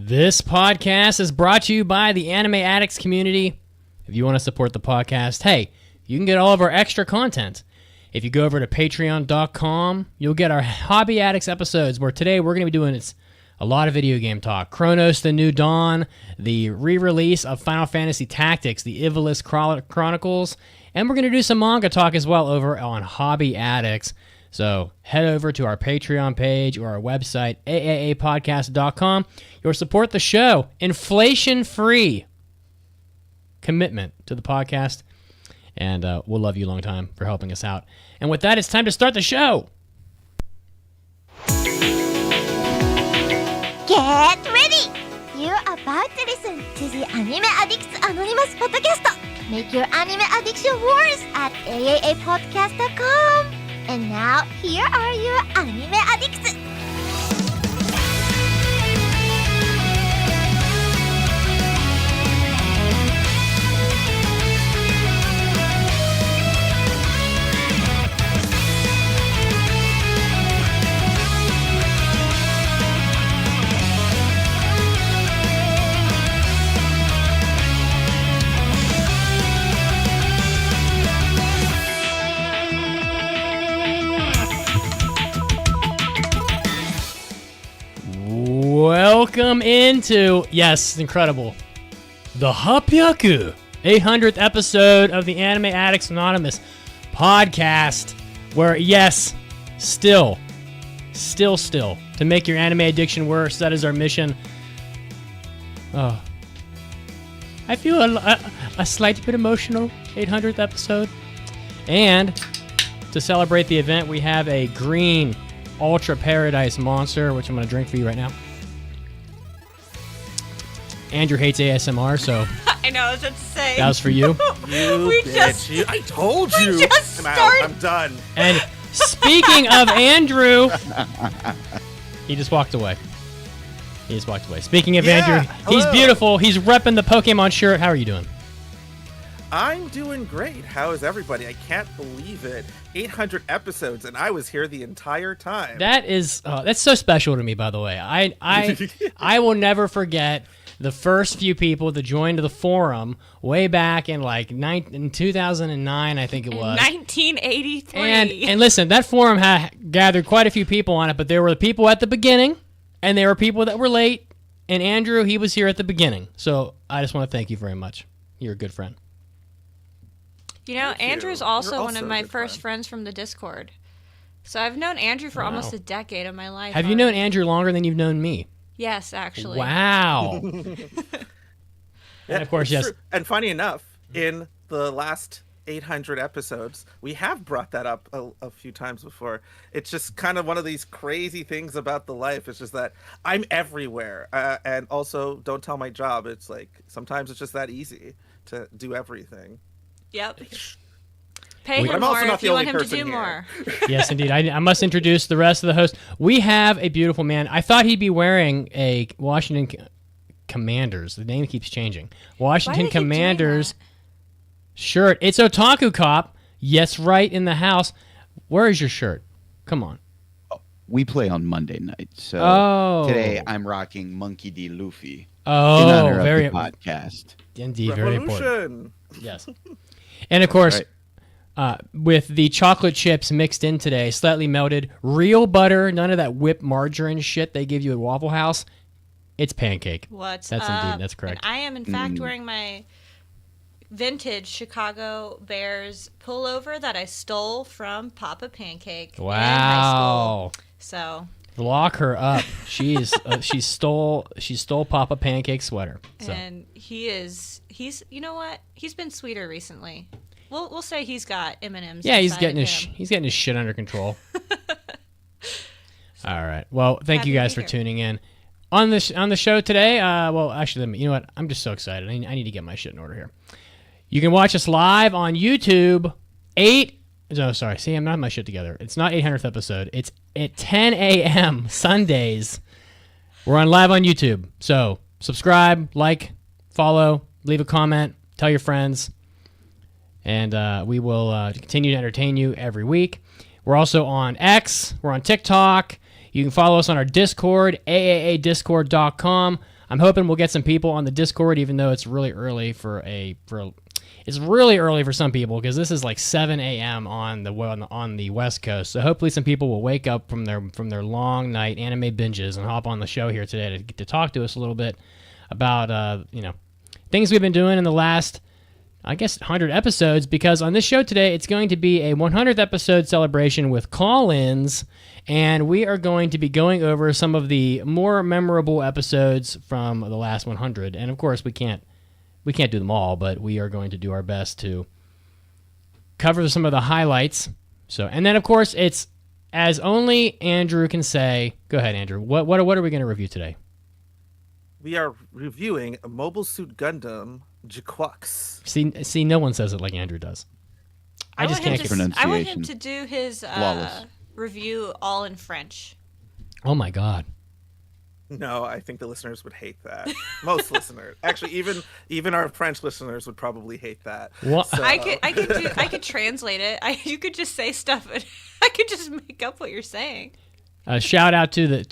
This podcast is brought to you by the Anime Addicts community. If you want to support the podcast, hey, you can get all of our extra content. If you go over to patreon.com, you'll get our Hobby Addicts episodes, where today we're going to be doing a lot of video game talk. Chronos: The New Dawn, the re-release of Final Fantasy Tactics, the Ivalice Chronicles, and we're going to do some manga talk as well over on Hobby Addicts. So head over to our Patreon page or our website, AAAPodcast.com. You'll support the show. Inflation-free commitment to the podcast. And we'll love you a long time for helping us out. And with that, it's time to start the show. Get ready! You're about to listen to the Anime Addicts Anonymous Podcast. Make your anime addiction worse at AAAPodcast.com. And now, here are your anime addicts. Welcome into, yes, incredible, the Hapyaku 800th episode of the Anime Addicts Anonymous Podcast, where, yes, still, to make your anime addiction worse, that is our mission. Oh, I feel a slight bit emotional, 800th episode. And to celebrate the event, we have a green Ultra Paradise Monster, which I'm going to drink for you right now. Andrew hates ASMR, so I know, I was about to say. That was for you. I told you. I'm out. I'm done. And speaking of Andrew, he just walked away. Speaking of Andrew, he's beautiful. He's repping the Pokemon shirt. How are you doing? I'm doing great. How is everybody? I can't believe it. 800 episodes, and I was here the entire time. That is, that's so special to me, by the way. I will never forget the first few people that joined the forum way back in in 2009, I think it was. 1983. And listen, that forum had gathered quite a few people on it, but there were the people at the beginning, and there were people that were late, and Andrew, he was here at the beginning. So I just want to thank you very much. You're a good friend. You know, Andrew's also one of my first friends from the Discord. So I've known Andrew for almost a decade of my life. Have you known Andrew longer than you've known me? Yes, actually. Wow. And of course, yes. True. And funny enough, in the last 800 episodes, we have brought that up a few times before. It's just kind of one of these crazy things about the life. It's just that I'm everywhere. And also, don't tell my job. It's like, sometimes it's just that easy to do everything. Yep. Pay him more if you want him to do more. Yes, indeed. I must introduce the rest of the hosts. We have a beautiful man. I thought he'd be wearing a Washington Commanders. The name keeps changing. Washington Commanders shirt. It's Otaku Cop. Yes, right in the house. Where is your shirt? Come on. Oh, we play on Monday night, so today I'm rocking Monkey D. Luffy. Oh, in honor very of the podcast. Indeed, very important. Yes. And of course, with the chocolate chips mixed in today, slightly melted, real butter, none of that whipped margarine shit they give you at Waffle House. It's pancake. That's correct. And I am in fact wearing my vintage Chicago Bears pullover that I stole from Papa Pancake in high school. So lock her up. She stole Papa Pancake sweater. So. And he's you know what? He's been sweeter recently. We'll say he's got M&Ms. Yeah, he's getting his shit under control. All right. Well, thank you guys for tuning in on the show today. Well, actually, you know what? I'm just so excited. I need to get my shit in order here. You can watch us live on YouTube. See, I'm not my shit together. It's not 800th episode. It's at 10 a.m. Sundays. We're live on YouTube. So subscribe, like, follow, leave a comment, tell your friends, and we will continue to entertain you every week. We're also on X. We're on TikTok. You can follow us on our Discord, AAADiscord.com. I'm hoping we'll get some people on the Discord, even though it's really early it's really early for some people because this is like 7 a.m. on the West Coast. So hopefully some people will wake up from their long night anime binges and hop on the show here today to get to talk to us a little bit about things we've been doing in the last, I guess, 100 episodes, because on this show today, it's going to be a 100th episode celebration with call-ins, and we are going to be going over some of the more memorable episodes from the last 100. And of course, we can't do them all, but we are going to do our best to cover some of the highlights. So, and then of course, it's as only Andrew can say. Go ahead, Andrew. What are we going to review today? We are reviewing a Mobile Suit Gundam Gquuuuuux. See, no one says it like Andrew does. I just can't get pronunciation. I want him to do his review all in French. Oh my God. No, I think the listeners would hate that. Most listeners, actually, even our French listeners would probably hate that. What? So, I could translate it. You could just say stuff, and I could just make up what you're saying. Shout out to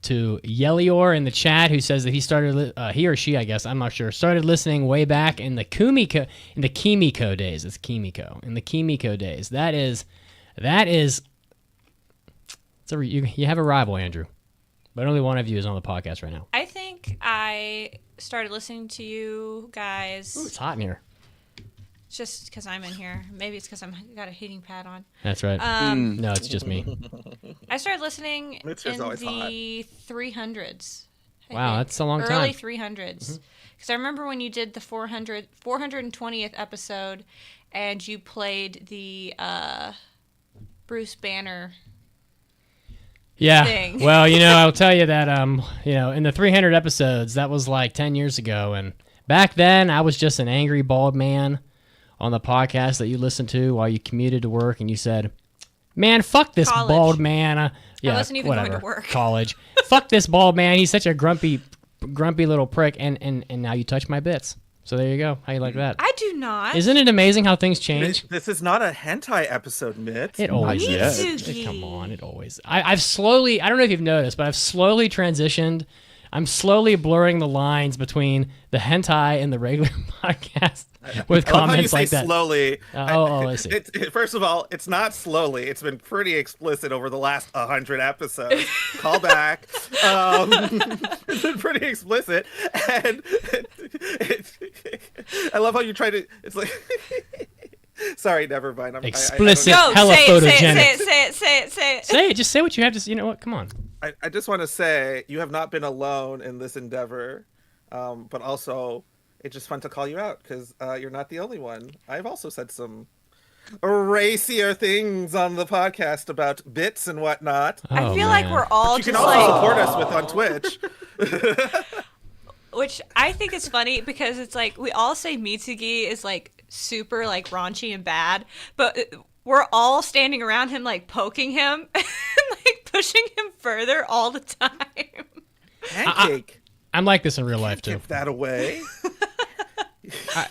Yelior in the chat, who says that he started he or she, I guess, I'm not sure, started listening way back in the Kimiko days. It's Kimiko in the Kimiko days. That is. You have a rival, Andrew. But only one of you is on the podcast right now. I think I started listening to you guys. Ooh, it's hot in here. Just because I'm in here. Maybe it's because I got a heating pad on. That's right. No, it's just me. I started listening in the 300s. Wow, that's a long time. Early 300s. Because I remember when you did the 420th episode and you played the Bruce Banner thing. Well, I'll tell you that, in the 300 episodes, that was like 10 years ago. And back then, I was just an angry bald man on the podcast that you listened to while you commuted to work. And you said, man, fuck this bald man. I wasn't even going to work. College. Fuck this bald man. He's such a grumpy little prick. And now you touch my bits. So there you go. How you like that? I do not. Isn't it amazing how things change? This is not a hentai episode, Mitch. It always is. Come on, it always. I've slowly, I don't know if you've noticed, but I've slowly transitioned. I'm slowly blurring the lines between the hentai and the regular podcast with comments like that. Slowly. Let's see. First of all, it's not slowly. It's been pretty explicit over the last 100 episodes. Call back. It's been pretty explicit, and I love how you try to. It's like. Sorry, never mind. Explicit, hella photogenic. Say it. Say it. Just say what you have to say. You know what? Come on. I just want to say you have not been alone in this endeavor, but also it's just fun to call you out because you're not the only one. I've also said some racier things on the podcast about bits and whatnot. I feel like we're all but you can also support us with on Twitch. Which I think is funny because it's like we all say Mitsugi is like super like raunchy and bad, but we're all standing around him like poking him and like pushing him further all the time. Pancake. I'm like this in real life too. Give that away.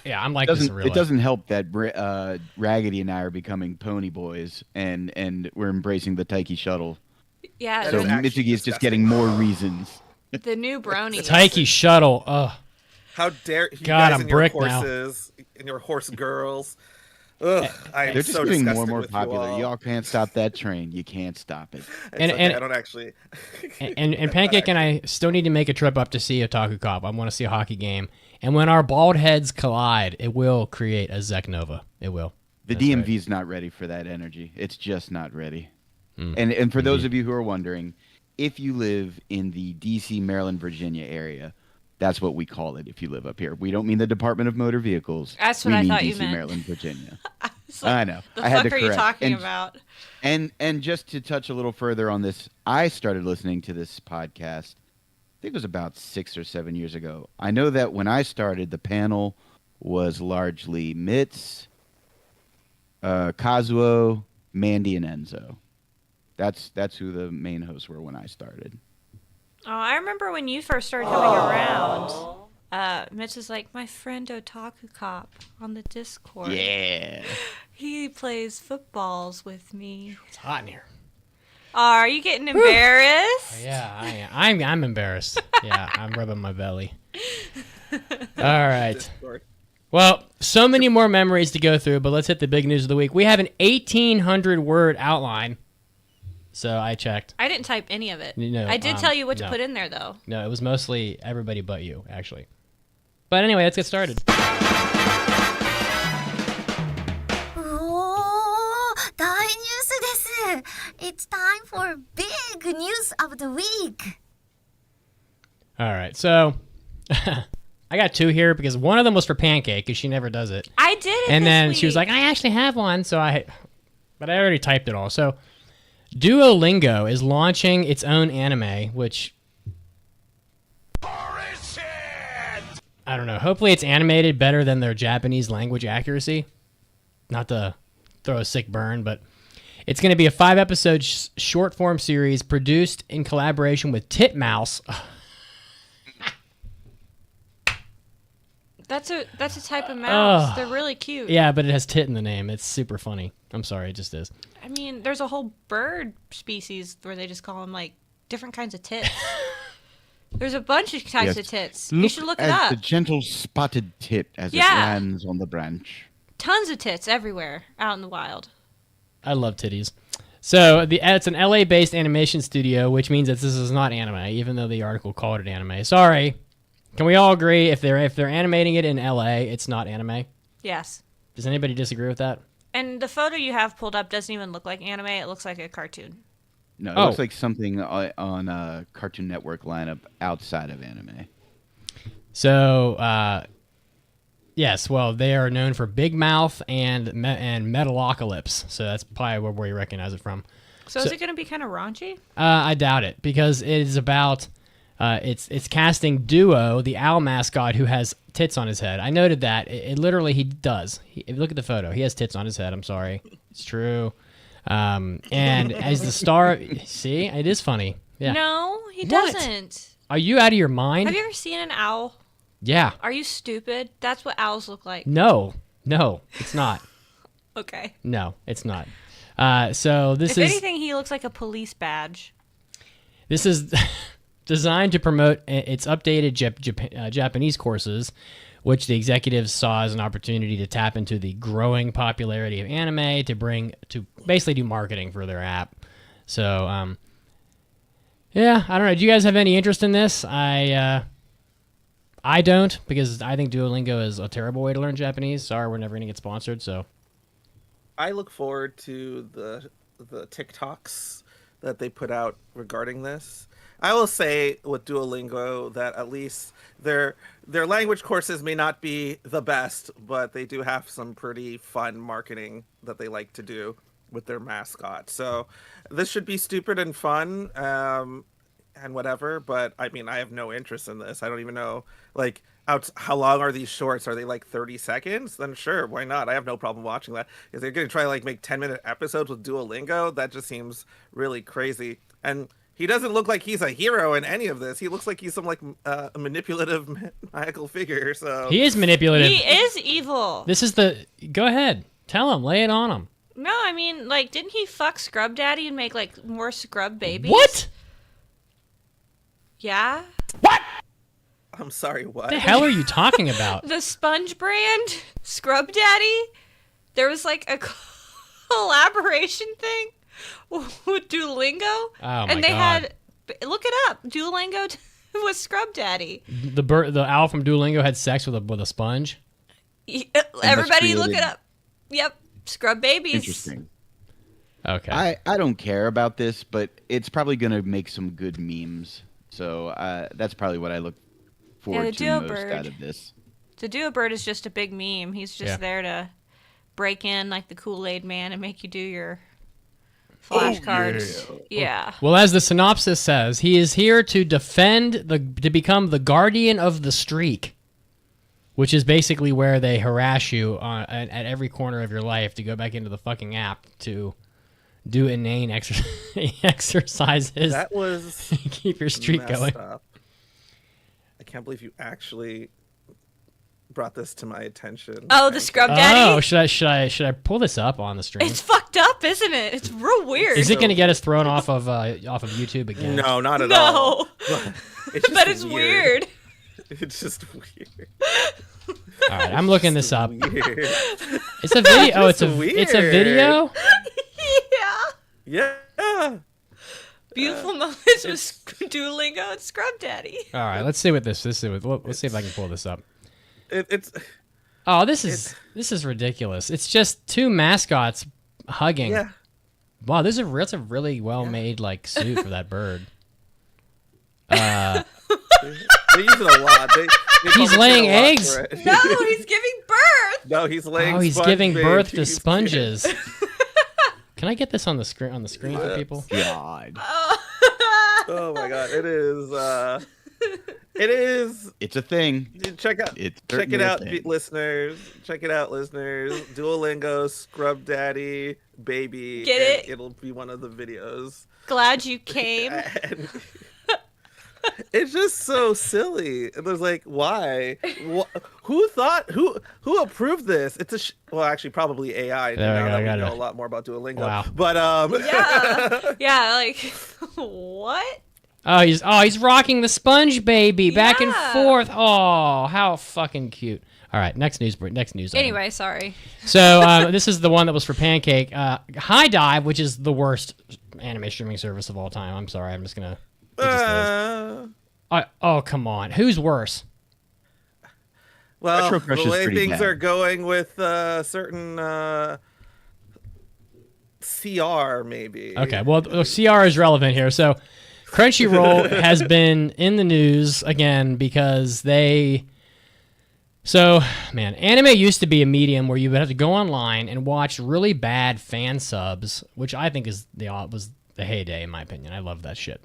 I'm like this in real life. It doesn't help that Raggedy and I are becoming pony boys and we're embracing the Taiki shuttle. Yeah. So Mitsugi is just getting more reasons. The new brony. Taiki shuttle. Ugh. How dare you God, guys I'm and your brick horses and your horse girls. Ugh, They're just so getting more and disgusted more with popular. Y'all can't stop that train. You can't stop it. And I don't actually. and Pancake and I still need to make a trip up to see Otaku Cop. I want to see a hockey game. And when our bald heads collide, it will create a Zek Nova. It will. The DMV's not ready for that energy. It's just not ready. And for those of you who are wondering, if you live in the D.C., Maryland, Virginia area, that's what we call it if you live up here. We don't mean the Department of Motor Vehicles. That's what I thought DC, you meant. Maryland, Virginia. I know. The I had fuck to are you correct. talking about? And just to touch a little further on this, I started listening to this podcast, I think it was about 6 or 7 years ago. I know that when I started, the panel was largely Mitz, Kazuo, Mandy, and Enzo. That's who the main hosts were when I started. Oh, I remember when you first started coming around. Mitch was like, my friend Otaku Cop on the Discord. Yeah. He plays footballs with me. It's hot in here. Are you getting embarrassed? Yeah, I'm embarrassed. Yeah, I'm rubbing my belly. All right. Discord. Well, so many more memories to go through, but let's hit the big news of the week. We have an 1,800-word outline. So I checked. I didn't type any of it. No, I did tell you what to no. put in there, though. No, it was mostly everybody but you, actually. But anyway, let's get started. おー、大ニュースです。It's time for big news of the week. All right, so I got two here because one of them was for Pancake because she never does it. I did it And this then week. she was like, I actually have one, but I already typed it all. So Duolingo is launching its own anime, which I don't know. Hopefully it's animated better than their Japanese language accuracy. Not to throw a sick burn, but it's going to be a 5-episode short-form series produced in collaboration with Titmouse. That's a type of mouse. Ugh. They're really cute. Yeah, but it has tit in the name. It's super funny. I'm sorry, it just is. I mean, there's a whole bird species where they just call them like different kinds of tits. There's a bunch of types of tits. You should look it at up. the gentle spotted tit as it Yeah. lands on the branch. Tons of tits everywhere out in the wild. I love titties. So it's an LA-based animation studio, which means that this is not anime, even though the article called it anime. Sorry. Can we all agree if they're animating it in LA, it's not anime? Yes. Does anybody disagree with that? And the photo you have pulled up doesn't even look like anime. It looks like a cartoon. No, it Oh. looks like something on a Cartoon Network lineup outside of anime. So, yes, well, they are known for Big Mouth and Metalocalypse, so that's probably where you recognize it from. So is it going to be kind of raunchy? I doubt it, because it is about it's casting Duo, the owl mascot, who has tits on his head. I noted that. It literally, he does. If you look at the photo. He has tits on his head. I'm sorry. It's true. And as the star, see, it is funny. Yeah. No, he What? doesn't. Are you out of your mind? Have you ever seen an owl? Yeah. Are you stupid? That's what owls look like. No, it's not. Okay. No, it's not. So this If is anything, he looks like a police badge. this is designed to promote its updated Japanese courses, which the executives saw as an opportunity to tap into the growing popularity of anime to basically do marketing for their app. So, yeah, I don't know. Do you guys have any interest in this? I don't, because I think Duolingo is a terrible way to learn Japanese. Sorry, we're never going to get sponsored, so. I look forward to the TikToks that they put out regarding this. I will say with Duolingo that at least their language courses may not be the best, but they do have some pretty fun marketing that they like to do with their mascot. So this should be stupid and fun and whatever, but I mean, I have no interest in this. I don't even know, like, how long are these shorts? Are they like 30 seconds? Then sure, why not? I have no problem watching that. If they're going to try to like make 10-minute episodes with Duolingo, that just seems really crazy. And he doesn't look like he's a hero in any of this. He looks like he's some like manipulative maniacal figure. So He is manipulative. He is evil. Go ahead. Tell him. Lay it on him. No, I mean, like, didn't he fuck Scrub Daddy and make, like, more Scrub babies? What? Yeah? I'm sorry, what? What the hell are you talking about? The sponge brand, Scrub Daddy, there was, like, a collaboration thing with Duolingo. Oh, my and they God. look it up, Duolingo with Scrub Daddy. The owl from Duolingo had sex with a sponge? Everybody look created- it up. Yep, Scrub babies. Interesting. Okay. I don't care about this, but it's probably going to make some good memes. So that's probably what I look forward to Duo most Bird. out of this. The Duo Bird is just a big meme. He's just there to break in like the Kool-Aid Man and make you do your flashcards. Yeah. Well, as the synopsis says, he is here to to become the guardian of the streak, which is basically where they harass you at every corner of your life to go back into the fucking app to do inane exercises. That was keep your streak messed going. up. I can't believe you actually brought this to my attention. Oh, the Scrub Daddy? Oh, should I pull this up on the stream? It's fucked up, isn't it? It's real weird. Is it going to get us thrown off of YouTube again? No, not at all. No. It's But it's weird. It's just weird. All right, I'm looking this up. Weird. It's a video. Oh, it's a Weird. video. Yeah. Yeah. Beautiful moments with Duolingo and Scrub Daddy. All right, let's see what this. Let's see if I can pull this up. It's Oh, this is ridiculous. It's just two mascots hugging. yeah. Wow, that's a really well made like suit for that bird. They use it a lot. They He's probably laying get a lot eggs. for it. No, he's giving birth. No, he's laying. Oh, he's sponge giving birth to babies. sponges. Can I get this on the screen for people? God. Oh my god, it is. It is. It's a thing. Check out. It's Check it certainly a out, thing. listeners. Check it out, listeners. Duolingo, Scrub Daddy, baby. Get and it? It'll be one of the videos. Glad you came. And it's just so silly. And there's like, why? Who thought? Who approved this? It's well, actually, probably AI. There we Now go, that I we got know it. a lot more about Duolingo. Wow. But Yeah, like what? Oh, he's rocking the sponge baby back and Yeah. forth. Oh, how fucking cute. All right, next news. Item. Anyway, sorry. So this is the one that was for Pancake. High Dive, which is the worst anime streaming service of all time. I'm sorry, I'm just gonna. It just is. Oh, come on. Who's worse? well, Retro Crush the is way pretty things bad. are going with certain CR, maybe. Okay, well, CR is relevant here. So Crunchyroll has been in the news again because man, anime used to be a medium where you would have to go online and watch really bad fan subs, which I think was the heyday in my opinion. I love that shit.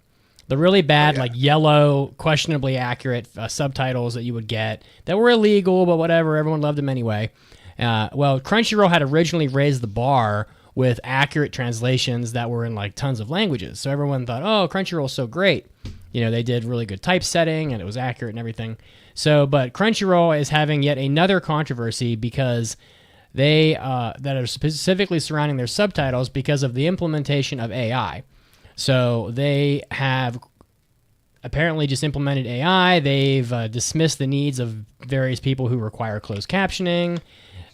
The really bad, like yellow, questionably accurate subtitles that you would get that were illegal, but whatever, everyone loved them anyway. Well, Crunchyroll had originally raised the bar with accurate translations that were in like tons of languages. So everyone thought, oh, Crunchyroll's so great. You know, they did really good typesetting and it was accurate and everything. So, but Crunchyroll is having yet another controversy because they that are specifically surrounding their subtitles because of the implementation of AI. So they have apparently just implemented AI. They've dismissed the needs of various people who require closed captioning.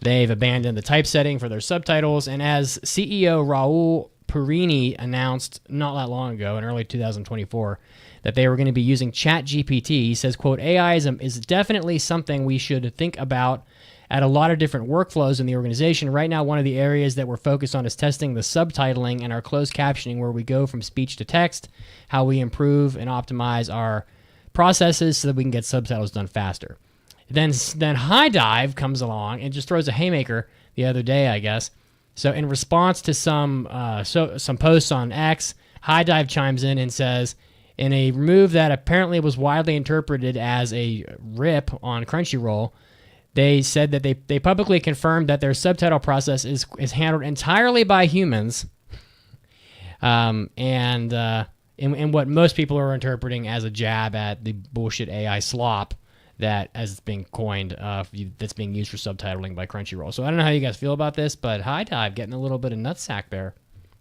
They've abandoned the typesetting for their subtitles. And as CEO Raul Purini announced not that long ago, in early 2024, that they were going to be using ChatGPT, he says, quote, AI is definitely something we should think about at a lot of different workflows in the organization. Right now, one of the areas that we're focused on is testing the subtitling and our closed captioning, where we go from speech to text, how we improve and optimize our processes so that we can get subtitles done faster. Then High Dive comes along and just throws a haymaker the other day, I guess. So in response to some posts on X, High Dive chimes in and says, in a move that apparently was widely interpreted as a rip on Crunchyroll, they said that they publicly confirmed that their subtitle process is handled entirely by humans, and in what most people are interpreting as a jab at the bullshit AI slop that as being coined, that's being used for subtitling by Crunchyroll. So I don't know how you guys feel about this, but High Dive getting a little bit of nutsack there,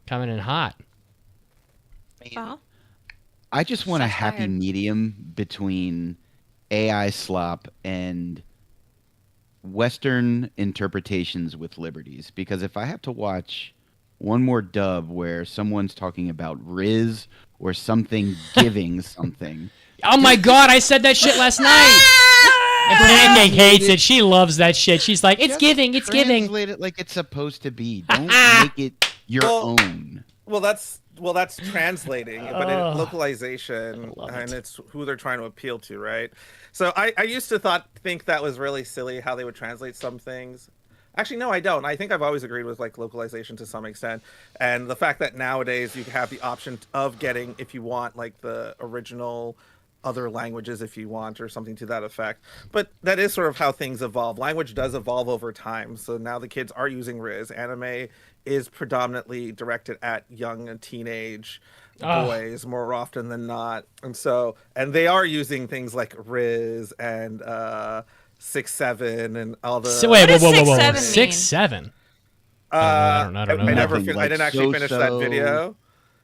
coming in hot. Well, I just want a happy tired. medium between AI slop and Western interpretations with liberties. Because if I have to watch one more dub where someone's talking about Riz or something giving something. Oh my god, I said that shit last night! And Pancake hates it. She loves that shit. She's like, it's Just giving, it's giving. Translate it like it's supposed to be. Don't make it your own. Well, that's translating, but localization, love and it. it's who they're trying to appeal to, right? So I used to think that was really silly how they would translate some things. Actually, no, I don't. I think I've always agreed with like localization to some extent, and the fact that nowadays you have the option of getting, if you want, like the original other languages if you want, or something to that effect. But that is sort of how things evolve. Language does evolve over time. So now the kids are using Riz. Anime is predominantly directed at young and teenage boys more often than not. And they are using things like Riz and 6'7" and all the. So, wait, What whoa, does whoa, whoa, whoa, 6'7" 6'7"? I don't know. I never. Nothing, I didn't actually finish that so-so. video.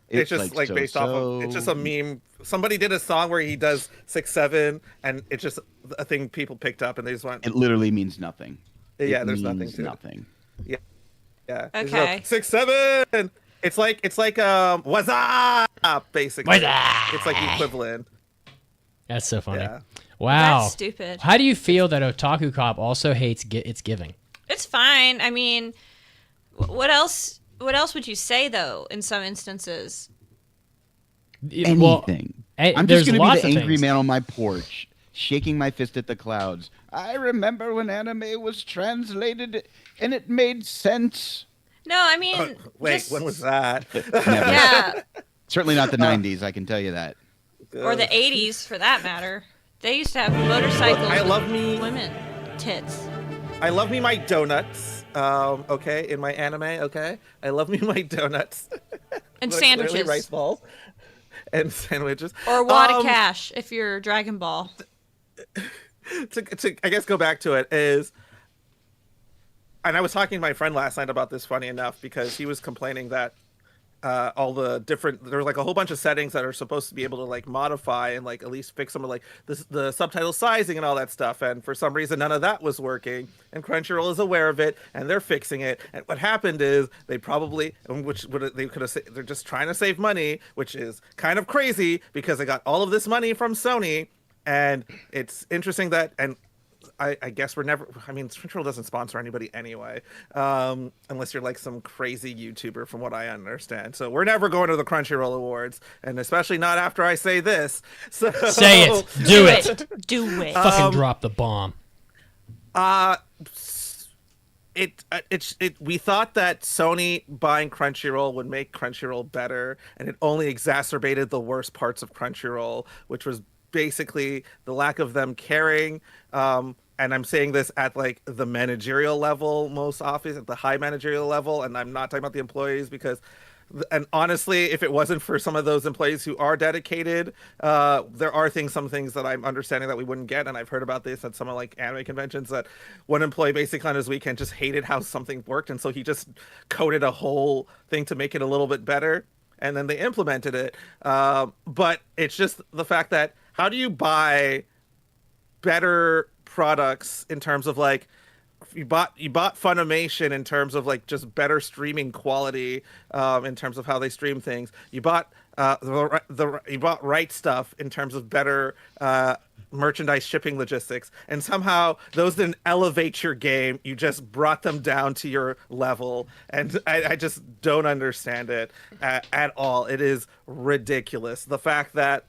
It's just like based off of. It's just a meme. Somebody did a song where he does 6'7", and it's just a thing people picked up, and they just went. It literally means nothing. Yeah, It there's nothing means to it. nothing. Yeah. Okay. 6'7". It's like what's up, basically. What's up? It's like the equivalent. That's so funny. Yeah. Wow. That's stupid. How do you feel that Otaku Cop also hates its giving? It's fine. I mean, what else? What else would you say though? In some instances, Well, Anything. there's I'm just going to lots be of the angry things. man on my porch, shaking my fist at the clouds. I remember when anime was translated and it made sense. no. I mean, Wait, just- when was that? Never. Yeah, Certainly not the 90s, I can tell you that. or the '80s for that matter. They used to have motorcycles. I with love me. women tits. I love me my donuts. Okay, in my anime. Okay, I love me my donuts. And They're clearly sandwiches. rice balls, and sandwiches. Or wad of cash if you're Dragon Ball. To I guess go back to it is, and I was talking to my friend last night about this. Funny enough, because he was complaining that all the different there's like a whole bunch of settings that are supposed to be able to like modify and like at least fix some of like the subtitle sizing and all that stuff, and for some reason none of that was working, and Crunchyroll is aware of it and they're fixing it. And what happened is they probably, which would they could have, they're just trying to save money, which is kind of crazy because they got all of this money from Sony. And it's interesting that, and I guess we're never, I mean, Crunchyroll doesn't sponsor anybody anyway, unless you're like some crazy YouTuber, from what I understand. So we're never going to the Crunchyroll Awards, and especially not after I say this. So, Say it. Do it. Do it. Fucking drop the bomb. We thought that Sony buying Crunchyroll would make Crunchyroll better, and it only exacerbated the worst parts of Crunchyroll, which was basically the lack of them caring. And I'm saying this at like the managerial level, most often at the high managerial level, and I'm not talking about the employees because, and honestly, if it wasn't for some of those employees who are dedicated, there are some things that I'm understanding that we wouldn't get. And I've heard about this at some of like anime conventions, that one employee basically on his weekend just hated how something worked, and so he just coded a whole thing to make it a little bit better, and then they implemented it. But it's just the fact that how do you buy better products in terms of like, you bought Funimation in terms of like just better streaming quality, in terms of how they stream things. You bought you bought Right Stuff in terms of better merchandise shipping logistics, and somehow those didn't elevate your game. You just brought them down to your level, and I just don't understand it at all. It is ridiculous. The fact that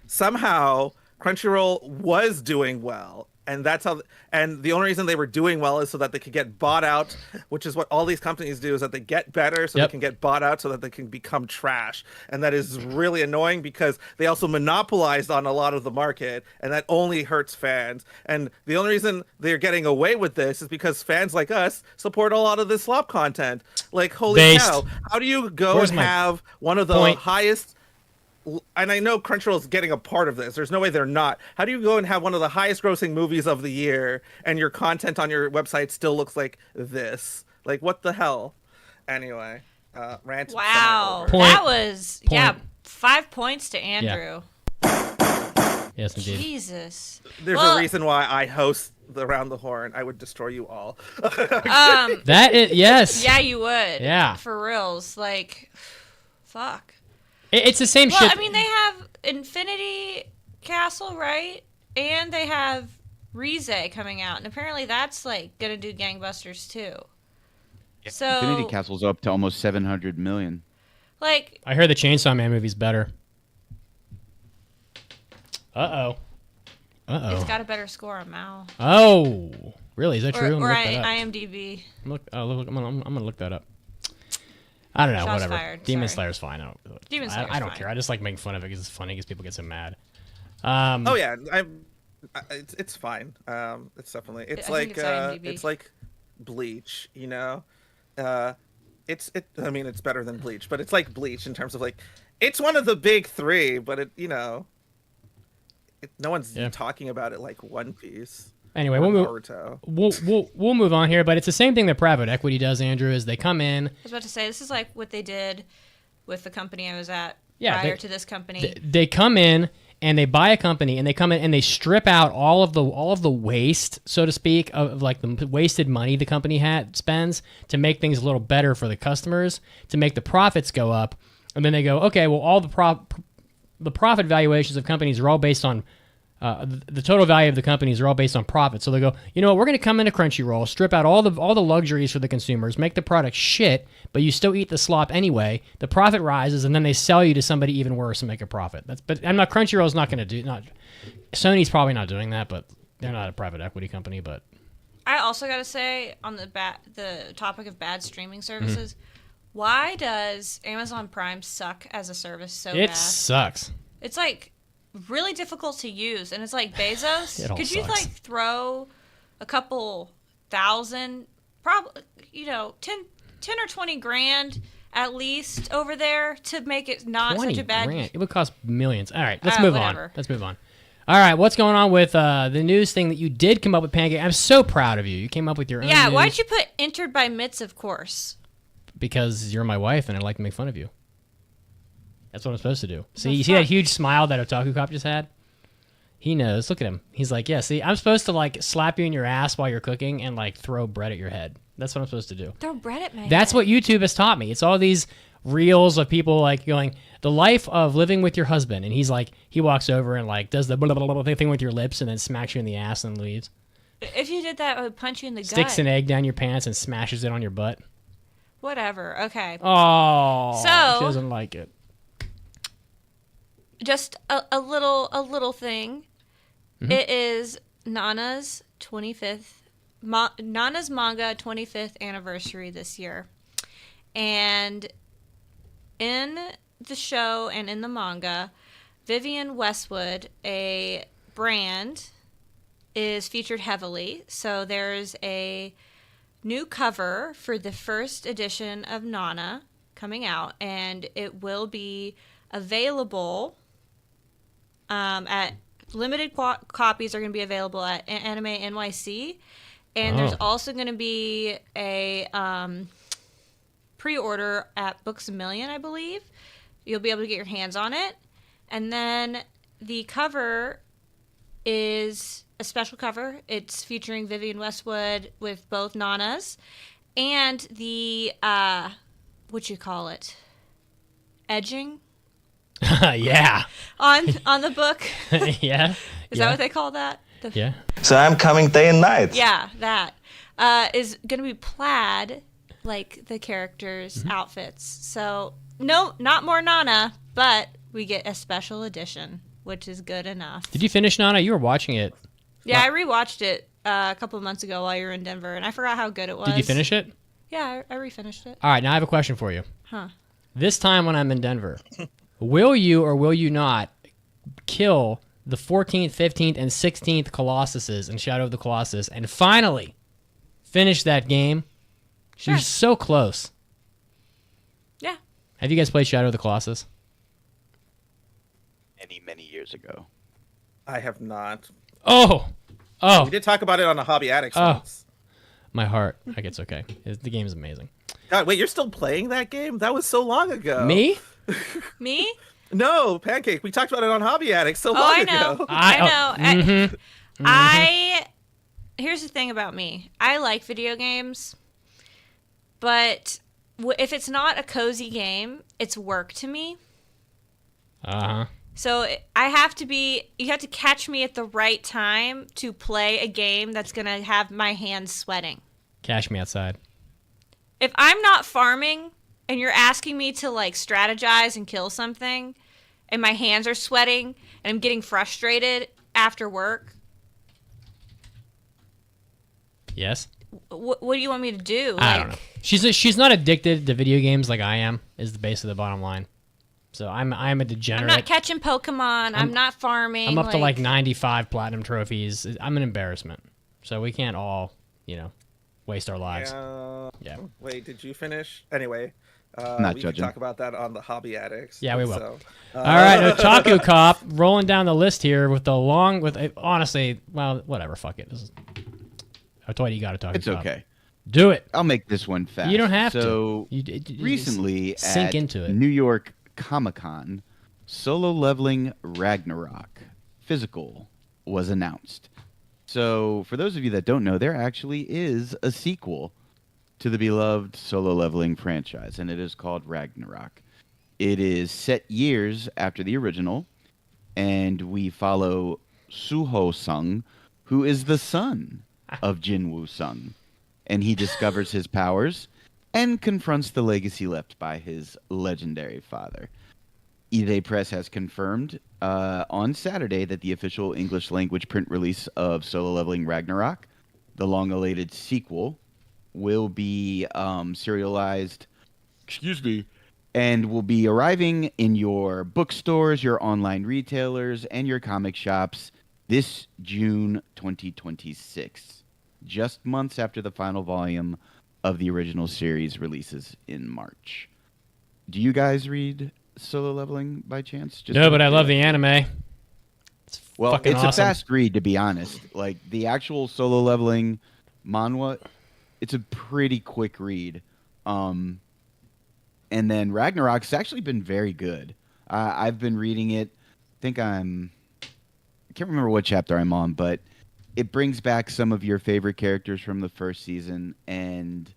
somehow Crunchyroll was doing well, and that's how, and the only reason they were doing well is so that they could get bought out, which is what all these companies do, is that they get better so Yep. they can get bought out so that they can become trash. And that is really annoying because they also monopolized on a lot of the market, and that only hurts fans. And the only reason they're getting away with this is because fans like us support a lot of this slop content. Like, holy Based. cow, how do you go Where's and my have one of the point? highest, and I know Crunchyroll's getting a part of this, there's no way they're not. How do you go and have one of the highest grossing movies of the year and your content on your website still looks like this? Like, what the hell? Anyway, rant. Wow. over. Point. That was, yeah, Point. 5 points to Andrew. Yes, indeed. Jesus. There's Well- a reason why I host the Around the Horn. I would destroy you all. That is, yes. Yeah, you would. Yeah. For reals. Like, fuck. It's the same Well, shit. I mean, they have Infinity Castle, right? And they have Rize coming out, and apparently that's like gonna do gangbusters too. So, Infinity Castle's up to almost 700 million. like, I heard the Chainsaw Man movie's better. Uh-oh. it's got a better score on Mal Oh, really? Is that or, true? I'm or gonna look that up. IMDb. I'm gonna look that up. I don't know. Shots Whatever. fired, Demon sorry. Slayer's fine. Demon I Slayer's don't fine. care. I just like making fun of it because it's funny because people get so mad. Oh yeah, it's fine. It's definitely, it's I like think it's IMDb. it's like Bleach, you know. I mean, it's better than Bleach, but it's like Bleach in terms of like, it's one of the big three, but it, you know, No one's Yeah. talking about it like One Piece. Anyway, or we'll move. Naruto. We'll move on here, but it's the same thing that private equity does, Andrew, is they come in. I was about to say, this is like what they did with the company I was at Yeah, prior to this company. They come in and they buy a company and they come in and they strip out all of the waste, so to speak, of like the wasted money the company spends to make things a little better for the customers, to make the profits go up. And then they go, okay, well, all the profit valuations of companies are all based on the total value of the companies are all based on profit. So they go, you know what, we're going to come into Crunchyroll, strip out all the luxuries for the consumers, make the product shit, but you still eat the slop anyway. The profit rises, and then they sell you to somebody even worse and make a profit. But I'm not. Crunchyroll's not going to do. Sony's probably not doing that, but they're not a private equity company. But I also got to say, on the topic of bad streaming services, why does Amazon Prime suck as a service so bad? it sucks. It's like really difficult to use, and it's like Bezos. It all Could you sucks. like throw a couple thousand, probably 10 or 20 grand at least over there to make it not such a bad. $20,000. It would cost millions. All right, let's move whatever. on. Let's move on. All right, what's going on with the news thing that you did come up with, Pancake? I'm so proud of you. You came up with your own Yeah, news why'd you put entered by Mitz, of course? because you're my wife and I like to make fun of you. That's what I'm supposed to do. See, The you see that fuck? huge smile that Otaku Cop just had? He knows. Look at him. He's like, yeah, see, I'm supposed to like slap you in your ass while you're cooking and like throw bread at your head. That's what I'm supposed to do. Throw bread at me. That's what YouTube has taught me. It's all these reels of people like going, the life of living with your husband. And he's like, he walks over and like does the blah, blah, blah, blah thing with your lips and then smacks you in the ass and leaves. If you did that, I would punch you in the Sticks gut. an egg down your pants and smashes it on your butt. Whatever. Okay. Oh, So- she doesn't like it. Just a little thing. Mm-hmm. It is Nana's 25th Nana's manga 25th anniversary this year. And in the show and in the manga, Vivienne Westwood, a brand, is featured heavily. So there's a new cover for the first edition of Nana coming out, and it will be available at limited copies are going to be available at Anime NYC, and there's also going to be a pre-order at Books A Million, I believe. You'll be able to get your hands on it, and then the cover is a special cover. It's featuring Vivienne Westwood with both Nanas and the what you call it, edging Yeah. on the book. Yeah. Is that what they call that? Yeah. So I'm coming day and night. Yeah, that is going to be plaid like the characters' outfits. So no, not more Nana, but we get a special edition, which is good enough. Did you finish Nana? You were watching it. Yeah, I rewatched it a couple of months ago while you were in Denver, and I forgot how good it was. Did you finish it? Yeah, I refinished it. All right, now I have a question for you. Huh. This time when I'm in Denver, will you or will you not kill the 14th, 15th, and 16th Colossuses in Shadow of the Colossus and finally finish that game? Sure. You're so close. Yeah. Have you guys played Shadow of the Colossus? Many years ago. I have not. Oh, We did talk about it on a Hobby Addicts once. my heart. Like, it's okay. The game's amazing. God, wait, you're still playing that game? That was so long ago. Me? Me? No, Pancake. We talked about it on Hobby Addicts so Oh, long I know. ago. I know. I here's the thing about me. I like video games, but if it's not a cozy game, it's work to me. Uh-huh. So you have to catch me at the right time to play a game that's going to have my hands sweating. Cash me outside. If I'm not farming and you're asking me to like strategize and kill something and my hands are sweating and I'm getting frustrated after work, Yes? what do you want me to do? I don't know. She's not addicted to video games like I am, is the base of the bottom line. So I'm a I'm degenerate. not catching Pokemon. I'm not farming. I'm up to like 95 platinum trophies. I'm an embarrassment. So we can't all, waste our lives. Yeah. Wait, did you finish? Anyway, Not we judging. can talk about that on the Hobby Addicts. Yeah, we will. So, All right, Otaku Cop, rolling down the list here with honestly, well, whatever, fuck it. I told you got to talk. It's okay. Do it. I'll make this one fast. You don't have to. So Recently, sink at into it. New York Comic-Con, Solo Leveling Ragnarok Physical was announced. So, for those of you that don't know, there actually is a sequel to the beloved Solo Leveling franchise, and it is called Ragnarok. It is set years after the original, and we follow Suho-sung, who is the son of Jinwoo-sung, and he discovers his powers and confronts the legacy left by his legendary father. E-Day Press has confirmed on Saturday that the official English language print release of Solo Leveling Ragnarok, the long-awaited sequel, will be serialized, and will be arriving in your bookstores, your online retailers, and your comic shops this June 2026, just months after the final volume of the original series releases in March. Do you guys read Solo Leveling by chance? No, but I love the anime. It's fucking it's awesome. a fast read, to be honest. Like, the actual Solo Leveling manhwa, it's a pretty quick read. And then Ragnarok's actually been very good. I've been reading it. I can't remember what chapter I'm on, but it brings back some of your favorite characters from the first season, and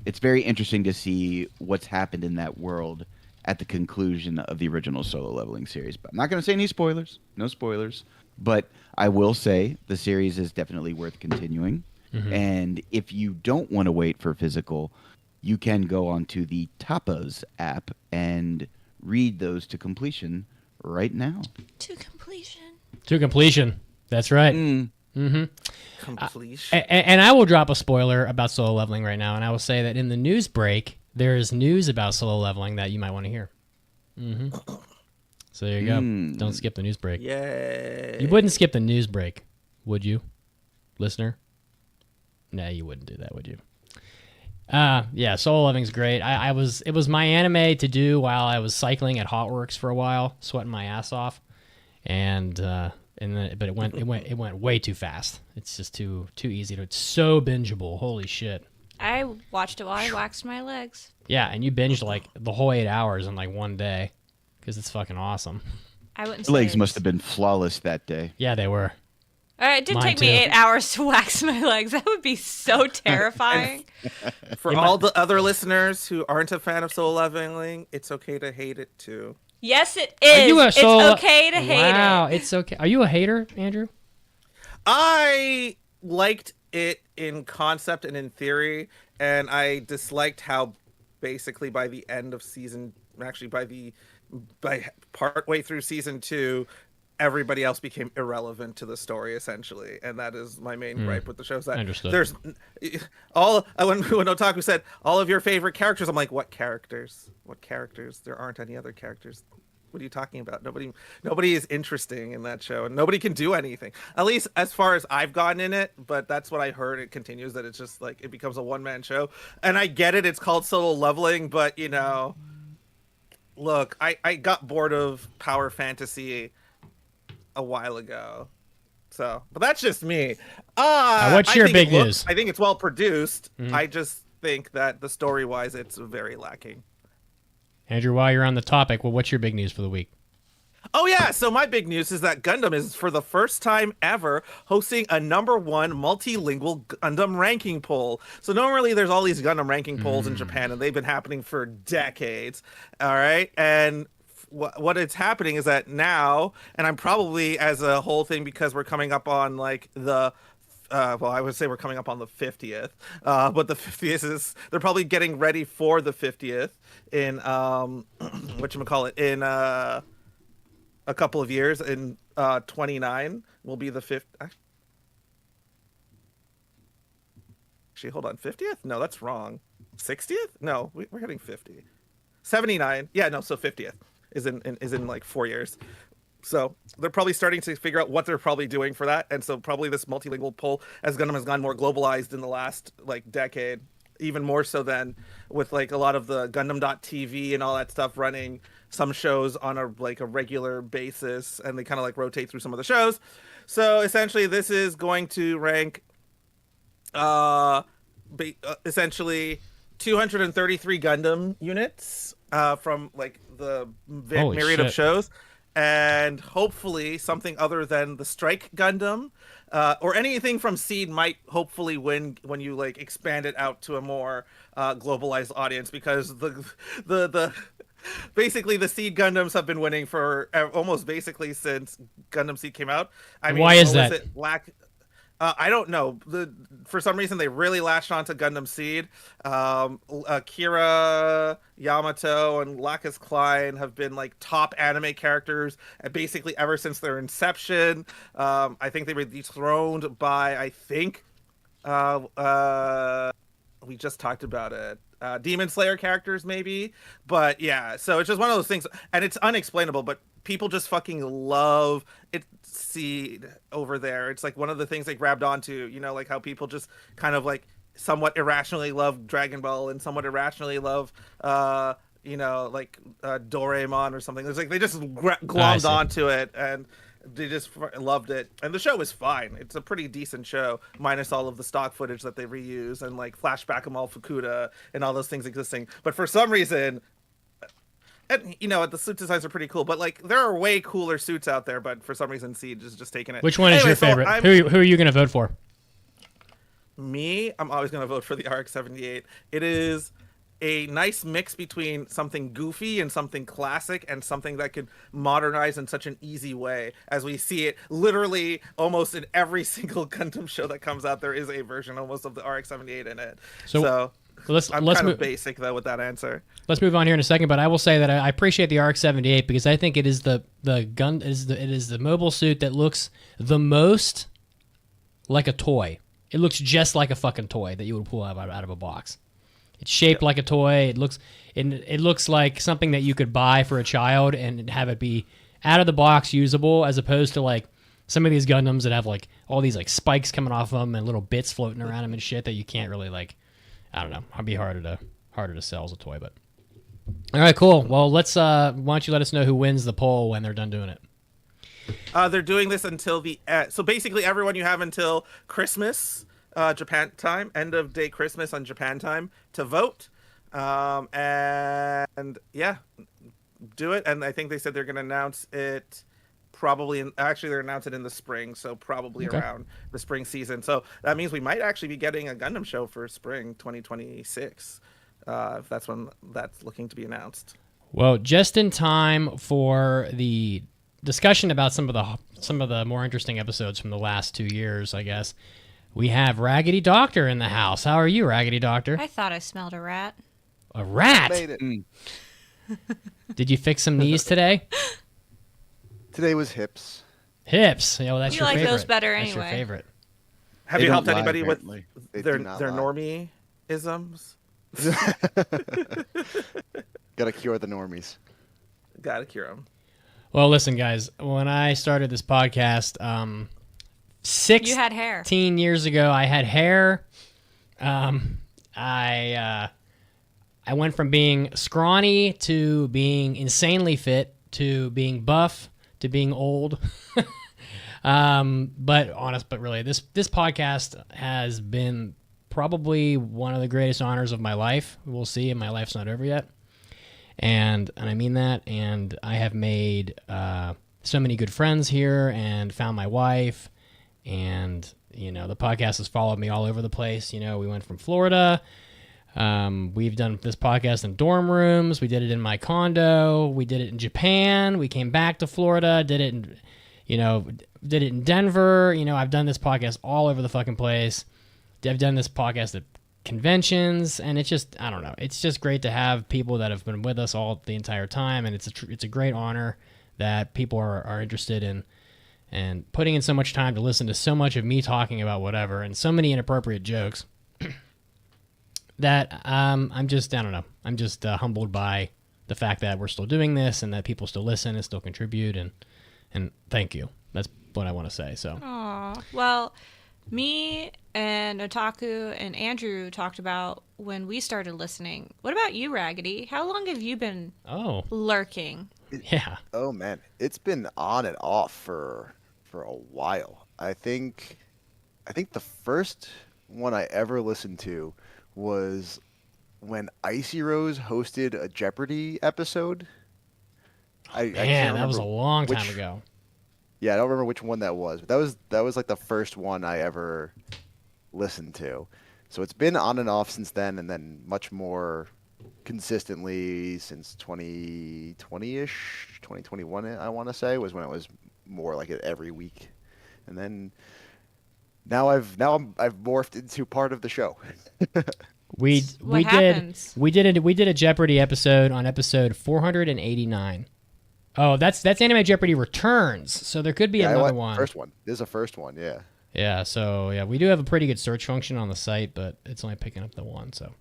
it's very interesting to see what's happened in that world at the conclusion of the original Solo Leveling series. But I'm not going to say any spoilers. No spoilers. But I will say the series is definitely worth continuing. Mm-hmm. And if you don't want to wait for physical, you can go onto the Tapas app and read those to completion right now. To completion. To completion. That's right. Mm-hmm. Completion. And I will drop a spoiler about Solo Leveling right now, and I will say that in the news break, there is news about Solo Leveling that you might want to hear. Mm-hmm. So there you go. Don't skip the news break. Yay. You wouldn't skip the news break, would you, listener? Nah, you wouldn't do that, would you? Yeah, Solo Leveling's great. It was my anime to do while I was cycling at Hotworks for a while, sweating my ass off, but it went way too fast. It's just too easy to. It's so bingeable. Holy shit. I watched it while I waxed my legs. Yeah, and you binged like the whole 8 hours in like one day because it's fucking awesome. I wouldn't. The legs must have been flawless that day. Yeah, they were. It did take me 8 hours to wax my legs. That would be so terrifying. For all the other listeners who aren't a fan of Solo Leveling, it's okay to hate it too. Yes, it is. It's okay to hate it. Wow, it's okay. Are you a hater, Andrew? I liked it in concept and in theory, and I disliked how basically by the end of by partway through season 2, everybody else became irrelevant to the story, essentially, and that is my main gripe with the show. Is that there's when Otaku said all of your favorite characters, I'm like, what characters? What characters? There aren't any other characters. What are you talking about? Nobody is interesting in that show, and nobody can do anything. At least as far as I've gotten in it, but that's what I heard. It continues that it's just like it becomes a one-man show, and I get it. It's called Solo Leveling, but look, I got bored of power fantasy a while ago, but that's just me. What's your big news? I think it's well produced. I just think that the story-wise, it's very lacking. Andrew, while you're on the topic, what's your big news for the week? Oh, yeah. So my big news is that Gundam is, for the first time ever, hosting a #1 multilingual Gundam ranking poll. So normally there's all these Gundam ranking polls in Japan, and they've been happening for decades. All right. And what it's happening is that now, and I'm probably as a whole thing because we're coming up on like I would say we're coming up on the 50th, but the 50th is, they're probably getting ready for the 50th in, whatchamacallit, in a couple of years. In 29 will be the 5th. Actually, hold on, 50th? No, that's wrong. 60th? No, we're hitting 50. 79. Yeah, no, so 50th is in like 4 years. So they're probably starting to figure out what they're probably doing for that. And so probably this multilingual poll, as Gundam has gone more globalized in the last like decade, even more so than with like a lot of the Gundam.TV and all that stuff running some shows on a regular basis, and they kind of like rotate through some of the shows. So essentially this is going to rank essentially 233 Gundam units from like the myriad of shows, and hopefully something other than the Strike Gundam or anything from Seed might hopefully win when you like expand it out to a more globalized audience, because the basically the Seed Gundams have been winning for almost basically since Gundam Seed came out. I mean, why is that? I don't know. For some reason, they really latched onto Gundam Seed. Akira Yamato and Lacus Klein have been like top anime characters basically ever since their inception. I think they were dethroned by, we just talked about it. Demon Slayer characters, maybe. But yeah, so it's just one of those things, and it's unexplainable, but people just fucking love it. Seed over there, it's like one of the things they grabbed onto, you know, like how people just kind of like somewhat irrationally love Dragon Ball and somewhat irrationally love you know, like Doraemon or something. It's like they just glommed onto it and they just loved it, and the show was fine. It's a pretty decent show, minus all of the stock footage that they reuse and like flashback Amal Fukuda and all those things existing. But for some reason, and you know, the suit designs are pretty cool, but like there are way cooler suits out there. But for some reason, Siege is just taking it. Which one is your favorite? Who are you going to vote for? Me, I'm always going to vote for the RX-78. It is a nice mix between something goofy and something classic, and something that could modernize in such an easy way, as we see it literally almost in every single Gundam show that comes out. There is a version almost of the RX-78 in it. So let's kind of basic though with that answer. Let's move on here in a second, but I will say that I appreciate the RX-78 because I think it is the mobile suit that looks the most like a toy. It looks just like a fucking toy that you would pull out of a box. It's shaped like a toy. It looks like something that you could buy for a child and have it be out of the box usable, as opposed to like some of these Gundams that have like all these like spikes coming off them and little bits floating around them and shit that you can't really like. I don't know. It'd be harder to sell as a toy, but all right, cool. Well, let's. Why don't you let us know who wins the poll when they're done doing it? They're doing this until so basically everyone, you have until Christmas, Japan time, end of day Christmas on Japan time to vote, and yeah, do it. And I think they said they're going to announce it probably they're announcing it in the spring, so probably around the spring season. So that means we might actually be getting a Gundam show for spring 2026, if that's when that's looking to be announced. Well, just in time for the discussion about some of the more interesting episodes from the last 2 years, I guess. We have Raggedy Doctor in the house. How are you, Raggedy Doctor? I thought I smelled a rat. A rat? Made it. Did you fix some knees today? Today was hips. Hips. Yeah, well, that's You your like favorite. those better That's your anyway. favorite. Have They you don't helped lie, anybody with apparently. They their do not lie. normie-isms? Gotta cure the normies. Gotta cure them. Well, listen, guys. When I started this podcast, 16 You had hair. years ago, I had hair. I went from being scrawny to being insanely fit to being buff to being old. But really, this podcast has been probably one of the greatest honors of my life. We'll see, and my life's not over yet. And I mean that. And I have made so many good friends here and found my wife. And, you know, the podcast has followed me all over the place. You know, we went from Florida. We've done this podcast in dorm rooms. We did it in my condo. We did it in Japan. We came back to Florida, did it in Denver. You know, I've done this podcast all over the fucking place. I've done this podcast at conventions, and it's just, I don't know. It's just great to have people that have been with us all the entire time, and it's a great honor that people are interested in and putting in so much time to listen to so much of me talking about whatever and so many inappropriate jokes that I'm just, I don't know. I'm just humbled by the fact that we're still doing this and that people still listen and still contribute, and thank you. That's what I want to say. So. Aw. Well, Me and Otaku and Andrew talked about when we started listening. What about you, Raggedy? How long have you been lurking? Yeah. Oh man, it's been on and off for a while. I think the first one I ever listened to was when Icy Rose hosted a Jeopardy episode. I can't that was a remember long which- time ago. Yeah, I don't remember which one that was, but that was like the first one I ever listened to. So it's been on and off since then, and then much more consistently since 2020-ish, 2021, I want to say, was when it was more like it every week. And then now I've morphed into part of the show. We did a Jeopardy episode on episode 489. Oh, that's Anime Jeopardy Returns. So there could be another one. First one. This is a first one, yeah. Yeah, so yeah, we do have a pretty good search function on the site, but it's only picking up the one. So,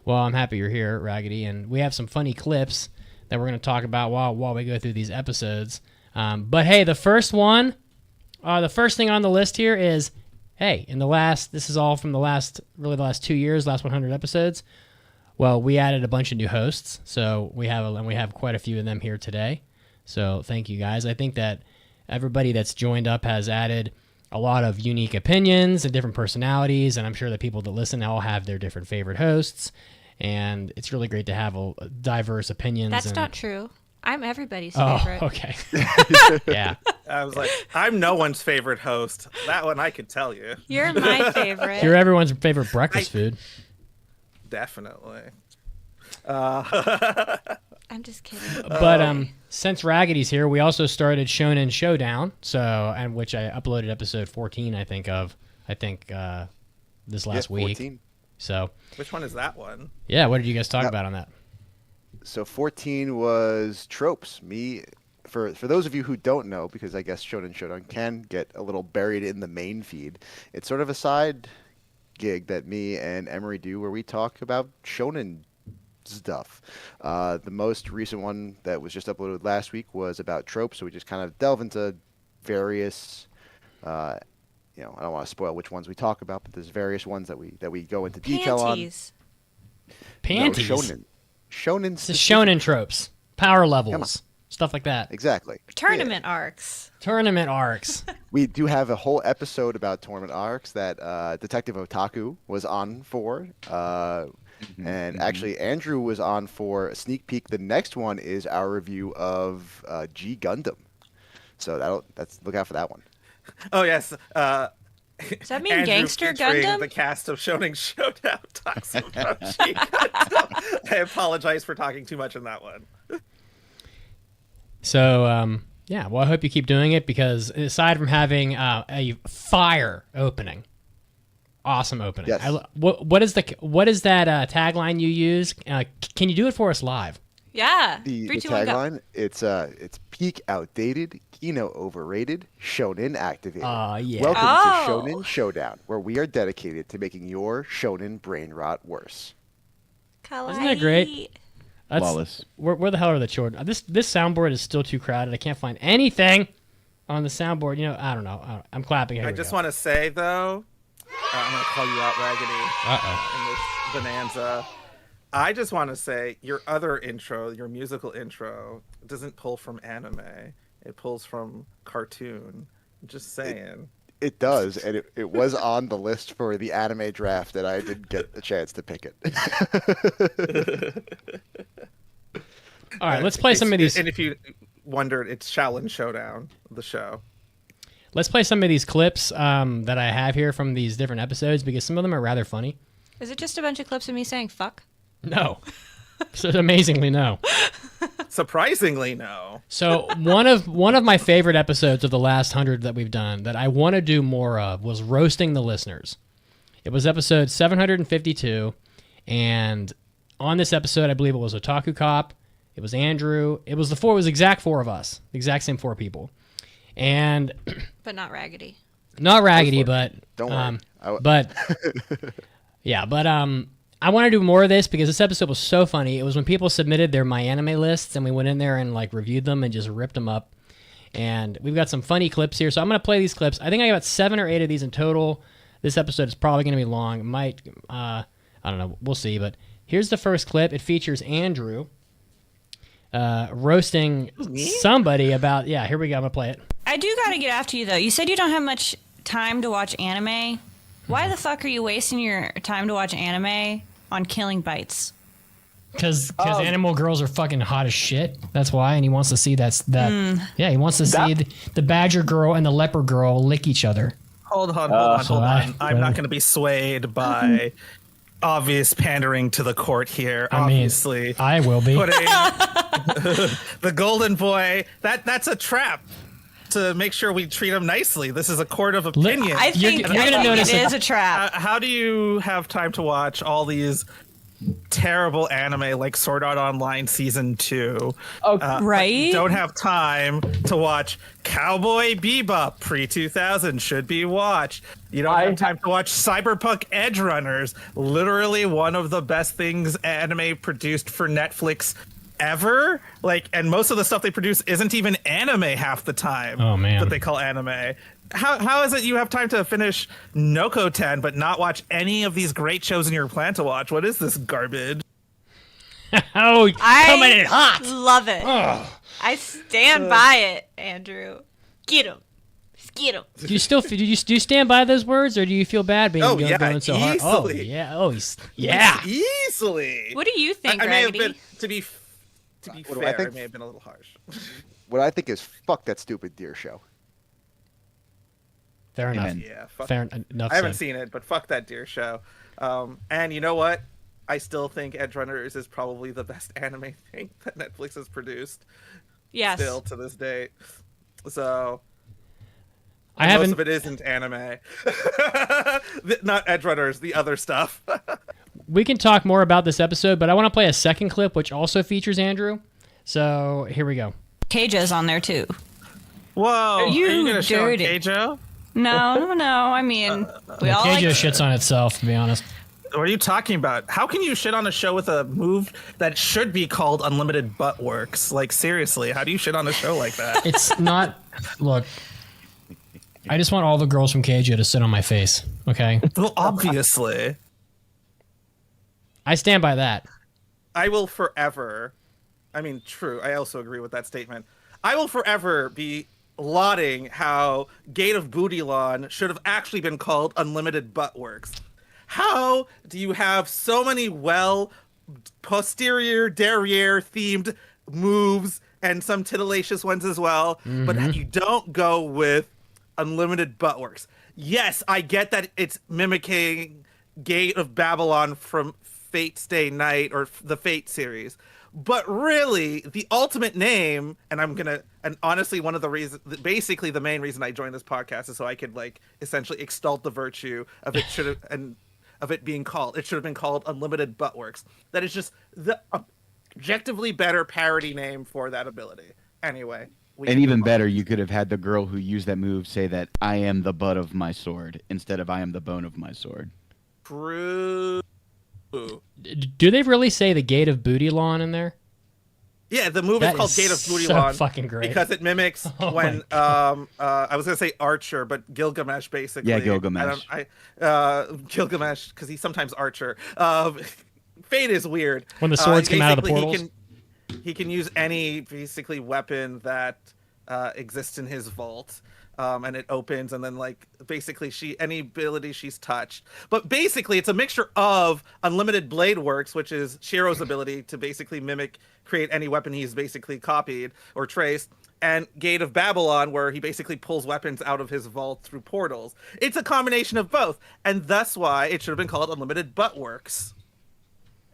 well, I'm happy you're here, Raggedy, and we have some funny clips that we're going to talk about while we go through these episodes. But hey, the first thing on the list here is, hey, this is all from the last 2 years, last 100 episodes. Well, we added a bunch of new hosts, so we have quite a few of them here today. So thank you guys. I think that everybody that's joined up has added a lot of unique opinions and different personalities, and I'm sure the people that listen all have their different favorite hosts, and it's really great to have diverse opinions. That's not true. I'm everybody's favorite. Oh, okay. Yeah. I was like, I'm no one's favorite host. That one I could tell you. You're my favorite. You're everyone's favorite breakfast food. Definitely. I'm just kidding. But since Raggedy's here, we also started Shonen Showdown, which I uploaded episode 14, this last week. 14. So which one is that one? Yeah, what did you guys talk about on that? So 14 was tropes. For those of you who don't know, because I guess Shonen Showdown can get a little buried in the main feed, it's sort of a side gig that me and Emery do where we talk about shonen stuff. The most recent one that was just uploaded last week was about tropes, so we just kind of delve into various I don't want to spoil which ones we talk about, but there's various ones that we go into detail on. Panties. No, shonen It's shonen tropes, power levels, stuff like that. Exactly. Tournament arcs. We do have a whole episode about tournament arcs that Detective Otaku was on for. And actually, Andrew was on for a sneak peek. The next one is our review of G Gundam. So look out for that one. Oh, yes. Does that mean Andrew Gangster featuring Gundam? The cast of Shonen Showdown talks about G Gundam. I apologize for talking too much in that one. So, yeah, well, I hope you keep doing it because aside from having a fire opening, awesome opening. Yes. What is that tagline you use? Can you do it for us live? Yeah. The 3, 2, 1, go. tagline, it's peak outdated, Kino overrated, Shonen activated. Yeah. Welcome Oh. to Shonen Showdown, where we are dedicated to making your Shonen brain rot worse. Isn't that great? Flawless. Where the hell are the children? This soundboard is still too crowded. I can't find anything on the soundboard. I don't know. I'm clapping. Here I just want to say, though, I'm going to call you out, Raggedy, in this bonanza. I just want to say your other intro, your musical intro, doesn't pull from anime. It pulls from cartoon. Just saying. It does, and it was on the list for the anime draft, and I didn't get a chance to pick it. All right, let's play some of these. And if you wondered, it's Shaolin Showdown, the show. Let's play some of these clips that I have here from these different episodes because some of them are rather funny. Is it just a bunch of clips of me saying fuck? No. So amazingly, no. Surprisingly, no. So one of my favorite episodes of the last 100 that we've done that I want to do more of was roasting the listeners. It was episode 752, and on this episode, I believe it was Otaku Cop, it was Andrew, it was exact four of us, the exact same four people, and But not Raggedy. not Raggedy, but Don't worry. but yeah, but I want to do more of this because this episode was so funny. It was when people submitted their My Anime lists, and we went in there and reviewed them and just ripped them up. And we've got some funny clips here, so I'm going to play these clips. I think I got 7 or 8 of these in total. This episode is probably going to be long. It might, I don't know. We'll see. But here's the first clip. It features Andrew roasting somebody about. Yeah, here we go. I'm gonna play it. I do gotta get after you though. You said you don't have much time to watch anime. Why the fuck are you wasting your time to watch anime on killing bites? Because animal girls are fucking hot as shit. That's why, and he wants to see that. Yeah, he wants to see the badger girl and the leopard girl lick each other. Hold on. I'm not going to be swayed by obvious pandering to the court here. Obviously, I will be. The golden boy. That's a trap to make sure we treat him nicely. This is a court of opinion. I think it is a trap. How do you have time to watch all these terrible anime like Sword Art Online Season 2? Right? Don't have time to watch Cowboy Bebop pre-2000 should be watched. You don't have time to watch Cyberpunk Edge Runners, literally one of the best things anime produced for Netflix ever. And most of the stuff they produce isn't even anime half the time. Oh man. That they call anime. How is it you have time to finish Noko 10 but not watch any of these great shows in your plan to watch? What is this garbage? Coming in hot. Love it. I stand by it, Andrew. Get him. Get him. Do you stand by those words, or do you feel bad being going so hard? Oh easily. Yeah. Easily. What do you think, I may have Raggedy? been, to be fair, I may have been a little harsh. What I think is fuck that stupid deer show. Fair enough. Yeah, fuck. Fair enough. I haven't seen it, but fuck that deer show. And you know what? I still think Edge Runners is probably the best anime thing that Netflix has produced. Yes. Still to this date. So Most of it isn't anime. Not Edge Runners, the other stuff. We can talk more about this episode, but I want to play a second clip, which also features Andrew. So here we go. Keijo's on there too. Whoa! Are you gonna shit on dirty. Keijo? No. I mean, we all Keijo like. shits on itself, to be honest. What are you talking about? How can you shit on a show with a move that should be called Unlimited Butt Works? Seriously, how do you shit on a show like that? It's not. Look, I just want all the girls from Keijo to sit on my face. Okay. Well, obviously. I stand by that. I will forever. I mean, true. I also agree with that statement. I will forever be lauding how Gate of Bootylon should have actually been called Unlimited Butt Works. How do you have so many posterior derriere themed moves and some titillacious ones as well, but you don't go with Unlimited Butt Works? Yes, I get that it's mimicking Gate of Babylon from Fate Stay Night or the Fate series. But really, the ultimate name, and honestly, one of the reasons, basically the main reason I joined this podcast is so I could essentially extol the virtue of it of it being called. It should have been called Unlimited Butt Works. That is just the objectively better parody name for that ability. Anyway. And even better, you could have had the girl who used that move say that I am the butt of my sword instead of I am the bone of my sword. True. Do they really say the Gate of Bootylon in there? Yeah, the movie is called Gate of Bootylon. So fucking great. Because it mimics when I was gonna say Archer, but Gilgamesh basically. Yeah, Gilgamesh. Gilgamesh, because he's sometimes Archer. Fate is weird. When the swords come out of the portals. He can use any basically weapon that exists in his vault. And it opens, and then basically any ability she's touched. But basically, it's a mixture of Unlimited Blade Works, which is Shiro's ability to basically create any weapon he's basically copied or traced, and Gate of Babylon, where he basically pulls weapons out of his vault through portals. It's a combination of both, and that's why it should have been called Unlimited Butt Works.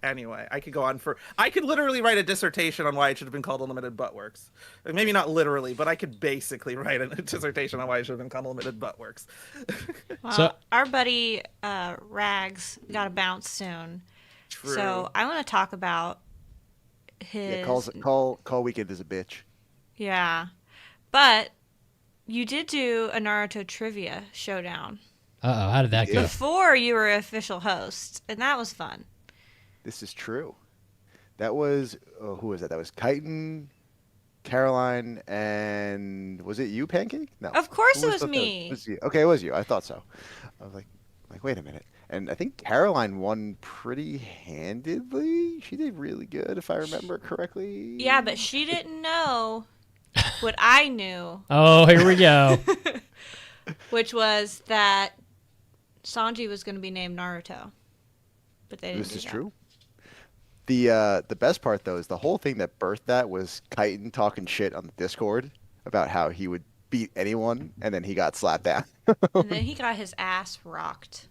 Anyway, I could literally write a dissertation on why it should have been called Unlimited Butt Works. Maybe not literally, but I could basically write a dissertation on why it should have been called Unlimited Butt Works. Well, So- our buddy Rags got to bounce soon. True. So I want to talk about his... Yeah, call Weekend is a bitch. Yeah. But you did do a Naruto trivia showdown Uh-oh, how did that go? before you were official host, and that was fun. This is true. That was who was that? That was Chitin, Caroline, and was it you, Pancake? No. Of course Who it was the- me. was you? Okay, it was you. I thought so. I was like, like, wait a minute. And I think Caroline won pretty handedly. She did really good, if I remember correctly. Yeah, but she didn't know what I knew. Oh, here we go. Which was that Sanji was going to be named Naruto. But they didn't This do is that. true. The best part, though, is the whole thing that birthed that was Chitin talking shit on the Discord about how he would beat anyone, and then he got slapped down. And then he got his ass rocked.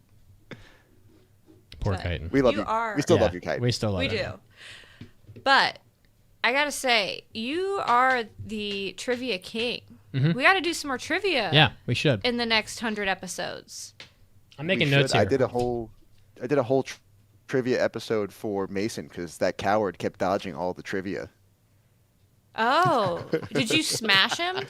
Poor But Chitin. We love You you. are- We still Yeah, love you, Chitin. We still love We it. do. But I gotta say, you are the trivia king. Mhm. We gotta do some more trivia Yeah, we should. in the next 100 episodes. I'm We making notes should. here. I did a whole trivia episode for Mason because that coward kept dodging all the trivia. Oh, did you smash him?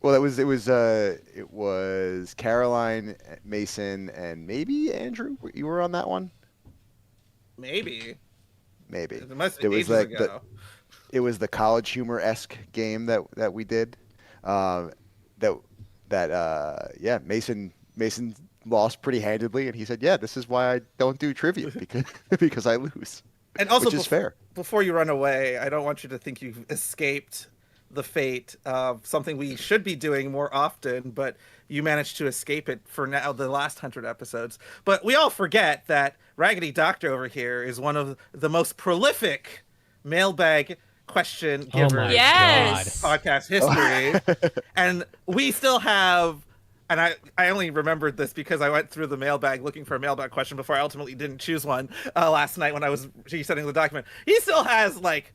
Well, it was Caroline, Mason, and maybe Andrew. You were on that one. Maybe. Maybe It must be it was ages like ago. it was the college humor-esque game that we did. Mason lost pretty handedly, and he said, "Yeah, this is why I don't do trivia because I lose." And also, which is fair. Before you run away, I don't want you to think you've escaped the fate of something we should be doing more often, but you managed to escape it for now, the last 100 episodes. But we all forget that Raggedy Doctor over here is one of the most prolific mailbag question Oh givers my in Yes. podcast history. And we still have, and I only remembered this because I went through the mailbag looking for a mailbag question before I ultimately didn't choose one last night when I was resetting the document. He still has like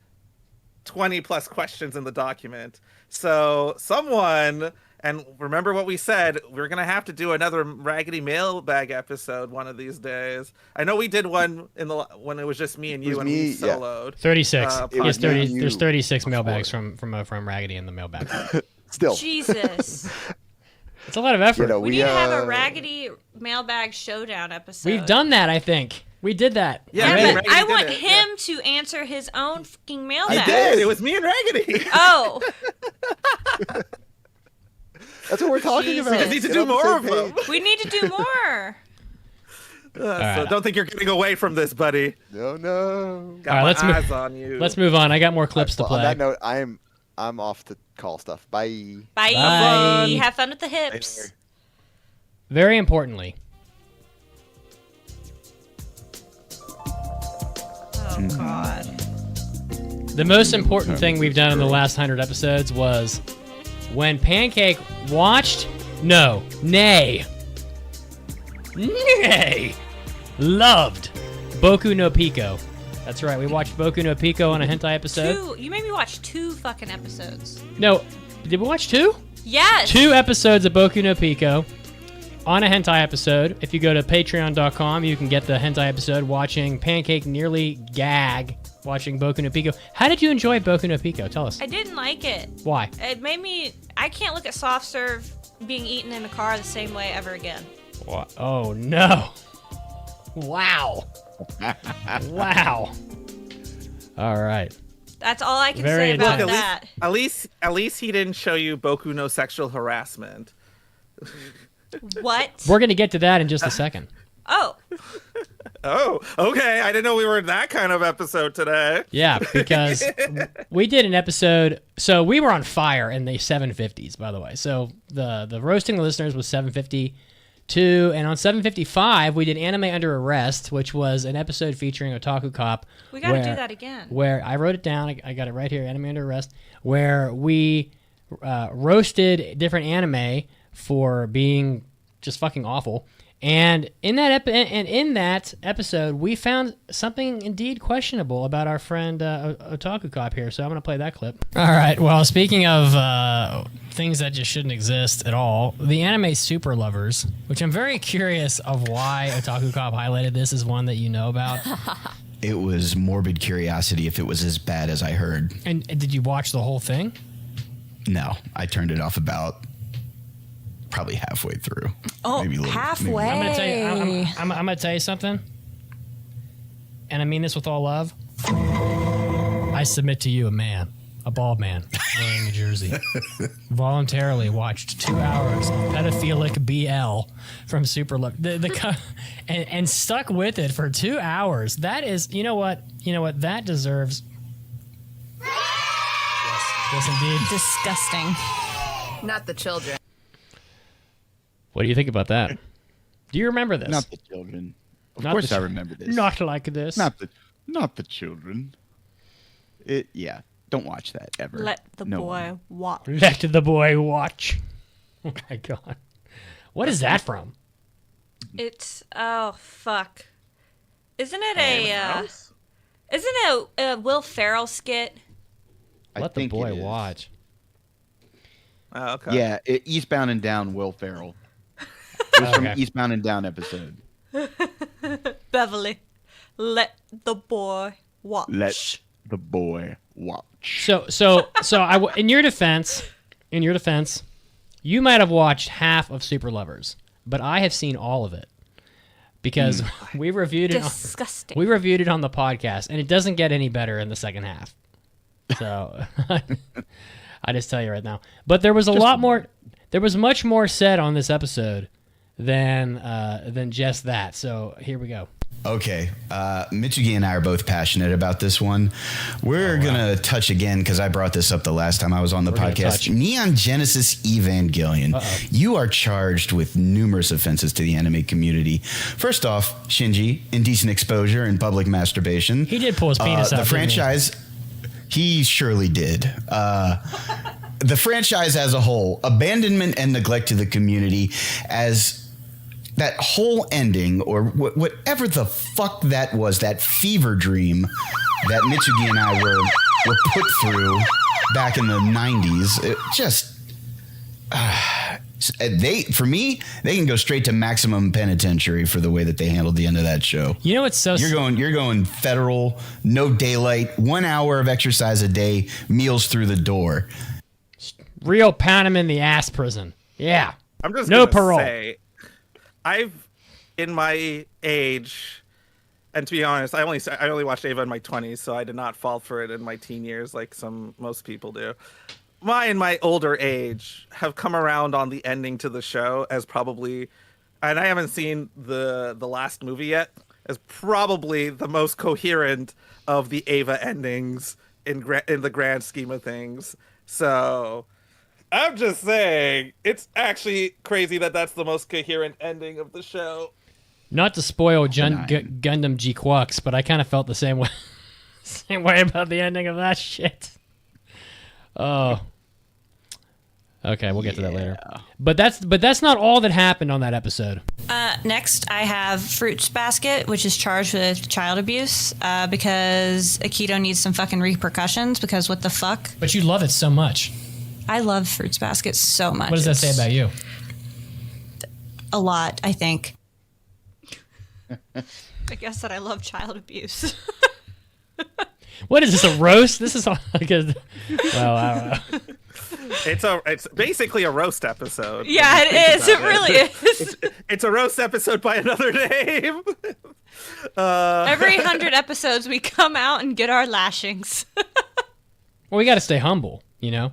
20 plus questions in the document. So someone, and remember what we said, we're going to have to do another Raggedy Mailbag episode one of these days. I know we did one when it was just me and you and we yeah. soloed. 36. It was Yes, me and you there's 36 before. mailbags from Raggedy in the mailbag. Still, Jesus. It's a lot of effort. you know, We need to have a Raggedy Mailbag Showdown episode. We've done that, I think. We did that. Yeah, Yeah, me Already. and but Raggedy I did want it, him to answer his own fucking mailbag. I did. It was me and Raggedy. Oh, that's what we're talking Jesus. about. We just need to Get do on the more same of them. page. we need to do more. So right. don't think you're getting away from this, buddy. No. Got All right, my let's move- eyes on you. Let's move on. I got more clips to Well, on play. that note, I'm off to call stuff. Bye. Bye. Bye. Have fun with the hips. Very importantly, Oh God. the most important thing we've done in the last 100 episodes was when Pancake watched, nay, loved Boku no Pico. That's right, we watched Boku no Pico on a hentai episode. You made me watch 2 fucking episodes. No, did we watch 2? Yes. 2 episodes of Boku no Pico on a hentai episode. If you go to patreon.com, you can get the hentai episode watching Pancake nearly gag watching Boku no Pico. How did you enjoy Boku no Pico? Tell us. I didn't like it. Why? It made me. I can't look at soft serve being eaten in a car the same way ever again. What? Oh, no. Wow. Wow. All right. That's all I can Very say about intense. that. At least he didn't show you Boku no sexual harassment. What? We're going to get to that in just a second. Oh, Oh, okay. I didn't know we were in that kind of episode today. Yeah, because we did an episode. So we were on fire in the 750s, by the way. So the roasting the listeners was 752, and on 755 we did Anime Under Arrest, which was an episode featuring Otaku Cop. we got to do that again. Where I wrote it down. I got it right here. Anime Under Arrest, where we roasted different anime for being just fucking awful. And in that episode, we found something indeed questionable about our friend Otaku Cop here. So I'm going to play that clip. All right. Well, speaking of things that just shouldn't exist at all, the anime Super Lovers, which I'm very curious of why Otaku Cop highlighted this as one that you know about. It was morbid curiosity if it was as bad as I heard. And did you watch the whole thing? No, I turned it off about probably halfway through. Oh, Maybe a little- halfway. I'm gonna tell you. I'm gonna tell you something, and I mean this with all love. I submit to you, a bald man wearing a jersey, voluntarily watched 2 hours of pedophilic BL from Super Look. And stuck with it for 2 hours. That is, you know what? That deserves. Yes, indeed. Disgusting. Not the children. What do you think about that? Do you remember this? Not the children. Of course I remember this. Not like this. Not the children. Yeah. Don't watch that ever. Let the boy watch. Let the boy watch. Oh my god. What is that from? It's fuck. Isn't it a Will Ferrell skit? Let the boy watch. Oh, okay. Yeah, Eastbound and Down, Will Ferrell. It was from Eastbound and Down episode. Beverly, let the boy watch. Let the boy watch. So in your defense, you might have watched half of Super Lovers, but I have seen all of it because we reviewed it. Disgusting. We reviewed it on the podcast, and it doesn't get any better in the second half. So I just tell you right now. But there was there was much more said on this episode than just that. So here we go. Okay, Mitsugi and I are both passionate about this one. We're gonna touch again because I brought this up the last time I was on the podcast. Neon Genesis Evangelion. You are charged with numerous offenses to the anime community. First off, Shinji, indecent exposure and public masturbation. He did pull his penis out. The franchise, he surely did. The franchise as a whole, abandonment and neglect to the community as that whole ending, or whatever the fuck that was, that fever dream that Mitsugi and I were put through back in the 90s, it just... for me, they can go straight to maximum penitentiary for the way that they handled the end of that show. You know what's so... You're going federal, no daylight, 1 hour of exercise a day, meals through the door. Real pound him in the ass prison. Yeah. I'm just no gonna parole. Say, in my age, and to be honest, I only watched Ava in my 20s, so I did not fall for it in my teen years like most people do. In my older age have come around on the ending to the show as probably, and I haven't seen the last movie yet, as probably the most coherent of the Ava endings in the grand scheme of things. So I'm just saying, it's actually crazy that that's the most coherent ending of the show. Not to spoil Gundam Gquuuuuux, but I kind of felt the same way about the ending of that shit. Oh. Okay, we'll get to that later. But that's not all that happened on that episode. Next, I have Fruits Basket, which is charged with child abuse because Akito needs some fucking repercussions because what the fuck? But you love it so much. I love Fruits Basket so much. What does that say about you? A lot, I think. I guess that I love child abuse. What is this, a roast? This is all because... Well, I don't know. It's basically a roast episode. Yeah, it is. It really is. It's a roast episode by another name. Every 100 episodes, we come out and get our lashings. Well, we got to stay humble, you know?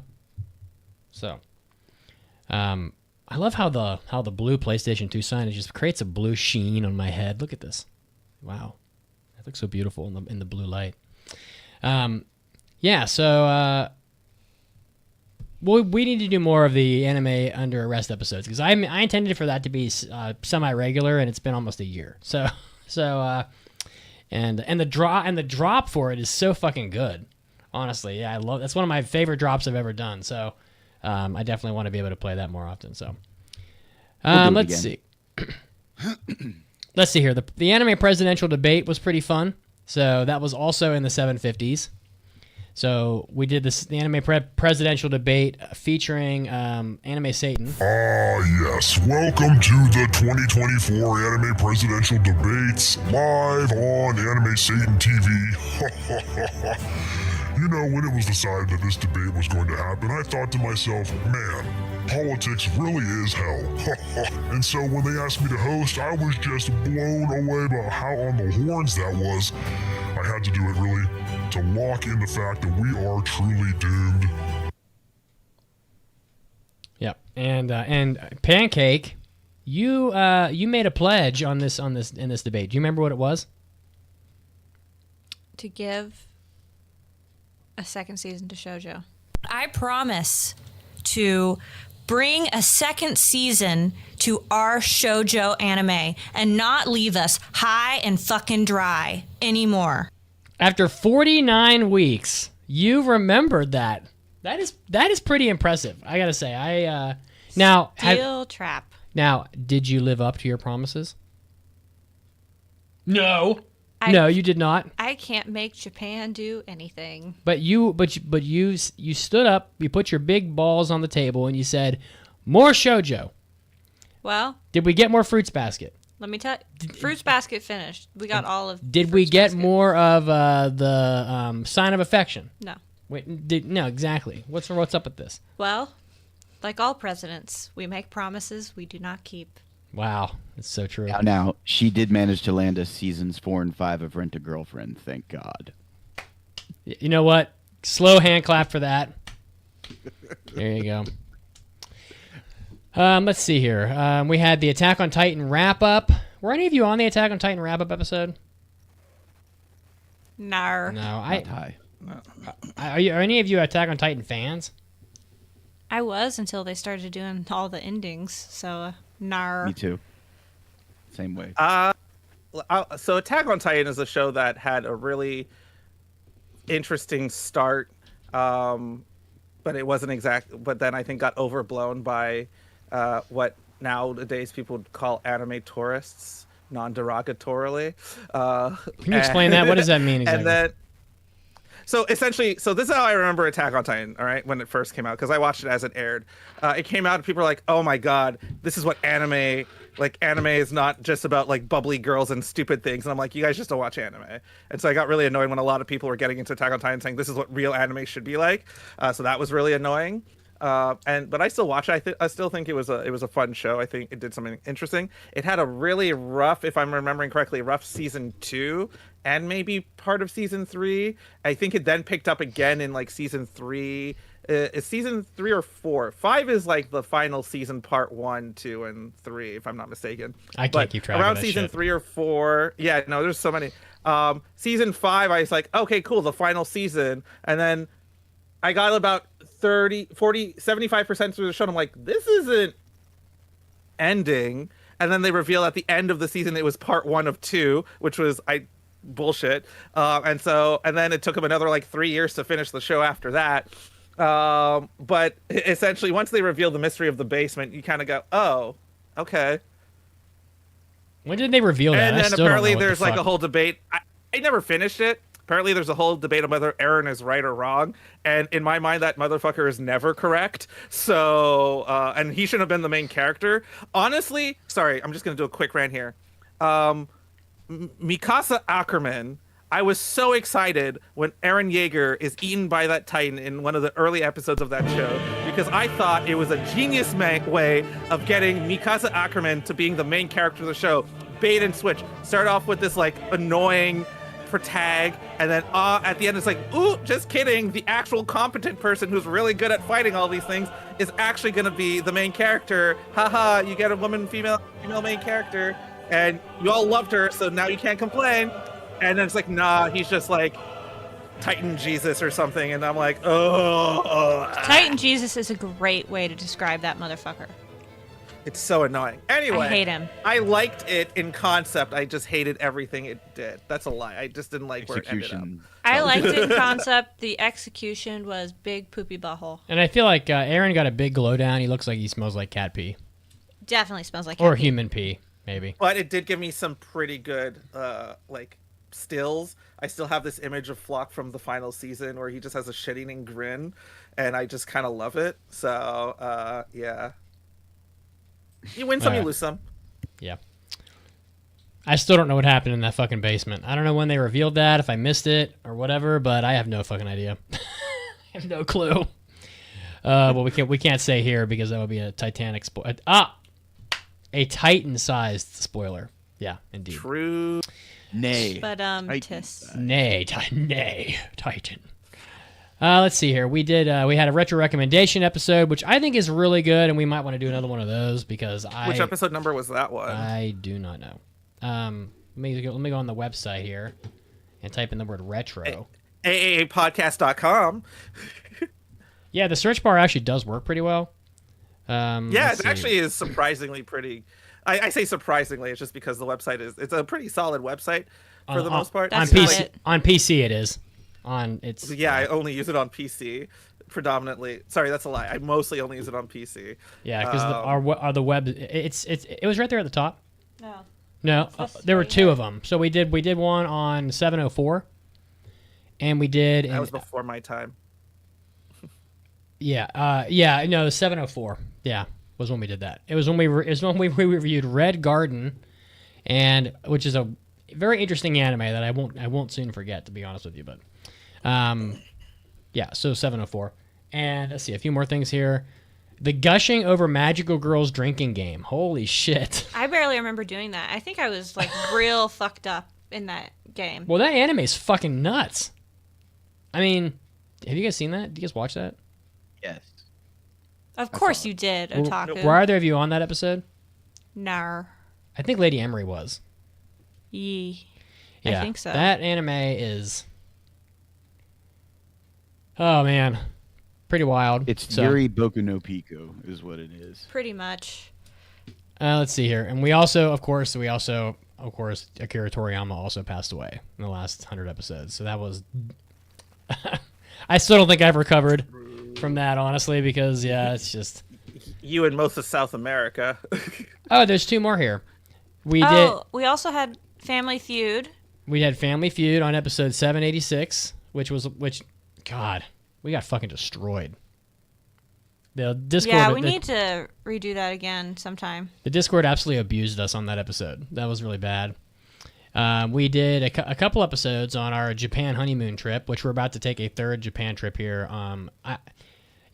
So, I love how the blue PlayStation 2 signage just creates a blue sheen on my head. Look at this. Wow. That looks so beautiful in the blue light. Yeah, so... Well, we need to do more of the anime under arrest episodes because I intended for that to be semi-regular, and it's been almost a year. So and the drop for it is so fucking good. Honestly, yeah, that's one of my favorite drops I've ever done. So I definitely want to be able to play that more often. So let's see. Let's see here. The anime presidential debate was pretty fun. So that was also in the 750s. So we did the anime presidential debate featuring Anime Satan. Yes. Welcome to the 2024 Anime Presidential Debates live on Anime Satan TV. You know, when it was decided that this debate was going to happen, I thought to myself, man, politics really is hell. And so when they asked me to host, I was just blown away by how on the horns that was. I had to do it really to lock in the fact that we are truly doomed. Yep. And Pancake, you made a pledge in this debate. Do you remember what it was? To give a second season to shoujo. I promise to bring a second season to our shoujo anime and not leave us high and fucking dry anymore. After 49 weeks, you remembered that. That is pretty impressive. I gotta say. Steel trap. Now, did you live up to your promises? No. No, you did not. I can't make Japan do anything. But you stood up, you put your big balls on the table, and you said, "More shoujo." Well, did we get more Fruits Basket? Let me tell you, Fruits Basket finished. We got all of. Did we get more of the Sign of Affection? No. Wait, no, exactly. What's up with this? Well, like all presidents, we make promises we do not keep. Wow, it's so true. Now, she did manage to land us seasons 4 and 5 of Rent a Girlfriend, thank God. You know what? Slow hand clap for that. There you go. Let's see here. We had the Attack on Titan wrap-up. Were any of you on the Attack on Titan wrap-up episode? No. Not high. Are any of you Attack on Titan fans? I was until they started doing all the endings, so nar. Me too. Same way. So Attack on Titan is a show that had a really interesting start, but it wasn't exact. But then I think got overblown by what nowadays people would call anime tourists, non-derogatorily. Can you explain that? What does that mean exactly? And then, so essentially, this is how I remember Attack on Titan, all right, when it first came out, because I watched it as it aired. It came out and people were like, oh my God, this is what anime is not just about like bubbly girls and stupid things. And I'm like, you guys just don't watch anime. And so I got really annoyed when a lot of people were getting into Attack on Titan saying this is what real anime should be like. So that was really annoying. But I still watch it. I still think it was a fun show. I think it did something interesting. It had a really rough, if I'm remembering correctly, rough season 2 and maybe part of season 3. I think it then picked up again in like season 3. Is season 3 or 4? 5 is like the final season, part 1, 2, and 3, if I'm not mistaken. I can't keep track of that around season shit. 3 or 4. Yeah, no, there's so many. Season 5, I was like, okay, cool, the final season, and then I got about 30, 40, 75% through the show, and I'm like, this isn't ending. And then they reveal at the end of the season it was part 1 of 2, which was bullshit. And then it took them another like 3 years to finish the show after that. But essentially, once they reveal the mystery of the basement, you kind of go, oh, okay. When did they reveal that? And I then still don't apparently know what there's the like fuck. a whole debate. I never finished it. Apparently there's a whole debate on whether Aaron is right or wrong. And in my mind, that motherfucker is never correct. So, and he shouldn't have been the main character. Honestly, sorry, I'm just going to do a quick rant here. Mikasa Ackerman, I was so excited when Eren Yeager is eaten by that Titan in one of the early episodes of that show, because I thought it was a genius way of getting Mikasa Ackerman to being the main character of the show. Bait and switch. Start off with this like annoying tag, and then at the end it's like, ooh, just kidding, the actual competent person who's really good at fighting all these things is actually going to be the main character. Haha, you get a female main character, and you all loved her, so now you can't complain. And then it's like, nah, he's just like Titan Jesus or something, and I'm like, oh. Titan Jesus is a great way to describe that motherfucker. It's so annoying. Anyway, I hate him. I liked it in concept. I just hated everything it did. That's a lie. I just didn't like where it ended up. I liked it in concept. The execution was big poopy butthole. And I feel like Aaron got a big glow down. He looks like he smells like cat pee. Definitely smells like Or cat pee. human pee, maybe. But it did give me some pretty good stills. I still have this image of Flock from the final season where he just has a shit-eating grin, and I just kind of love it. So, yeah. You win some, you lose some. Yeah. I still don't know what happened in that fucking basement. I don't know when they revealed that, if I missed it or whatever, but I have no fucking idea. I have no clue. Well, we can't say here because that would be a Titanic a Titan-sized spoiler. Yeah, indeed. True. Nay. But tis. Nay, Titan. Let's see here. We had a retro recommendation episode, which I think is really good, and we might want to do another one of those because Which episode number was that one? I do not know. Let me go on the website here and type in the word retro. AAAPodcast.com. Yeah, the search bar actually does work pretty well. It actually is surprisingly pretty. I say surprisingly, it's just because the website it's a pretty solid website for the most part. On PC it is. I only use it on PC predominantly. Sorry, that's a lie. I mostly only use it on PC. Yeah, because the web it was right there at the top. No, there were two of them. So we did one on 704, and we did. That was before my time. No, 704. Yeah, was when we did that. It was when we reviewed Red Garden, and which is a very interesting anime that I won't soon forget, to be honest with you. But, so 704, and let's see a few more things here. The gushing over magical girls drinking game. Holy shit! I barely remember doing that. I think I was like real fucked up in that game. Well, that anime is fucking nuts. I mean, have you guys seen that? Did you guys watch that? Yes. Of course you did, Otaku. Were either of you on that episode? Nar. I think Lady Emery was. Yee. Yeah, I think so. That anime is... Oh, man. Pretty wild. It's Yuri Boku no Pico is what it is. Pretty much. Let's see here. And we also, of course, Akira Toriyama also passed away in the last 100 episodes. So that was... I still don't think I've recovered from that, honestly, because, it's just... You and most of South America. Oh, there's two more here. We also had Family Feud. We had Family Feud on episode 786, God, we got fucking destroyed. The Discord... Yeah, we need to redo that again sometime. The Discord absolutely abused us on that episode. That was really bad. We did a couple episodes on our Japan honeymoon trip, which we're about to take a third Japan trip here. I'm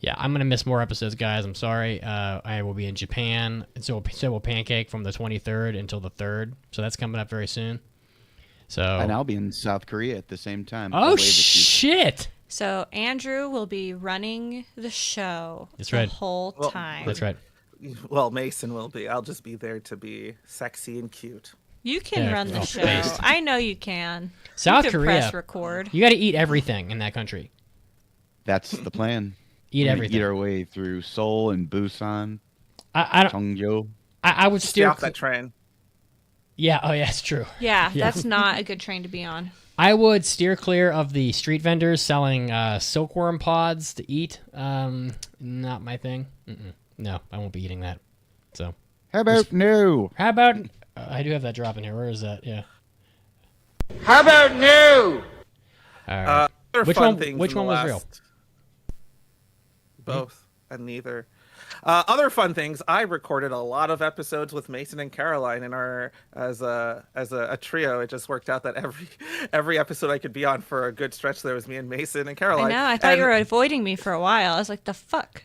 going to miss more episodes, guys. I'm sorry. I will be in Japan, and so will Pancake from the 23rd until the 3rd. So that's coming up very soon. And I'll be in South Korea at the same time. Oh, shit! So Andrew will be running the show the whole time. That's right. Well, Mason will be. I'll just be there to be sexy and cute. You can run the show. I know you can. South you can Korea. Press record. You got to eat everything in that country. That's the plan. Eat everything. Eat our way through Seoul and Busan. Cheongju. I would steer off that train. Yeah. Oh, yeah. It's true. Yeah, that's not a good train to be on. I would steer clear of the street vendors selling silkworm pods to eat. Not my thing. No, I won't be eating that. So. How about no? How about? I do have that drop in here. Where is that? Yeah. How about no? All right. Which one was real? Both and neither. Other fun things. I recorded a lot of episodes with Mason and Caroline in our as a trio. It just worked out that every episode I could be on for a good stretch there was me and Mason and Caroline. I know. I thought you were avoiding me for a while. I was like, the fuck.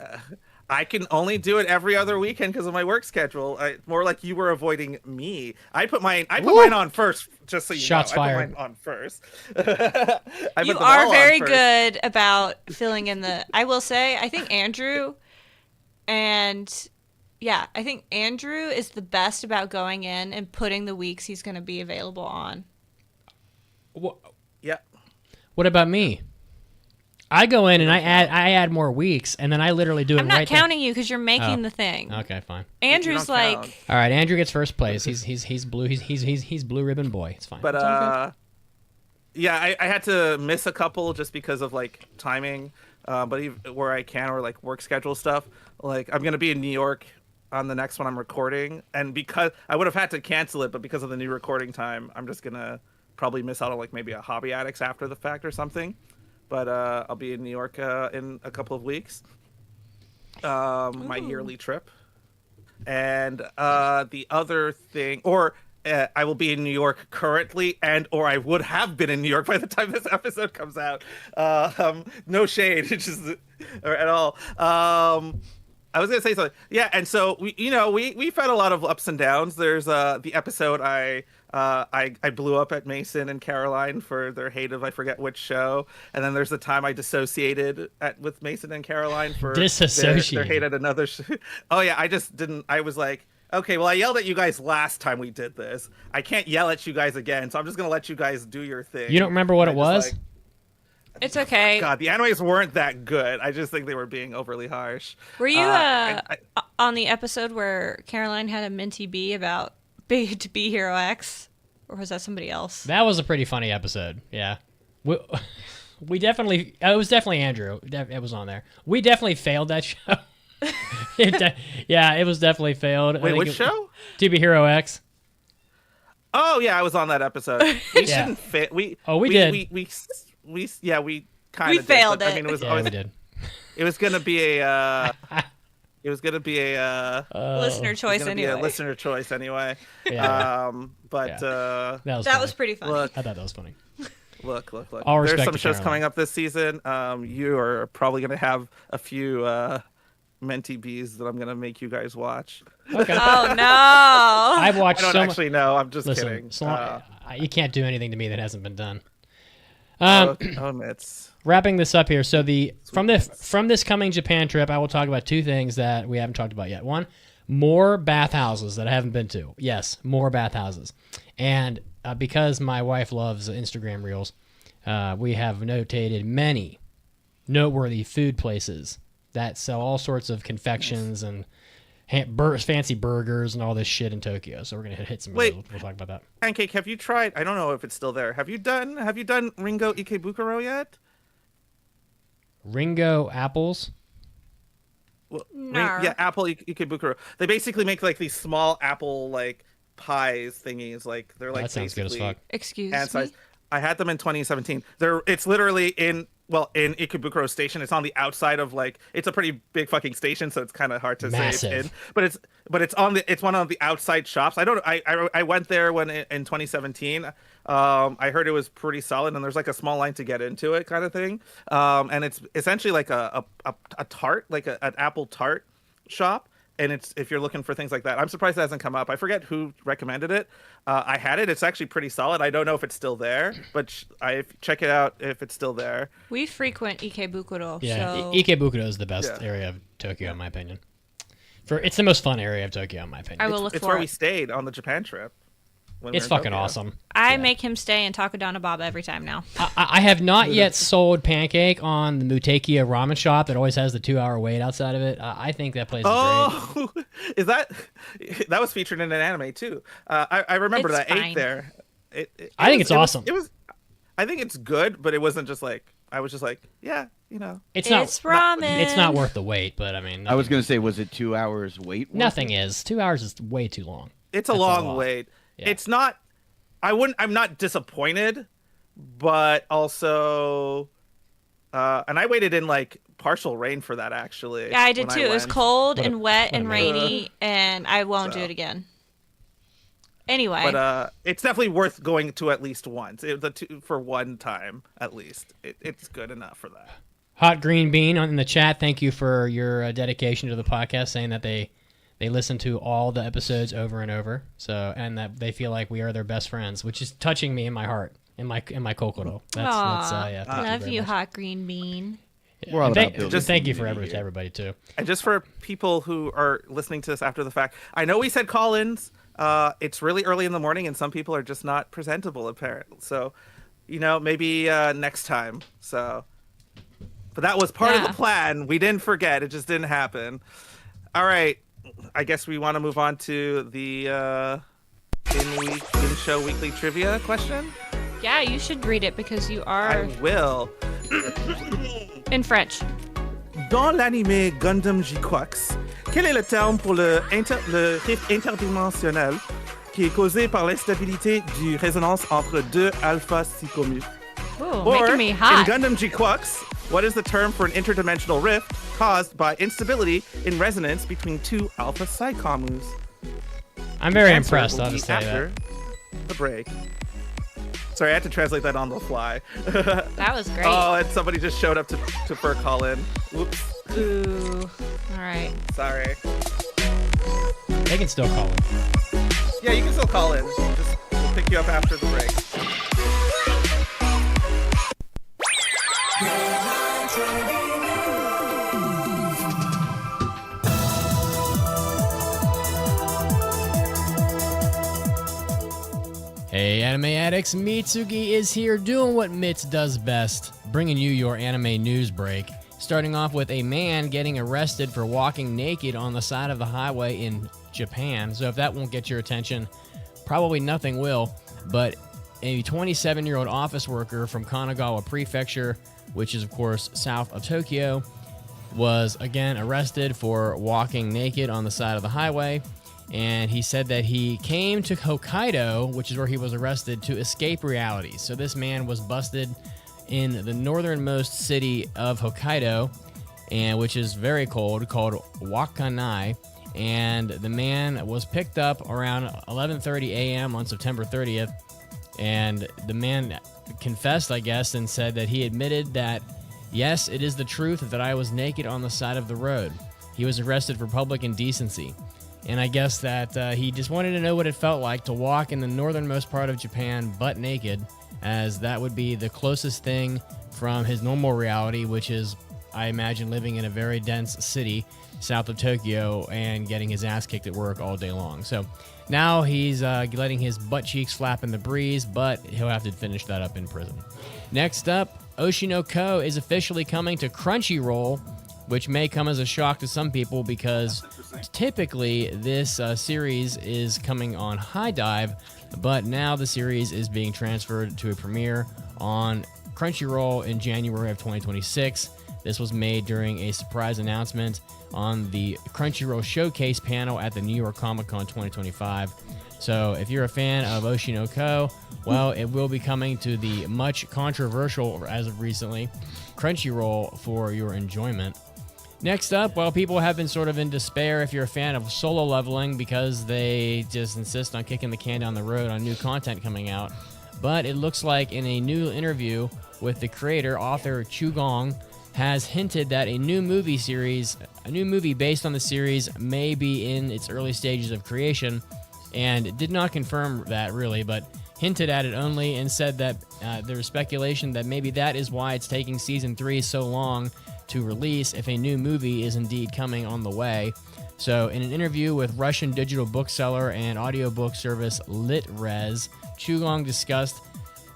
I can only do it every other weekend because of my work schedule. More like you were avoiding me. I put mine on first, just so you Shots know. fired. I put mine on first. You are very good about filling in the... I will say, I think Andrew is the best about going in and putting the weeks he's going to be available on. Yeah. What about me? I go in and I add more weeks, and then I literally do it. I'm not counting you because you're making the thing. Okay, fine. Andrew's like, all right. Andrew gets first place. He's blue. He's blue ribbon boy. It's fine. But I had to miss a couple just because of like timing. But even where I can or like work schedule stuff, like I'm gonna be in New York on the next one I'm recording, and because I would have had to cancel it, but because of the new recording time, I'm just gonna probably miss out on like maybe a Hobby Addicts after the fact or something. But I'll be in New York in a couple of weeks. My yearly trip. And the other thing, I will be in New York currently, or I would have been in New York by the time this episode comes out. No shade, it's just at all. I was gonna say something. Yeah, and so we've had a lot of ups and downs. There's the episode I blew up at Mason and Caroline for their hate of I forget which show, and then there's the time I dissociated with Mason and Caroline for their hate at another show. Oh yeah, I just didn't. I was like, okay, well I yelled at you guys last time we did this. I can't yell at you guys again, so I'm just gonna let you guys do your thing. You don't remember what it was? It's okay. God, the animes weren't that good. I just think they were being overly harsh. Were you on the episode where Caroline had a minty bee about to be Hero X? Or was that somebody else? That was a pretty funny episode. Yeah. We definitely... It was definitely Andrew. It was on there. We definitely failed that show. It was definitely failed. Wait, which show? To be Hero X. Oh, yeah, I was on that episode. We shouldn't fail. We did. We kind of failed it. I mean, it was we did. It was gonna be a. It was gonna be a listener choice anyway. A listener choice anyway. Yeah. That was pretty funny. I thought that was funny. Look. All There's respect some to shows Caroline. coming up this season. You are probably gonna have a few Menti bees that I'm gonna make you guys watch. Okay. Oh no! I've watched. I don't actually know. I'm just kidding. You can't do anything to me that hasn't been done. It's wrapping this up here. So from this coming Japan trip, I will talk about two things that we haven't talked about yet. One, more bathhouses that I haven't been to. Yes, more bathhouses. And because my wife loves Instagram reels, we have notated many noteworthy food places that sell all sorts of confections and fancy burgers and all this shit in Tokyo. So we're gonna hit some of those. We'll talk about that. Pancake, have you tried? I don't know if it's still there. Have you done Ringo Ikebukuro yet? Ringo apples. Well, Apple Ikebukuro. They basically make like these small apple like pies thingies. Like they're like that sounds good as fuck. Excuse me. me. I had them in 2017. It's literally in Ikebukuro Station. It's on the outside of it's a pretty big fucking station, so it's kind of hard to say it's in. But it's one of the outside shops. I went there in 2017. I heard it was pretty solid, and there's like a small line to get into it, kind of thing. And it's essentially like a tart, like an apple tart shop. And it's if you're looking for things like that. I'm surprised it hasn't come up. I forget who recommended it. I had it. It's actually pretty solid. I don't know if it's still there, but check it out if it's still there. We frequent Ikebukuro. Yeah, so... Ikebukuro is the best area of Tokyo, in my opinion. It's the most fun area of Tokyo, in my opinion. I will look for it. It's where we stayed on the Japan trip. It's fucking awesome. I make him stay and Takadana Baba every time now. I have not yet sold Pancake on the Mutekiya ramen shop that always has the 2-hour wait outside of it. I think that place is great. Is that was featured in an anime too? I remember It's that fine. ate there. I think it's awesome. I think it's good, but it wasn't just like I was just like, yeah, It's ramen. It's not worth the wait, but I mean. I was gonna say, was it 2 hours wait? Nothing is. 2 hours is way too long. It's a long wait. Yeah. It's not. I'm not disappointed, but also, and I waited in like partial rain for that actually. Yeah, I did too. It was cold and wet and rainy, and I won't do it again. Anyway, but it's definitely worth going to at least once. For one time at least. It's good enough for that. Hot Green Bean in the chat. Thank you for your dedication to the podcast, saying that they listen to all the episodes over and over, and that they feel like we are their best friends, which is touching me in my heart, in my kokoro. Love you, Hot Green Bean. We're all about thank you for everybody too. And just for people who are listening to this after the fact, I know we said call-ins. It's really early in the morning, and some people are just not presentable, apparently. So, maybe next time. So, but that was part of the plan. We didn't forget. It just didn't happen. All right. I guess we want to move on to the in-show weekly trivia question. Yeah, you should read it because you are. I will. In French. Dans l'anime Gundam Gquuuuuux, quel est le terme pour le rift interdimensionnel qui est causé par l'instabilité du résonance entre deux alpha-psychomus? Making me hot. In Gundam Gquuuuuux, what is the term for an interdimensional rift caused by instability in resonance between two alpha psychomus? I'm very impressed, I'll just say after the break. Sorry, I had to translate that on the fly. That was great. Oh, and somebody just showed up to for a call-in. Whoops. Ooh. All right. Sorry. They can still call in. Yeah, you can still call in. We'll pick you up after the break. Hey, Anime Addicts, Mitsugi is here doing what Mitz does best, bringing you your anime news break. Starting off with a man getting arrested for walking naked on the side of the highway in Japan. So if that won't get your attention, probably nothing will. But a 27-year-old office worker from Kanagawa Prefecture, which is of course south of Tokyo, was again arrested for walking naked on the side of the highway. And he said that he came to Hokkaido, which is where he was arrested, to escape reality. So this man was busted in the northernmost city of Hokkaido, and which is very cold, called Wakanai. And the man was picked up around 11:30 a.m. on September 30th. And the man confessed, I guess, and said that he admitted that, yes, it is the truth that I was naked on the side of the road. He was arrested for public indecency. And I guess that he just wanted to know what it felt like to walk in the northernmost part of Japan butt naked, as that would be the closest thing from his normal reality, which is, I imagine, living in a very dense city south of Tokyo and getting his ass kicked at work all day long. So now he's letting his butt cheeks flap in the breeze, but he'll have to finish that up in prison. Next up, Oshinoko is officially coming to Crunchyroll, which may come as a shock to some people because typically this series is coming on High Dive, but now the series is being transferred to a premiere on Crunchyroll in January of 2026. This was made during a surprise announcement on the Crunchyroll Showcase panel at the New York Comic Con 2025. So if you're a fan of Oshinoko, well, it will be coming to the much controversial, as of recently, Crunchyroll for your enjoyment. Next up, well, people have been sort of in despair if you're a fan of Solo Leveling because they just insist on kicking the can down the road on new content coming out. But it looks like in a new interview with the creator, author Chugong, has hinted that a new movie based on the series may be in its early stages of creation, and did not confirm that really, but hinted at it only and said that there was speculation that maybe that is why it's taking season 3 so long to release if a new movie is indeed coming on the way. So in an interview with Russian digital bookseller and audiobook service LitRes, Chugong discussed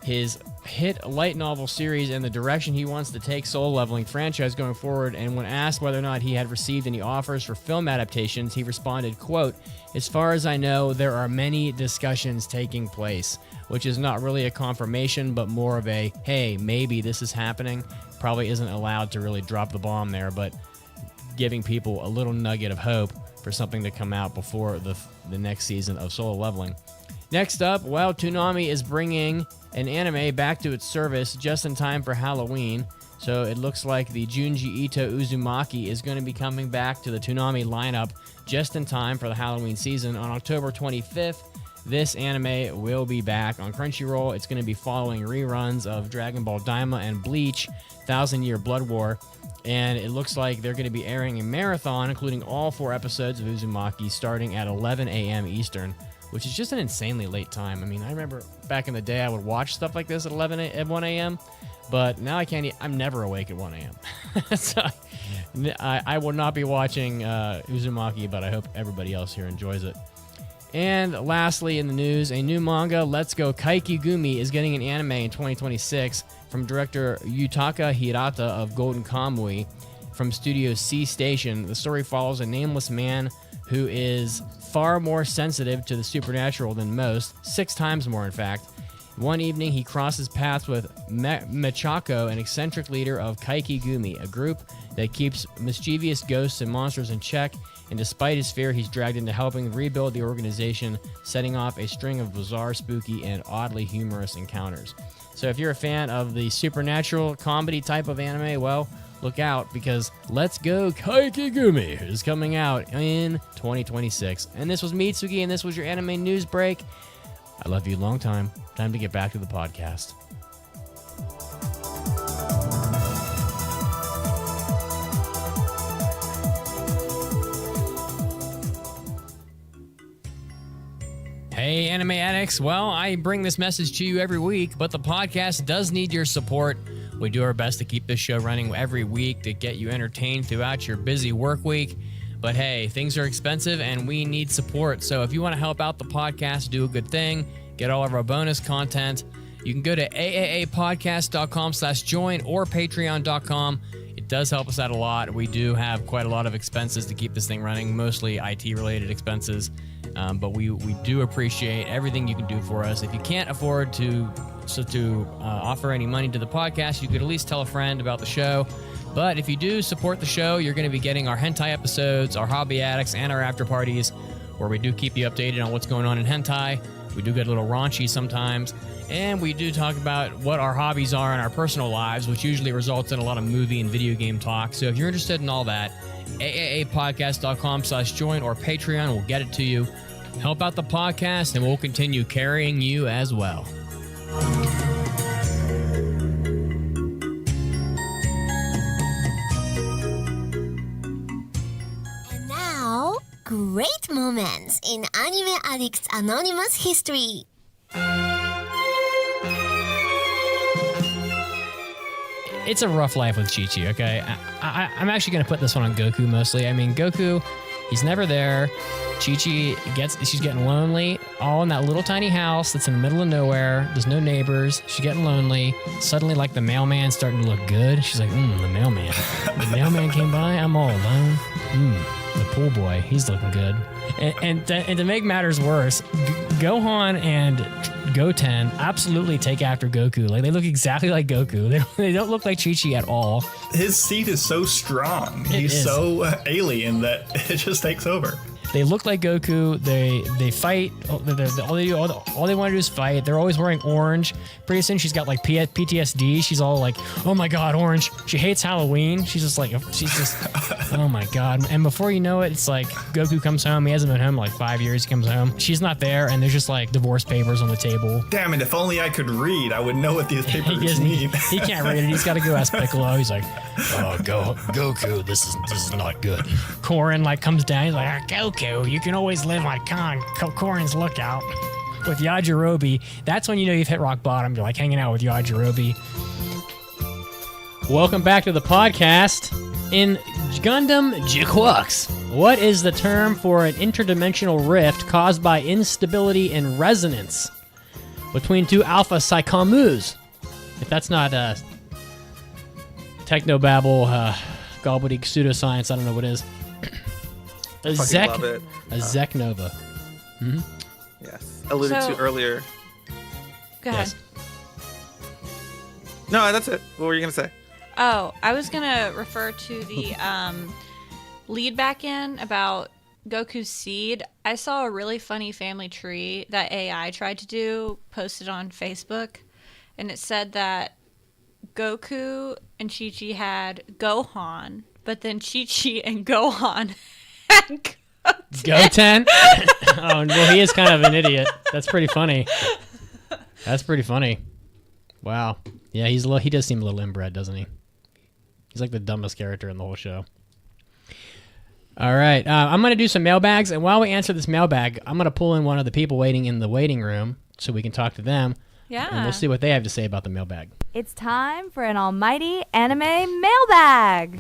his hit light novel series and the direction he wants to take Solo Leveling franchise going forward, and when asked whether or not he had received any offers for film adaptations, he responded, quote, "As far as I know, there are many discussions taking place," which is not really a confirmation, but more of a, hey, maybe this is happening. Probably isn't allowed to really drop the bomb there, but giving people a little nugget of hope for something to come out before the next season of Solo Leveling. Next up, well, Toonami is bringing an anime back to its service just in time for Halloween. So it looks like the Junji Ito Uzumaki is going to be coming back to the Toonami lineup just in time for the Halloween season on October 25th. This anime will be back on Crunchyroll. It's going to be following reruns of Dragon Ball Daima and Bleach, 1,000-Year Blood War, and it looks like they're going to be airing a marathon, including all 4 episodes of Uzumaki, starting at 11 a.m. Eastern, which is just an insanely late time. I mean, I remember back in the day I would watch stuff like this at 1 a.m., but now I can't. I'm never awake at 1 a.m. So I will not be watching Uzumaki, but I hope everybody else here enjoys it. And lastly in the news, a new manga, Let's Go Kaikigumi, is getting an anime in 2026 from director Yutaka Hirata of Golden Kamuy from Studio C Station. The story follows a nameless man who is far more sensitive to the supernatural than most, 6 times more in fact. One evening, he crosses paths with Mechako, an eccentric leader of Kaikigumi, a group that keeps mischievous ghosts and monsters in check, and despite his fear, he's dragged into helping rebuild the organization, setting off a string of bizarre, spooky, and oddly humorous encounters. So if you're a fan of the supernatural comedy type of anime, well, look out, because Let's Go Kaikigumi is coming out in 2026. And this was Mitsugi, and this was your anime news break. I love you a long time. Time to get back to the podcast. Hey, Anime Addicts. Well, I bring this message to you every week, but the podcast does need your support. We do our best to keep this show running every week to get you entertained throughout your busy work week. But hey, things are expensive and we need support. So if you want to help out the podcast, do a good thing, get all of our bonus content, you can go to AAAPodcast.com/join or Patreon.com. It does help us out a lot. We do have quite a lot of expenses to keep this thing running, mostly IT-related expenses. But we do appreciate everything you can do for us. If you can't afford to offer any money to the podcast, you could at least tell a friend about the show. But if you do support the show, you're going to be getting our hentai episodes, our hobby addicts, and our after parties, where we do keep you updated on what's going on in hentai. We do get a little raunchy sometimes, and we do talk about what our hobbies are in our personal lives, which usually results in a lot of movie and video game talk. So if you're interested in all that, AAAPodcast.com/join or Patreon will get it to you. Help out the podcast, and we'll continue carrying you as well. And now, great moments in Anime Addicts Anonymous history. It's a rough life with Chi-Chi, okay? I'm actually going to put this one on Goku mostly. I mean, Goku, he's never there. Chi-Chi she's getting lonely, all in that little tiny house that's in the middle of nowhere. There's no neighbors. She's getting lonely. Suddenly, like, the mailman's starting to look good. She's like, the mailman. The mailman came by. I'm all alone. The pool boy, he's looking good. And to make matters worse, Gohan and Goten absolutely take after Goku. Like, they look exactly like Goku. They don't look like Chi-Chi at all. His seed is so strong. He's so alien that it just takes over. They look like Goku. They fight. All they want to do is fight. They're always wearing orange. Pretty soon she's got like PTSD. She's all like, oh my god, orange. She hates Halloween. She's just oh my god. And before you know it, it's like Goku comes home. He hasn't been home in like 5 years. He comes home. She's not there, and there's just like divorce papers on the table. Damn it! If only I could read, I would know what these papers mean. He can't read it. He's got to go ask Piccolo. He's like, oh, Goku, this is not good. Korin like comes down. He's like, Goku, you can always live on Korin's lookout. With Yajirobe, that's when you know you've hit rock bottom. You're like hanging out with Yajirobe. Welcome back to the podcast. In Gundam Gquuuuuux, what is the term for an interdimensional rift caused by instability in resonance between two alpha psychomus? If that's not technobabble, gobbledygook pseudoscience, I don't know what it is. A Zeknova. Mm-hmm. Yes. Alluded to earlier. Go ahead. Yes. No, that's it. What were you going to say? Oh, I was going to refer to the lead back in about Goku's seed. I saw a really funny family tree that AI tried to do, posted on Facebook, and it said that Goku and Chi-Chi had Gohan, but then Chi-Chi and Gohan had Goten? Oh, well, he is kind of an idiot. That's pretty funny. Wow. Yeah, he does seem a little inbred, doesn't he? He's like the dumbest character in the whole show. All right. I'm going to do some mailbags, and while we answer this mailbag, I'm going to pull in one of the people waiting in the waiting room so we can talk to them. Yeah. And we'll see what they have to say about the mailbag. It's time for an almighty anime mailbag.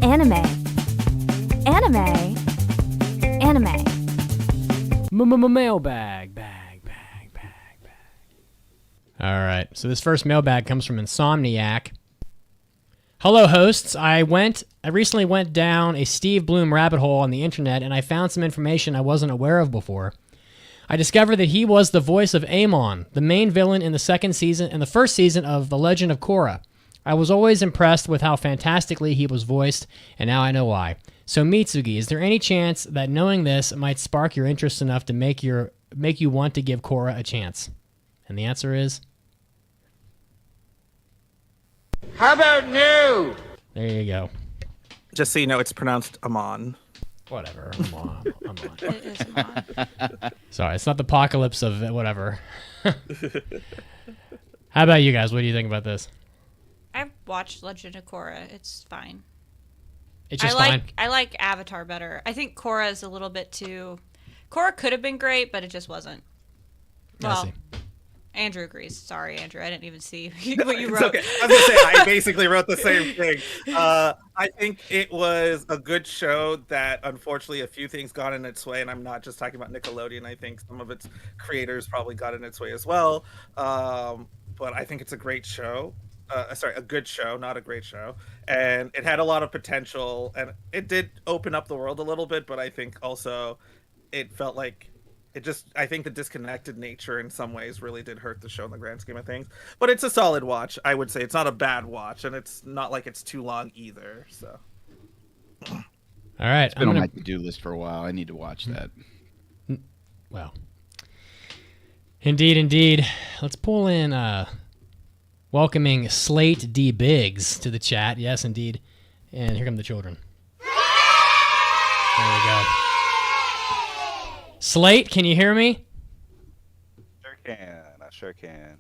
Anime. Mailbag. All right. So this first mailbag comes from Insomniac. Hello, hosts. I recently went down a Steve Bloom rabbit hole on the internet, and I found some information I wasn't aware of before. I discovered that he was the voice of Amon, the main villain in the first season of The Legend of Korra. I was always impressed with how fantastically he was voiced, and now I know why. So Mitsugi, is there any chance that knowing this might spark your interest enough to make you want to give Korra a chance? And the answer is... How about no? There you go. Just so you know, it's pronounced Amon. Whatever. Amon. It is Amon. Sorry, it's not the apocalypse of whatever. How about you guys? What do you think about this? I've watched Legend of Korra. It's fine. It's just fine? I like Avatar better. I think Korra is a little bit too Korra could have been great, but it just wasn't. I Well, see. Andrew agrees. Sorry, Andrew. I didn't even see what you It's wrote. okay. I was gonna say I basically wrote the same thing. I think it was a good show that unfortunately a few things got in its way, and I'm not just talking about Nickelodeon. I think some of its creators probably got in its way as well. But I think it's a great show. A good show, not a great show. And it had a lot of potential, and it did open up the world a little bit. But I think also it felt like I think the disconnected nature in some ways really did hurt the show in the grand scheme of things. But it's a solid watch, I would say. It's not a bad watch, and it's not like it's too long either. So, All right, It's been on my to-do list for a while. I need to watch that. Well, indeed. Let's pull in welcoming Slate D. Biggs to the chat. Yes, indeed. And here come the children. There we go. Slate, can you hear me? Sure can. I sure can.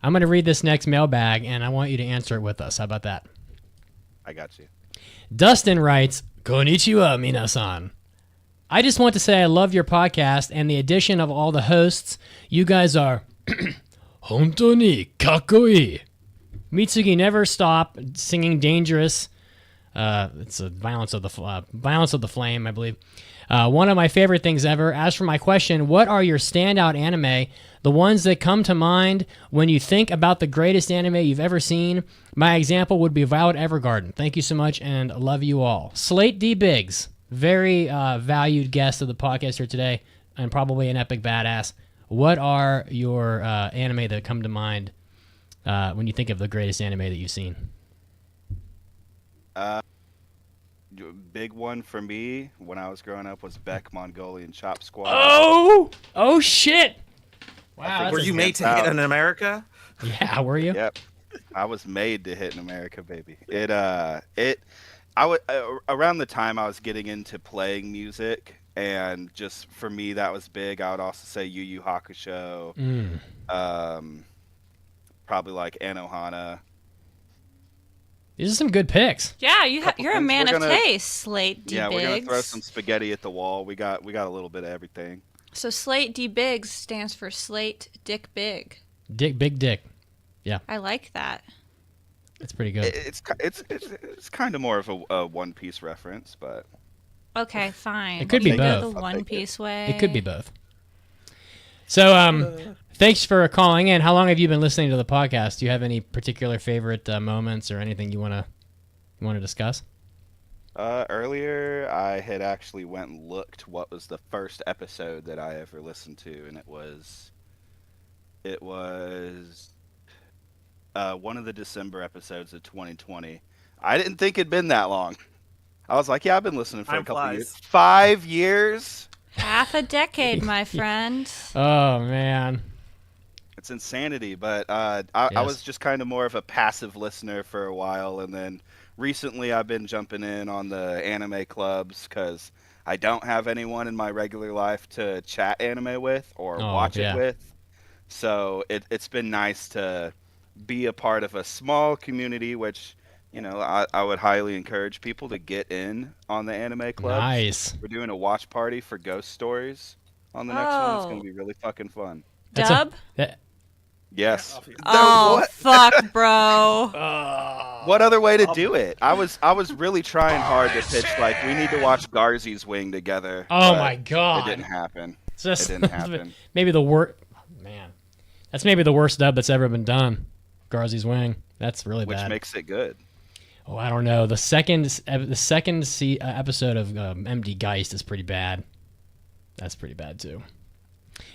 I'm going to read this next mailbag, and I want you to answer it with us. How about that? I got you. Dustin writes, Konnichiwa, minasan. I just want to say I love your podcast and the addition of all the hosts. You guys are hontou ni kakkoi. Mitsugi never stop singing Dangerous. It's a Violence of the Flame, I believe. One of my favorite things ever. As for my question, what are your standout anime? The ones that come to mind when you think about the greatest anime you've ever seen. My example would be Violet Evergarden. Thank you so much and love you all. Slate D. Biggs, very valued guest of the podcast here today and probably an epic badass. What are your anime that come to mind when you think of the greatest anime that you've seen? Big one for me when I was growing up was Beck Mongolian Chop Squad. Oh shit! Wow, were you made to hit in America? Yeah, were you? Yep, I was made to hit in America, baby. Around the time I was getting into playing music, and just for me that was big. I would also say Yu Yu Hakusho, probably like Anohana. These are some good picks. Yeah, you're a man of taste, Slate D. Yeah, Biggs. we're gonna throw some spaghetti at the wall. We got a little bit of everything. So Slate D. Biggs stands for Slate Dick Big. Big Dick. Yeah. I like that. It's pretty good. It's kind of more of a One Piece reference, but okay, fine. It could be both. The One Piece way. It could be both. So, thanks for calling in. How long have you been listening to the podcast? Do you have any particular favorite moments or anything you want to discuss? Earlier, I had actually went and looked what was the first episode that I ever listened to, and it was one of the December episodes of 2020. I didn't think it'd been that long. I was like, yeah, I've been listening for a couple of years. 5 years? Half a decade, my friend. Oh, man. It's insanity, but I was just kind of more of a passive listener for a while, and then recently I've been jumping in on the anime clubs because I don't have anyone in my regular life to chat anime with or watch it with. So it's been nice to be a part of a small community, which, I would highly encourage people to get in on the anime club. Nice. We're doing a watch party for Ghost Stories on the next one. It's going to be really fucking fun. Dub? Yes. Oh, fuck, bro. What other way to do it? I was really trying hard to pitch, like, we need to watch Garzy's Wing together. Oh, my God. It didn't happen. It didn't happen. Maybe the worst... Man. That's maybe the worst dub that's ever been done. Garzy's Wing. That's really bad. Which makes it good. Oh, I don't know. The second episode of MD Geist is pretty bad. That's pretty bad, too.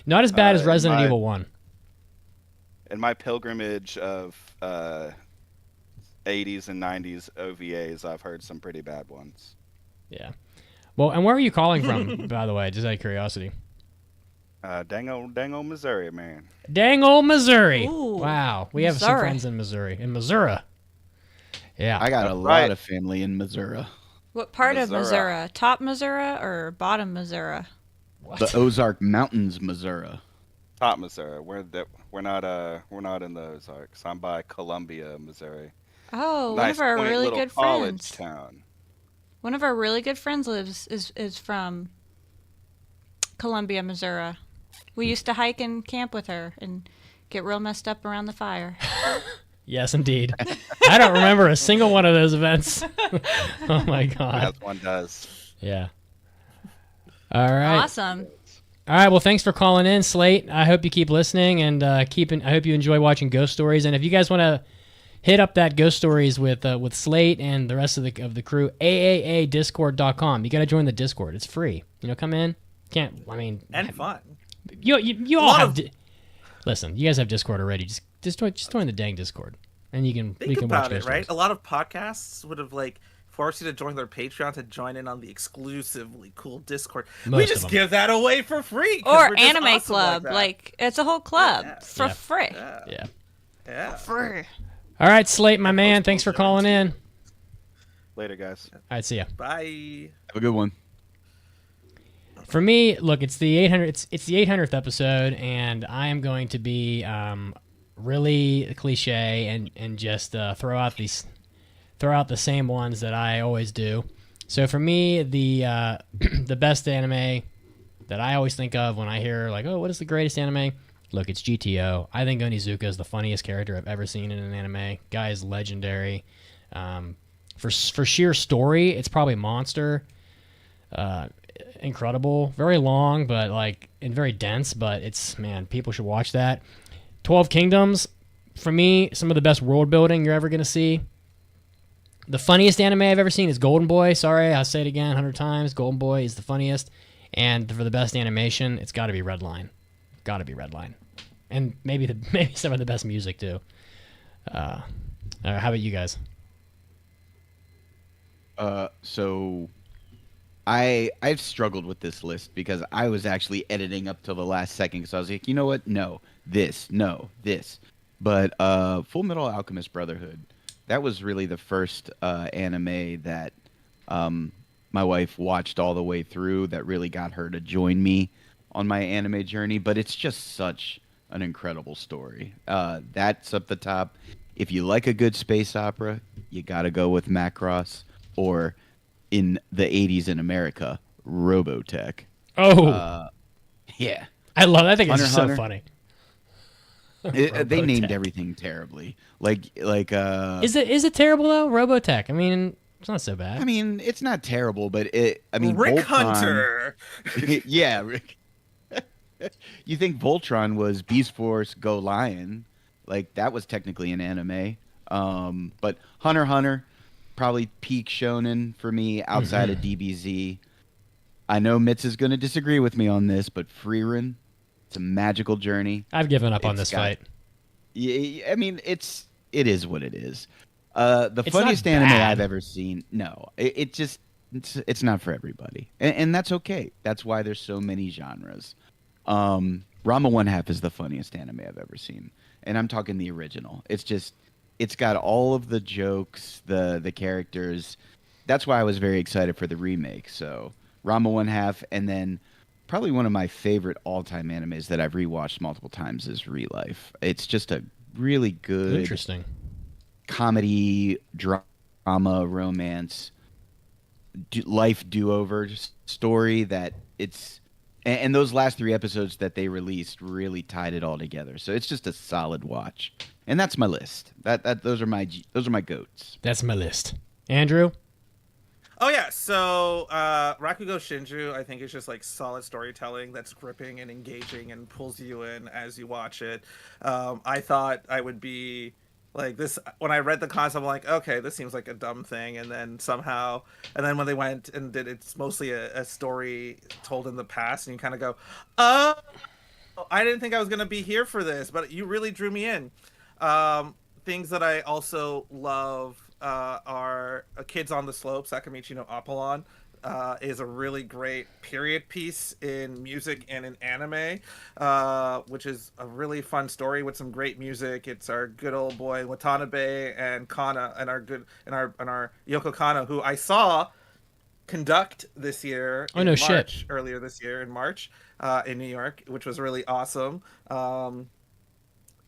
Not as bad as Resident Evil 1. In my pilgrimage of 80s and 90s OVAs, I've heard some pretty bad ones. Yeah. Well, and where are you calling from, by the way, just out of curiosity? Dang old Missouri, man. Dang old Missouri. Ooh, wow. We have some friends in Missouri. In Missouri. Yeah. I got a lot of family in Missouri. What part of Missouri? Top Missouri or bottom Missouri? What? The Ozark Mountains, Missouri. Top Missouri. We're not in the Ozarks. I'm by Columbia, Missouri. Oh, nice, one of our really good college friends. Town. One of our really good friends is from Columbia, Missouri. We used to hike and camp with her and get real messed up around the fire. Yes, indeed. I don't remember a single one of those events. Oh my god. As one does. Yeah. All right. Awesome. All right. Well, thanks for calling in, Slate. I hope you keep listening and I hope you enjoy watching Ghost Stories. And if you guys want to hit up that Ghost Stories with Slate and the rest of the crew, AAADiscord.com. You got to join the Discord. It's free. Come in. And fun. You all have. Listen, you guys have Discord already. Just join the dang Discord, and we can Think watch about it, Ghost right? Stories. A lot of podcasts would have forced you to join their Patreon to join in on the exclusively cool Discord. Most we of just them. give that away for free. 'cause Or we're just Anime awesome Club. like that. It's a whole club for Yeah. free. Yeah. Free. All right, Slate, my man. Thanks for calling in. Later, guys. All right, see ya. Bye. Have a good one. For me, look, it's the 800th. It's the 800th episode, and I am going to be really cliche and just throw out the same ones that I always do. So for me, the the best anime that I always think of when I hear what is the greatest anime? Look, it's GTO. I think Onizuka is the funniest character I've ever seen in an anime. Guy is legendary. For sheer story, it's probably Monster. Incredible, very long, but and very dense. But people should watch that. 12 Kingdoms, for me, some of the best world building you're ever gonna see. The funniest anime I've ever seen is Golden Boy. Sorry, I'll say it again 100 times. Golden Boy is the funniest. And for the best animation, it's got to be Redline. Got to be Redline. And maybe some of the best music too. How about you guys? So I've struggled with this list because I was actually editing up till the last second because I was like, you know what? No, this. But Full Metal Alchemist Brotherhood, that was really the first anime that my wife watched all the way through that really got her to join me on my anime journey. But it's just such an incredible story. That's up the top. If you like a good space opera, you got to go with Macross, or in the 80s in America, Robotech. Oh. Yeah. I love that. I think it's Hunter, so Hunter. funny. They named everything terribly. Is it terrible though? Robotech. I mean, it's not so bad. I mean, it's not terrible, but Rick Voltron, Hunter. yeah, Rick. You think Voltron was Beast Force Go Lion? That was technically an anime. But Hunter x Hunter, probably peak shonen for me outside of DBZ. I know Mitz is going to disagree with me on this, but Frieren, it's a magical journey. I've given up on this fight. Yeah, I mean, it is what it is. The funniest anime I've ever seen. No, it's not for everybody, and that's okay. That's why there's so many genres. Rama 1/2 is the funniest anime I've ever seen, and I'm talking the original. It's got all of the jokes, the characters. That's why I was very excited for the remake. So Rama 1/2, and then probably one of my favorite all-time animes that I've rewatched multiple times is Relife. It's just a really good, interesting comedy, drama, romance, life do-over story that it's. And those last 3 episodes that they released really tied it all together. So it's just a solid watch. And that's my list. Those are my goats. That's my list. Andrew? Oh yeah, so Rakugo Shinju, I think is just solid storytelling that's gripping and engaging and pulls you in as you watch it. I thought I would be this when I read the concept. I'm like, okay, this seems like a dumb thing, and then when they went and did, it's mostly a story told in the past, and you kind of go, oh, I didn't think I was gonna be here for this, but you really drew me in. Things that I also love are Kids on the Slope. Sakamichi no Apollon is a really great period piece in music and in anime, which is a really fun story with some great music. It's our good old boy Watanabe and Kana and our Yoko Kanno, who I saw conduct this year earlier this year in March in New York, which was really awesome.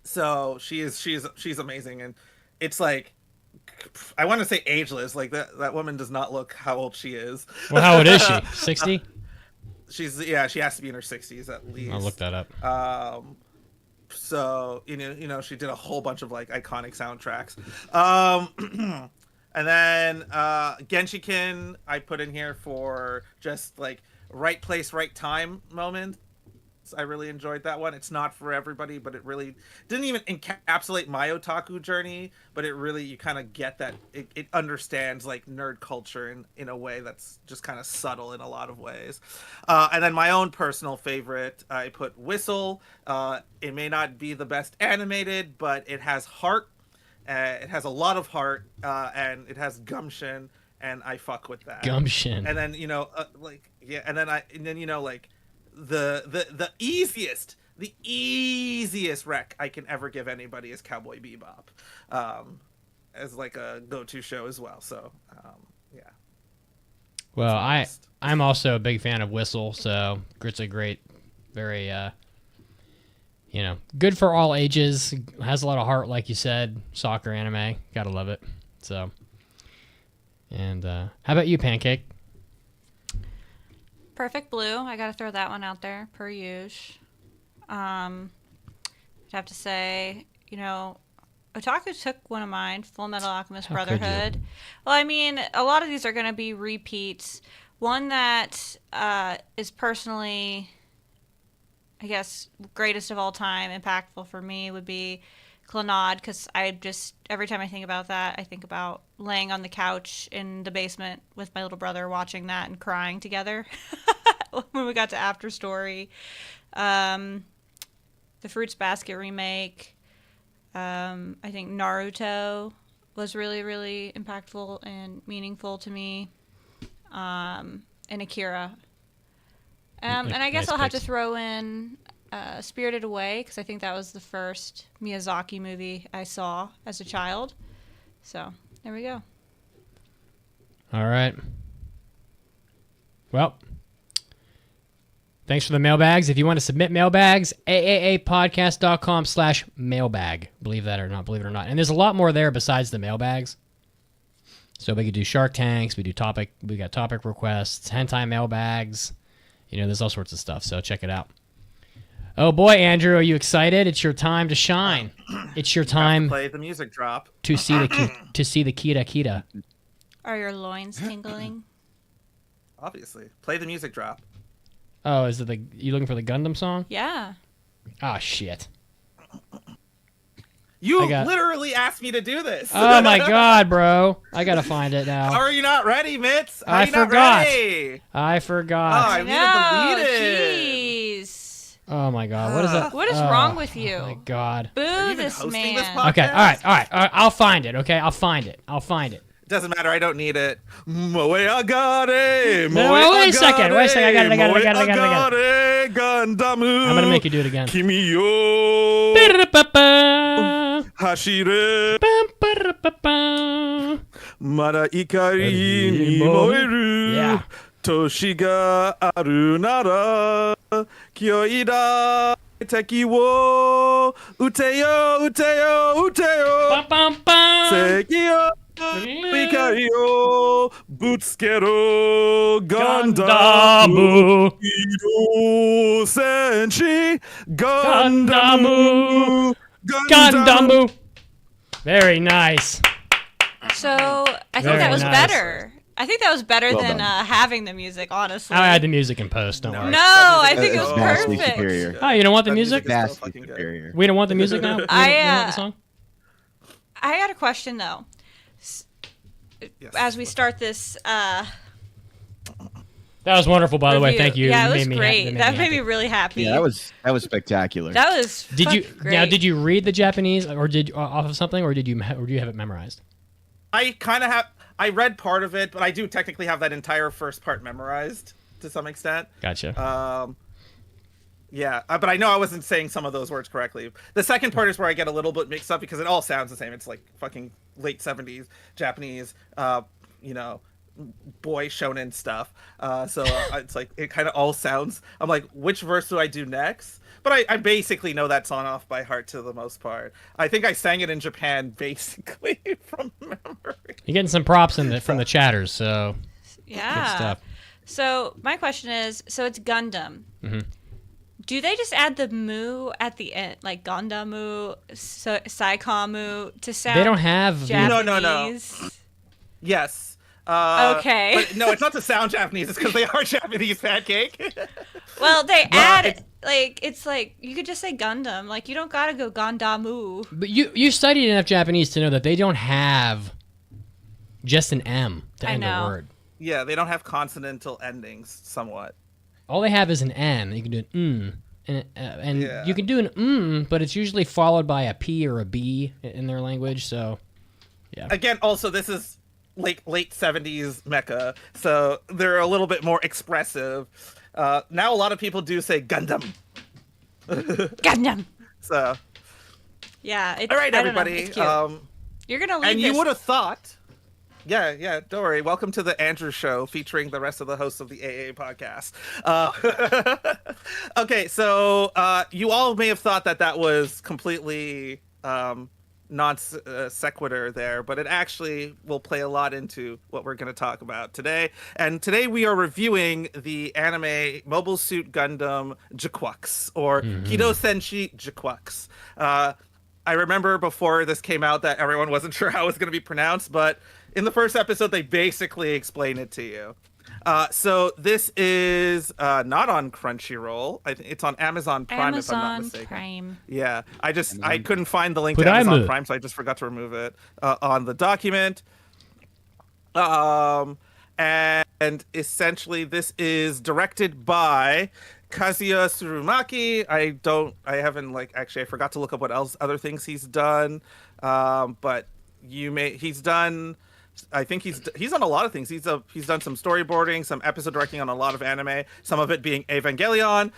So she's amazing, and it's I want to say ageless. That woman does not look how old she is. Well, how old is she? 60? She has to be in her 60s at least. I'll look that up. So she did a whole bunch of like iconic soundtracks. And then Genshiken I put in here for just like right place, right time moment. I really enjoyed that one. It's not for everybody, but it really didn't even encapsulate my otaku journey, but it really, you kind of get that it understands like nerd culture in a way that's just kind of subtle in a lot of ways. And then my own personal favorite, I put Whistle. It may not be the best animated, but it has heart. It has a lot of heart, and it has gumption, and I fuck with that. Gumption. And then the easiest rec I can ever give anybody is Cowboy Bebop, as like a go-to show as well. So yeah. Well, I'm also a big fan of Whistle, so it's a great, very good for all ages. Has a lot of heart, like you said. Soccer anime, gotta love it. So, and how about you, Pancake? Perfect Blue. I gotta throw that one out there, per usual. I'd have to say, Otaku took one of mine, Full Metal Alchemist Brotherhood. Well, I mean, a lot of these are gonna be repeats. One that is personally, I guess, greatest of all time, impactful for me would be Clannad, because every time I think about that, I think about laying on the couch in the basement with my little brother watching that and crying together when we got to After Story. The Fruits Basket remake. I think Naruto was really, really impactful and meaningful to me. And Akira. And I guess I'll have to throw in Spirited Away, because I think that was the first Miyazaki movie I saw as a child. So, there we go. All right. Well, thanks for the mailbags. If you want to submit mailbags, AAAPodcast.com/mailbag. Believe it or not. And there's a lot more there besides the mailbags. So we could do Shark Tanks, we got topic requests, hentai mailbags. There's all sorts of stuff, so check it out. Oh boy, Andrew, are you excited? It's your time to shine. It's your time. Play the music drop. To see the Kita. Are your loins tingling? Obviously. Play the music drop. Oh, is it you looking for the Gundam song? Yeah. Oh shit. You literally asked me to do this. Oh my god, bro. I gotta find it now. How are you not ready, Mitz? I forgot. Oh, I need to delete it. Jeez. Oh my god, what is that? What is wrong with you? Oh my god. Boo this man. Okay, all right. I'll find it, okay? I'll find it. Doesn't matter, I don't need it. Moe agare, no, wait a second. I got it. Gandamu. I'm gonna make you do it again. Kimi yo hashire. Mada ikari ni moeru. Yeah. Toshi ga aru nara. Kyoi da teki wo uteyo. Seki yo. Ikari o butsukeru Gandamu Ido senshi Gandamu. Very nice. So I think that was better. I think that was better than having the music, honestly. I'll add the music in post, don't worry. No, I think it was perfect. Superior. Oh, you don't want the music? Vastly superior. We don't want the music now? We don't want the song? I had a question, though. Yes. As we start this that was wonderful, by the way. Thank you. Yeah, it was great. That made me really happy. Yeah, that was spectacular. That was great. Now, did you read the Japanese or did off of something, or do you have it memorized? I kind of have. I read part of it, but I do technically have that entire first part memorized to some extent. Gotcha. Yeah, but I know I wasn't saying some of those words correctly. The second part is where I get a little bit mixed up because it all sounds the same. It's like fucking late 70s Japanese, boy shonen stuff. So it's like it kind of all sounds. I'm like, which verse do I do next? But I basically know that song off by heart to the most part. I think I sang it in Japan basically from memory. You're getting some props from the chatters, so yeah. good stuff. So my question is, so it's Gundam. Mm-hmm. Do they just add the mu at the end, like Gandamu, Saikamu, to sound They don't have Japanese? No. Yes. Okay. But no, it's not to sound Japanese. It's because they are Japanese pancake. Well, they add it's like you could just say Gundam. Like you don't gotta go Gandamu. But you studied enough Japanese to know that they don't have just an M to end a word. Yeah, they don't have consonantal endings. Somewhat. All they have is an N. You can do an and you can do an but it's usually followed by a P or a B in their language. So, yeah. Again, also this is late 70s mecha, so they're a little bit more expressive. Now a lot of people do say Gundam. Gundam. So. Yeah. All right, everybody. You're gonna leave and this. you would have thought. Yeah, don't worry. Welcome to the Andrew Show, featuring the rest of the hosts of the AA podcast. Okay, so you all may have thought that was completely non sequitur there, but it actually will play a lot into what we're going to talk about today. And today we are reviewing the anime Mobile Suit Gundam Gquuuuuux, or Kido Senshi Gquuuuuux. I remember before this came out that everyone wasn't sure how it was going to be pronounced, but in the first episode, they basically explain it to you. So this is not on Crunchyroll. It's on Amazon Prime, if I'm not mistaken. Prime. Yeah, I couldn't find the link to Amazon Prime, so I just forgot to remove it on the document. And essentially, this is directed by Kazuya Tsurumaki. I forgot to look up what other things he's done. But he's done. I think he's done a lot of things. He's done some storyboarding, some episode directing on a lot of anime, some of it being Evangelion.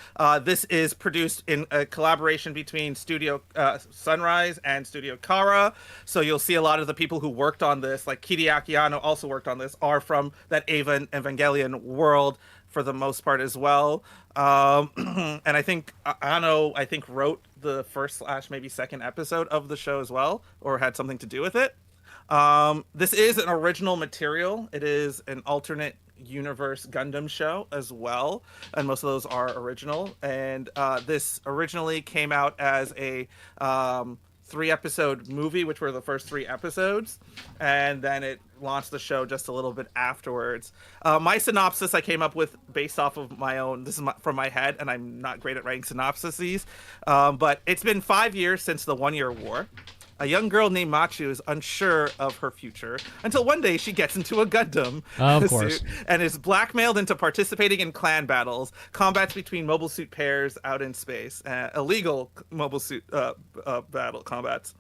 This is produced in a collaboration between Studio Sunrise and Studio Kara. So you'll see a lot of the people who worked on this, like Hideaki Anno also worked on this, are from that Evangelion world for the most part as well. And I think Anno wrote the first / maybe second episode of the show as well, or had something to do with it. This is an original material. It is an alternate universe Gundam show as well, and most of those are original. And this originally came out as a 3-episode movie, which were the first 3 episodes, and then it launched the show just a little bit afterwards. My synopsis I came up with based off of my own. This is from my head, and I'm not great at writing synopsises. But it's been 5 years since the One-Year War. A young girl named Machu is unsure of her future until one day she gets into a Gundam suit and is blackmailed into participating in clan battles, combats between mobile suit pairs out in space, illegal mobile suit battle combats.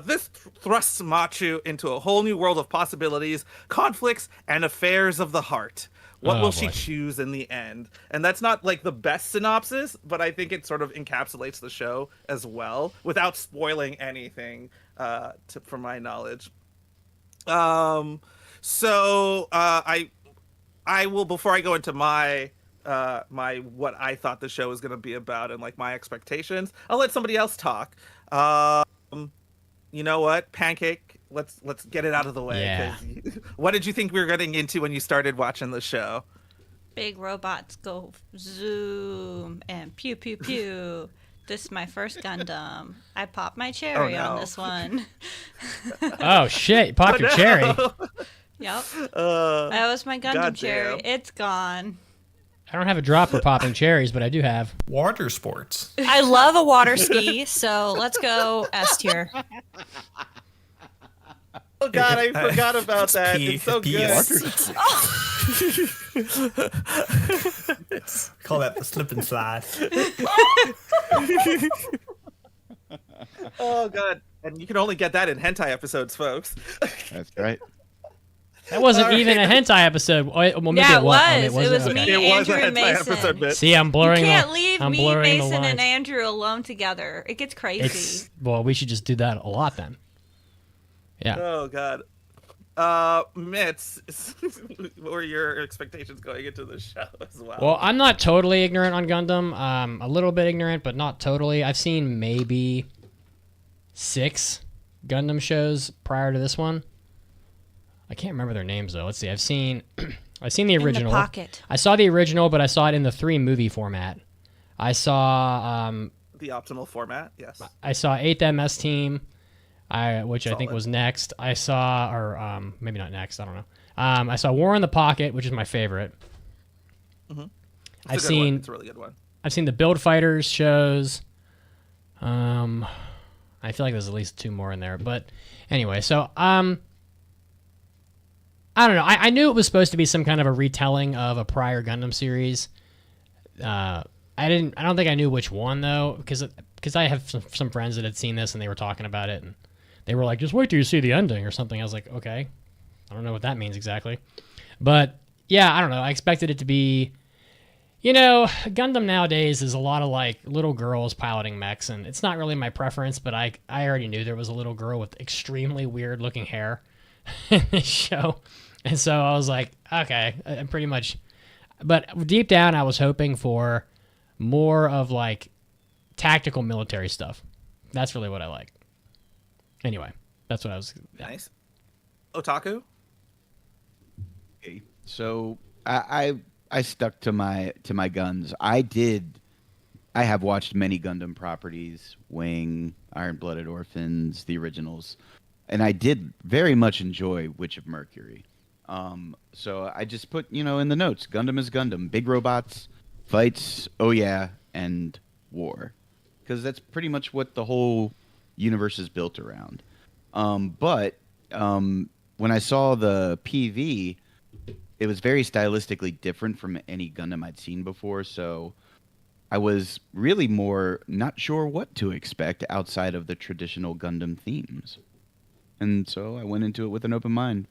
This thrusts Machu into a whole new world of possibilities, conflicts, and affairs of the heart. What will she choose in the end? And that's not like the best synopsis, but I think it sort of encapsulates the show as well, without spoiling anything, from my knowledge. So I will, before I go into my what I thought the show was going to be about and like my expectations, I'll let somebody else talk. You know what, Pancake? Let's get it out of the way. Yeah. What did you think we were getting into when you started watching the show? Big robots go zoom and pew pew pew. This is my first Gundam. I popped my cherry on this one. Oh shit! Pop your cherry. Yep. That was my Gundam cherry. It's gone. I don't have a drop for popping cherries, but I do have water sports. I love a water ski, so let's go S tier. Oh God, I forgot about that. It's so good. Call that the slip and slide. Oh God, and you can only get that in hentai episodes, folks. That's right. That wasn't even a hentai episode. Well, maybe yeah, it was. It was me, Andrew, and Mason. Episode, see, I'm blurring. You can't leave me, Mason, and Andrew alone together. It gets crazy. Well, we should just do that a lot then. Yeah. Oh God. Mitz, what were your expectations going into the show as well? Well, I'm not totally ignorant on Gundam. A little bit ignorant, but not totally. I've seen maybe 6 Gundam shows prior to this one. I can't remember their names though. Let's see. I've seen I've seen the In the original. pocket. I saw the original, but I saw it in the 3-movie format. I saw the optimal format. Yes. I saw 8th MS Team, which I think Solid. was next. I saw, or maybe not next. I don't know. I saw War in the Pocket, which is my favorite. Mm-hmm. I've seen. It's a really good one. I've seen the Build Fighters shows. I feel like there's at least 2 more in there, but anyway. So I don't know. I knew it was supposed to be some kind of a retelling of a prior Gundam series. I don't think I knew which one though, because I have some friends that had seen this and they were talking about it and they were like, just wait till you see the ending or something. I was like, okay, I don't know what that means exactly, but yeah, I don't know. I expected it to be, Gundam nowadays is a lot of like little girls piloting mechs, and it's not really my preference, but I already knew there was a little girl with extremely weird looking hair in this show. And so I was like, okay, I'm pretty much, but deep down I was hoping for more of like tactical military stuff. That's really what I like. Anyway, that's what I was. Yeah. Nice. Otaku? Okay. So I stuck to my guns. I have watched many Gundam properties, Wing, Iron-Blooded Orphans, the originals, and I did very much enjoy Witch of Mercury. So I just put, in the notes, Gundam is Gundam. Big robots, fights, oh yeah, and war. Because that's pretty much what the whole universe is built around. But when I saw the PV, it was very stylistically different from any Gundam I'd seen before, so I was really more not sure what to expect outside of the traditional Gundam themes. And so I went into it with an open mind.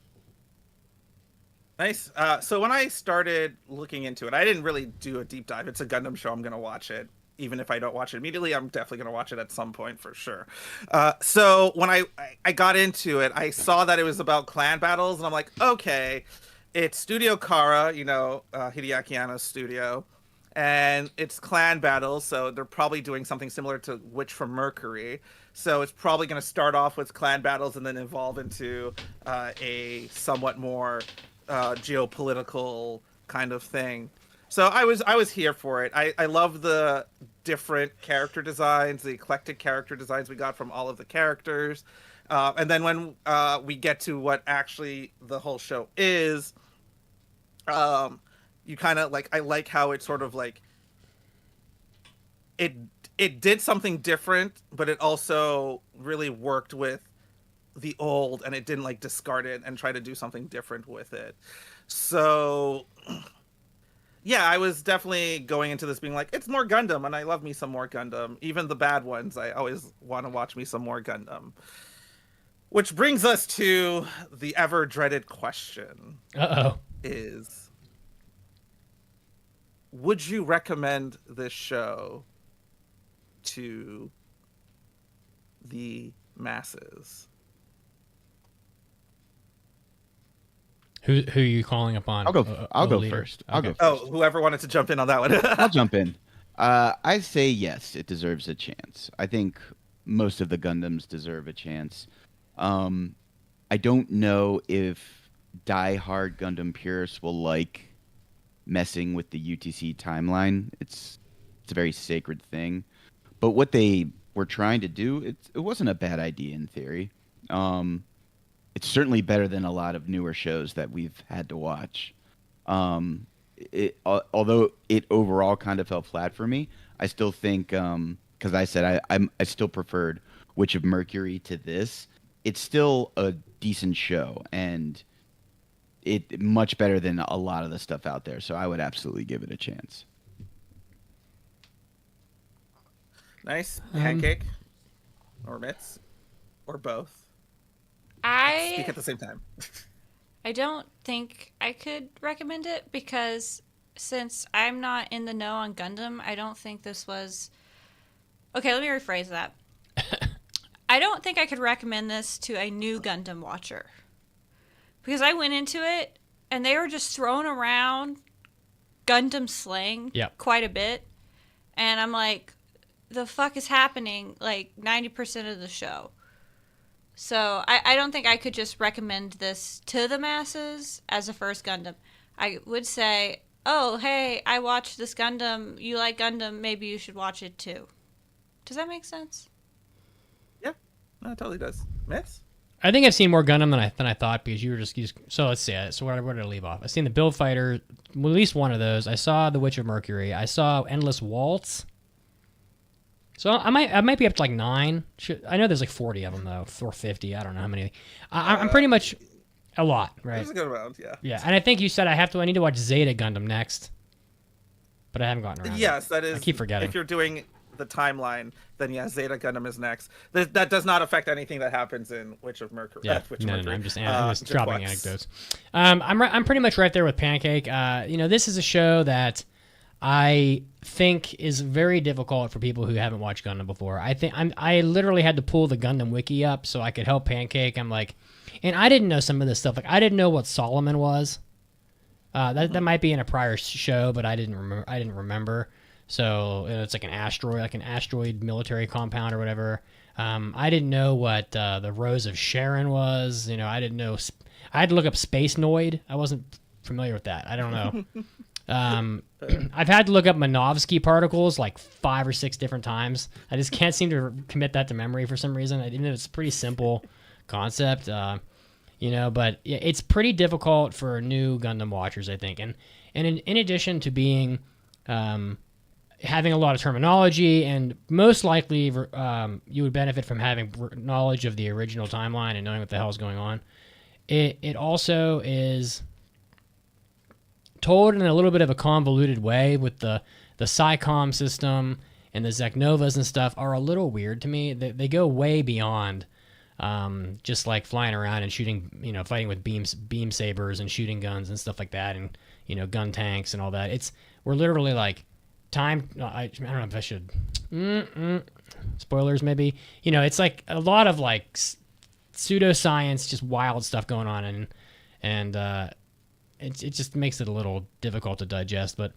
Nice. So when I started looking into it, I didn't really do a deep dive. It's a Gundam show. I'm going to watch it. Even if I don't watch it immediately, I'm definitely going to watch it at some point for sure. So when I got into it, I saw that it was about clan battles, and I'm like, okay, it's Studio Kara, Hideaki Anno's studio, and it's clan battles, so they're probably doing something similar to Witch from Mercury. So it's probably going to start off with clan battles and then evolve into a somewhat more geopolitical kind of thing. So I was here for it. I love the different character designs, the eclectic character designs we got from all of the characters. And then when we get to what actually the whole show is, you kind of like, I like how it sort of like, it did something different, but it also really worked with the old, and it didn't like discard it and try to do something different with it. So yeah, I was definitely going into this being like, it's more Gundam, and I love me some more Gundam. Even the bad ones, I always want to watch me some more Gundam. Which brings us to the ever-dreaded question. Uh-oh. Is, would you recommend this show to the masses? Who are you calling upon? I'll go first. I'll go first. Oh, whoever wanted to jump in on that one. I'll jump in. I say yes, it deserves a chance. I think most of the Gundams deserve a chance. I don't know if die-hard Gundam purists will like messing with the UTC timeline. It's a very sacred thing. But what they were trying to do, it wasn't a bad idea in theory. It's certainly better than a lot of newer shows that we've had to watch. Although it overall kind of fell flat for me, I still think, because I said I still preferred Witch of Mercury to this. It's still a decent show, and it much better than a lot of the stuff out there. So I would absolutely give it a chance. Nice. Pancake? Or mitts? Or both? Speak at the same time. I don't think I could recommend it because since I'm not in the know on Gundam, I don't think this was... Okay, let me rephrase that. I don't think I could recommend this to a new Gundam watcher. Because I went into it, and they were just throwing around Gundam slang quite a bit. And I'm like, the fuck is happening like 90% of the show? So I don't think I could just recommend this to the masses as a first Gundam. I would say, oh, hey, I watched this Gundam. You like Gundam, maybe you should watch it too. Does that make sense? Yeah, no, it totally does. Miss? I think I've seen more Gundam than I thought, because you were just so let's see. So where did I leave off? I've seen the Build Fighter, well, at least one of those. I saw The Witch of Mercury. I saw Endless Waltz. So I might be up to like 9. I know there's like 40 of them though, or 50. I don't know how many. I'm pretty much a lot, right? There's a good amount, yeah. Yeah, and I think you said I need to watch Zeta Gundam next, but I haven't gotten around. Yes, that is. I keep forgetting. If you're doing the timeline, then yeah, Zeta Gundam is next. That does not affect anything that happens in Witch of Mercury. Yeah, No, I'm just dropping anecdotes. I'm pretty much right there with Pancake. This is a show that I think is very difficult for people who haven't watched Gundam before. I literally had to pull the Gundam wiki up so I could help Pancake. I'm like, and I didn't know some of this stuff. Like, I didn't know what Solomon was. That might be in a prior show, but I didn't remember. So it's like an asteroid military compound or whatever. I didn't know what the Rose of Sharon was. I didn't know. I had to look up Space Noid. I wasn't familiar with that. I don't know. I've had to look up Minovsky particles like 5 or 6 different times. I just can't seem to commit that to memory for some reason. I didn't know it's a pretty simple concept, but yeah, it's pretty difficult for new Gundam watchers, I think. And in addition to being having a lot of terminology, and most likely you would benefit from having knowledge of the original timeline and knowing what the hell is going on. It also is told in a little bit of a convoluted way, with the SciComm system and the Zeknovas and stuff are a little weird to me. They go way beyond just like flying around and shooting, fighting with beam sabers and shooting guns and stuff like that, and gun tanks and all that. We're literally like time. I don't know if I should. Spoilers, maybe. It's like a lot of like pseudoscience, just wild stuff going on, and it just makes it a little difficult to digest. But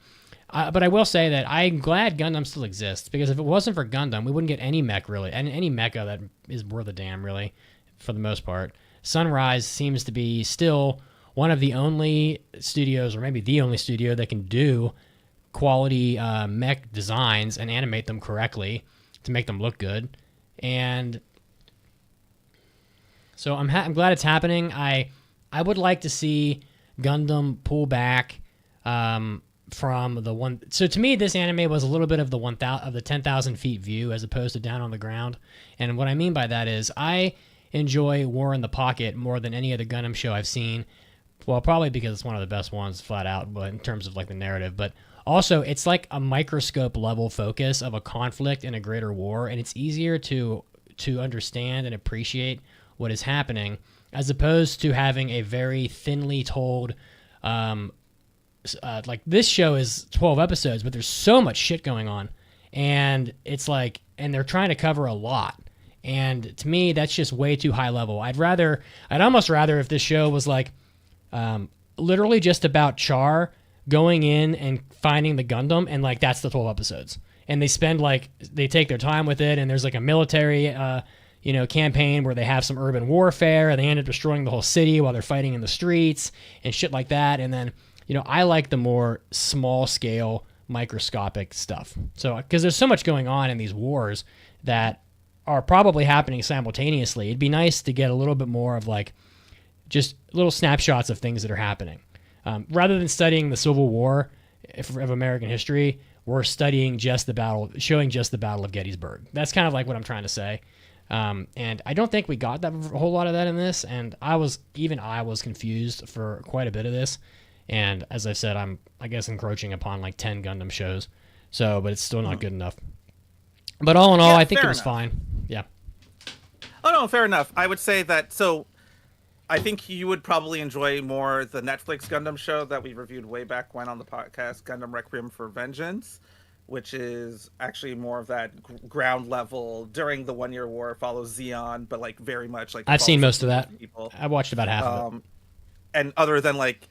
I will say that I'm glad Gundam still exists, because if it wasn't for Gundam, we wouldn't get any mech really, and any mecha that is worth a damn really, for the most part. Sunrise seems to be still one of the only studios, or maybe the only studio, that can do quality mech designs and animate them correctly to make them look good. And so I'm glad it's happening. I would like to see Gundam pull back from the one. So to me, this anime was a little bit of the 10,000 feet view as opposed to down on the ground. And what I mean by that is I enjoy War in the Pocket more than any other Gundam show I've seen. Well, probably because it's one of the best ones flat out, but in terms of like the narrative, but also it's like a microscope level focus of a conflict in a greater war, and it's easier to understand and appreciate what is happening, as opposed to having a very thinly told, like this show is 12 episodes, but there's so much shit going on, and it's like, and they're trying to cover a lot, and to me that's just way too high level. I'd almost rather if this show was like literally just about Char going in and finding the Gundam, and like that's the 12 episodes, and they take their time with it, and there's like a military campaign where they have some urban warfare, and they end up destroying the whole city while they're fighting in the streets and shit like that. And then I like the more small scale microscopic stuff, so because there's so much going on in these wars that are probably happening simultaneously. It'd be nice to get a little bit more of like just little snapshots of things that are happening. Rather than studying the Civil War of American history, we're studying showing just the Battle of Gettysburg. That's kind of like what I'm trying to say. And I don't think we got a whole lot of that in this, and I was confused for quite a bit of this. And as I said, I guess encroaching upon like 10 Gundam shows. But it's still not good enough. But all in all, I think it was fine. Yeah. Oh no, fair enough. I would say that. So I think you would probably enjoy more the Netflix Gundam show that we reviewed way back when on the podcast, Gundam Requiem for Vengeance, which is actually more of that ground level during the 1 year war, follows Zeon, but like very much like I've seen most of that. People. I watched about half of it. And other than like,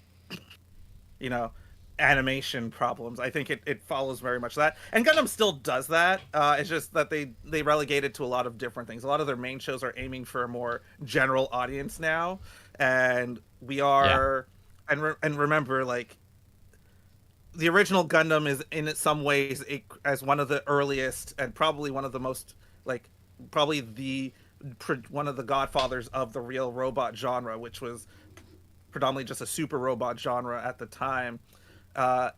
animation problems, I think it follows very much that. And Gundam still does that. It's just that they relegate it to a lot of different things. A lot of their main shows are aiming for a more general audience now, and we are. Yeah. And remember, like the original Gundam is in some ways as one of the earliest and probably one of the most one of the godfathers of the real robot genre, which was predominantly just a super robot genre at the time,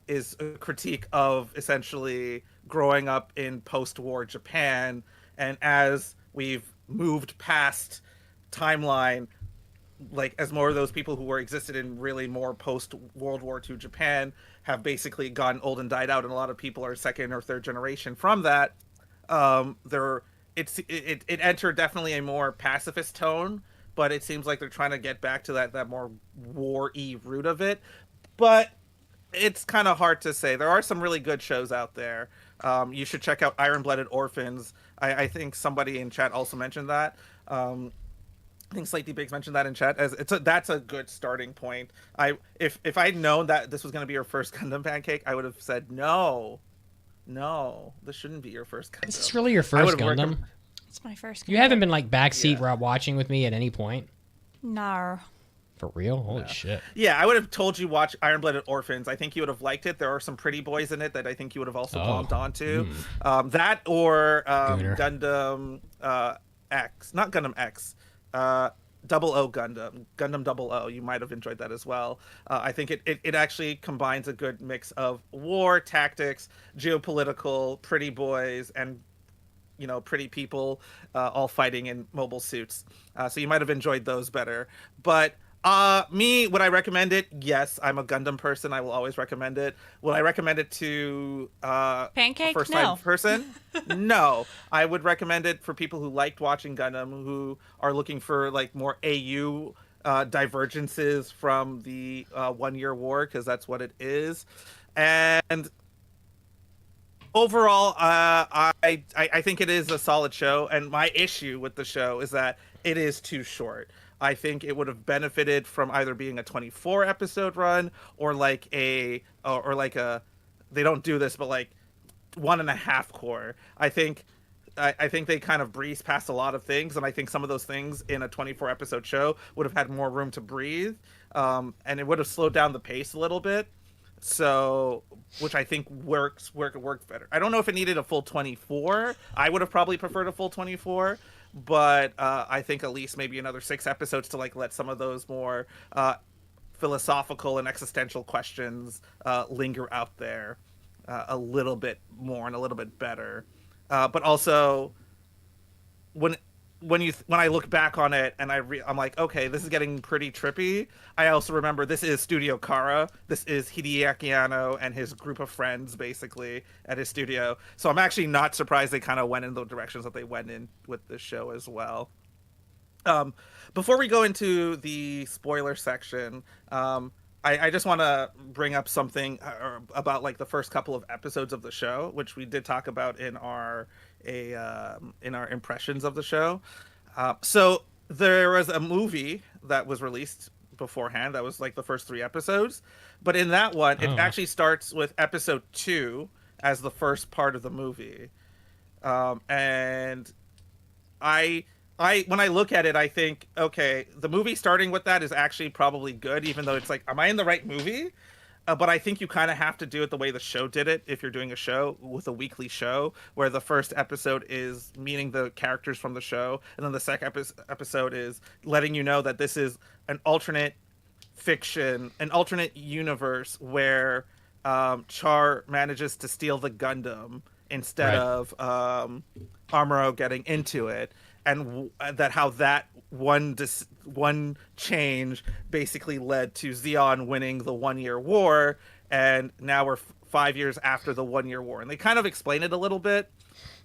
is a critique of essentially growing up in post-war Japan. And as we've moved past timeline, like as more of those people who existed in really more post-World War II Japan have basically gotten old and died out, and a lot of people are second or third generation from that, it entered definitely a more pacifist tone, but it seems like they're trying to get back to that more war-y root of it. But it's kind of hard to say. There are some really good shows out there. You should check out Iron-Blooded Orphans. I think somebody in chat also mentioned that. I think Slightly Biggs mentioned that in chat. That's a good starting point. If I'd known that this was going to be your first Gundam Pancake, I would have said no, this shouldn't be your first Gundam. Is this really your first Gundam? It's my first Gundam. You haven't been like backseat watching with me at any point? No. For real? Holy shit. Yeah, I would have told you watch Iron-Blooded Orphans. I think you would have liked it. There are some pretty boys in it that I think you would have also bombed onto. That or Gundam X. Not Gundam X. Double O Gundam Double O. You might have enjoyed that as well. I think it actually combines a good mix of war, tactics, geopolitical, pretty boys, and pretty people all fighting in mobile suits. So you might have enjoyed those better. But would I recommend it? Yes, I'm a Gundam person. I will always recommend it. Will I recommend it to Pancake? a first-time person? No. I would recommend it for people who liked watching Gundam, who are looking for like more AU divergences from the 1 Year War, because that's what it is. And overall, I think it is a solid show. And my issue with the show is that it is too short. I think it would have benefited from either being a 24 episode run or like they don't do this, but like 1.5 core. I think they kind of breeze past a lot of things, and I think some of those things in a 24 episode show would have had more room to breathe, and it would have slowed down the pace a little bit. So, which I think worked better. I don't know if it needed a full 24. I would have probably preferred a full 24. But I think at least maybe another 6 episodes to like let some of those more philosophical and existential questions linger out there a little bit more and a little bit better. But also, when I look back on it and I'm like, okay, this is getting pretty trippy. I also remember this is Studio Kara. This is Hideaki Anno and his group of friends, basically, at his studio. So I'm actually not surprised they kind of went in the directions that they went in with this show as well. Before we go into the spoiler section, I just want to bring up something about like the first couple of episodes of the show, which we did talk about in our impressions of the show. So there was a movie that was released beforehand that was like the first 3 episodes, but in that one it actually starts with episode 2 as the first part of the movie, and I when I look at it, I think, okay, the movie starting with that is actually probably good, even though it's like, am I in the right movie? But I think you kind of have to do it the way the show did it if you're doing a show with a weekly show, where the first episode is meeting the characters from the show, and then the second episode is letting you know that this is an alternate fiction, an alternate universe where Char manages to steal the Gundam instead of Amuro getting into it. And how that one change basically led to Zeon winning the 1 Year War, and now we're 5 years after the 1 Year War. And they kind of explain it a little bit.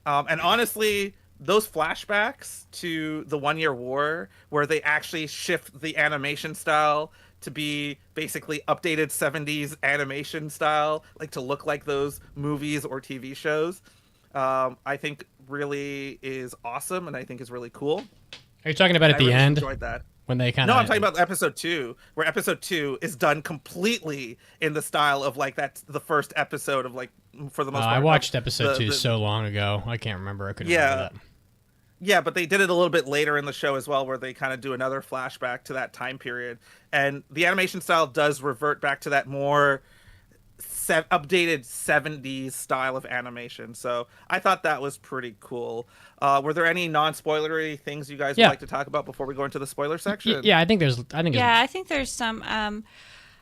And honestly, those flashbacks to the 1 Year War, where they actually shift the animation style to be basically updated 70s animation style, like to look like those movies or TV shows, I think really is awesome, and I think is really cool. Are you talking about at the end? Enjoyed that. When they kind of... No, I'm talking about episode 2, where episode 2 is done completely in the style of like that's the first episode of like, for the most part. I watched episode 2 so long ago. I can't remember. I couldn't remember that. Yeah, but they did it a little bit later in the show as well, where they kind of do another flashback to that time period. And the animation style does revert back to that more updated 70s style of animation. So I thought that was pretty cool. Were there any non-spoilery things you guys would like to talk about before we go into the spoiler section? Yeah, I think there's some.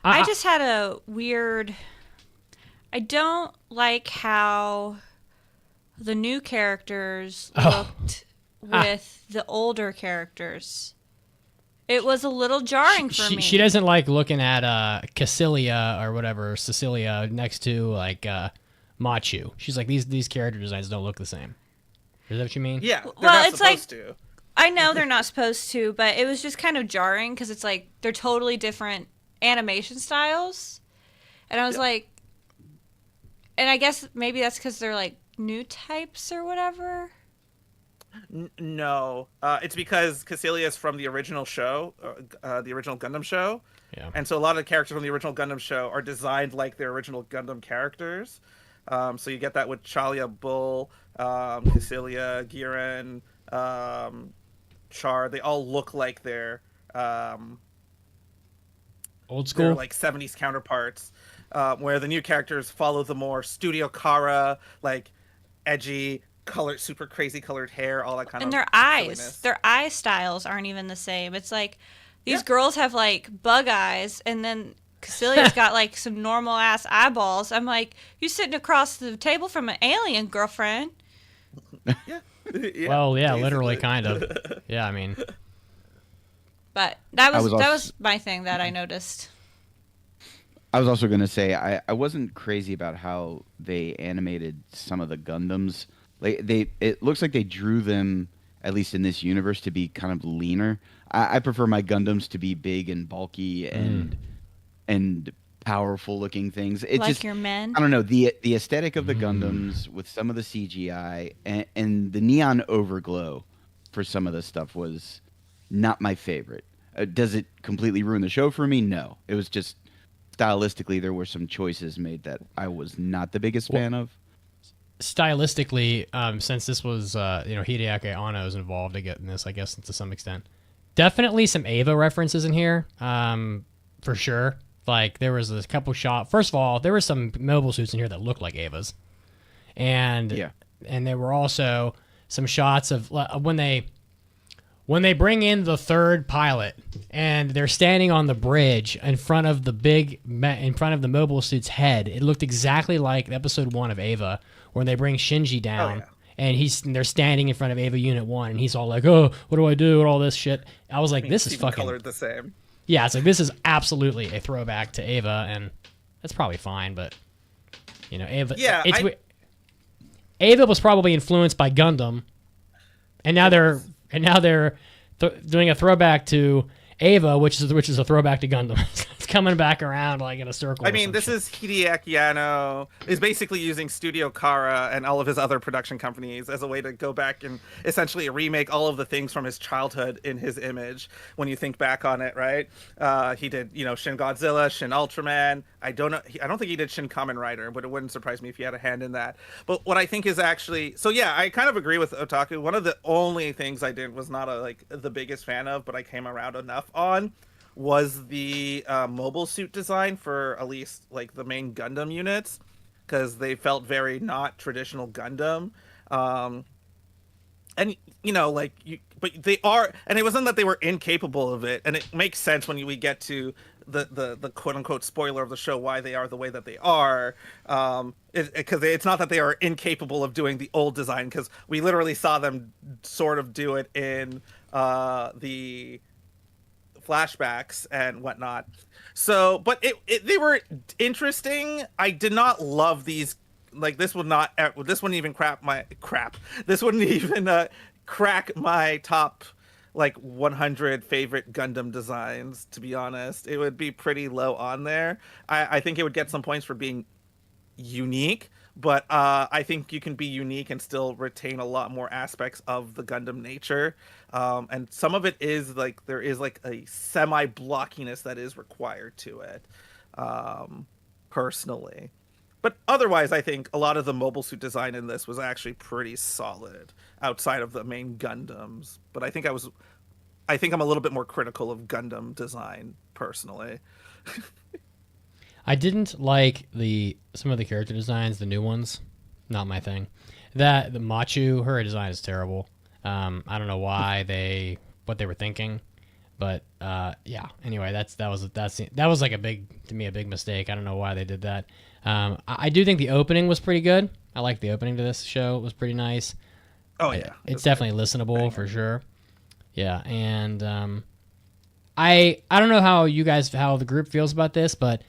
I just had a weird. I don't like how the new characters looked with the older characters. It was a little jarring for me. She doesn't like looking at Cassilia or whatever, Cecilia, next to like Machu. She's like, these character designs don't look the same. Is that what you mean? Yeah, they're not supposed to. I know they're not supposed to, but it was just kind of jarring because it's like they're totally different animation styles. And I was like, and I guess maybe that's because they're like new types or whatever. No, it's because Cassilia is from the original show, the original Gundam show. Yeah. And so a lot of the characters from the original Gundam show are designed like their original Gundam characters. So you get that with Chalia, Bull, Cassilia, Giran, Char. They all look like their old school, their, like 70s counterparts. Where the new characters follow the more Studio Kara, like edgy, colored, super crazy colored hair, all that kind of. And their silliness. their eye styles aren't even the same. It's like these girls have like bug eyes, and then Cassilia's got like some normal ass eyeballs. I'm like, you sitting across the table from an alien, girlfriend. Yeah. Well, yeah, literally, kind of. Yeah, I mean. But that was my thing that I noticed. I was also going to say I wasn't crazy about how they animated some of the Gundams. Like it looks like they drew them, at least in this universe, to be kind of leaner. I prefer my Gundams to be big and bulky and powerful looking things. It's like just, your men. I don't know, the aesthetic of the Gundams with some of the CGI and the neon overglow for some of the stuff was not my favorite. Does it completely ruin the show for me? No. It was just stylistically there were some choices made that I was not the biggest fan of. Stylistically, since this was Hideaki Anno is involved in this, I guess to some extent, definitely some Eva references in here, for sure. Like there was a couple shots. First of all, there were some mobile suits in here that looked like Eva's, and there were also some shots of when they bring in the third pilot and they're standing on the bridge in front of the mobile suit's head. It looked exactly like episode 1 of Eva, when they bring Shinji down and they're standing in front of Eva Unit 1 and he's all like, "Oh, what do I do?" and all this shit. I was like, this is fucking colored the same. Yeah, it's like this is absolutely a throwback to Eva, and that's probably fine, but Eva. Yeah, Eva was probably influenced by Gundam, and now they're doing a throwback to Eva, which is a throwback to Gundam. It's coming back around like in a circle. I mean, this is Hideaki Anno is basically using Studio Kara and all of his other production companies as a way to go back and essentially remake all of the things from his childhood in his image. When you think back on it, right? He did, Shin Godzilla, Shin Ultraman. I don't think he did Shin Kamen Rider, but it wouldn't surprise me if he had a hand in that. But what I think is actually, so yeah, I kind of agree with Otaku. One of the only things I did was not the biggest fan of, but I came around enough on, was the mobile suit design for at least like the main Gundam units, because they felt very not traditional Gundam. But they are, and it wasn't that they were incapable of it, and it makes sense when we get to the quote unquote spoiler of the show why they are the way that they are, because it's not that they are incapable of doing the old design, because we literally saw them sort of do it in the flashbacks and whatnot. So, but they were interesting. I did not love these. Like this wouldn't even crack my top like 100 favorite Gundam designs, to be honest. It would be pretty low on there. I think it would get some points for being unique, but I think you can be unique and still retain a lot more aspects of the Gundam nature. And some of it is like, there is like a semi blockiness that is required to it, personally. But otherwise, I think a lot of the mobile suit design in this was actually pretty solid outside of the main Gundams. But I think I'm a little bit more critical of Gundam design personally. I didn't like some of the character designs, the new ones. Not my thing. The Machu, her design is terrible. I don't know what they were thinking, but yeah. Anyway, that was like a big mistake. I don't know why they did that. I do think the opening was pretty good. I like the opening to this show. It was pretty nice. Oh yeah, it's definitely listenable for sure. Yeah, and I don't know how the group feels about this, but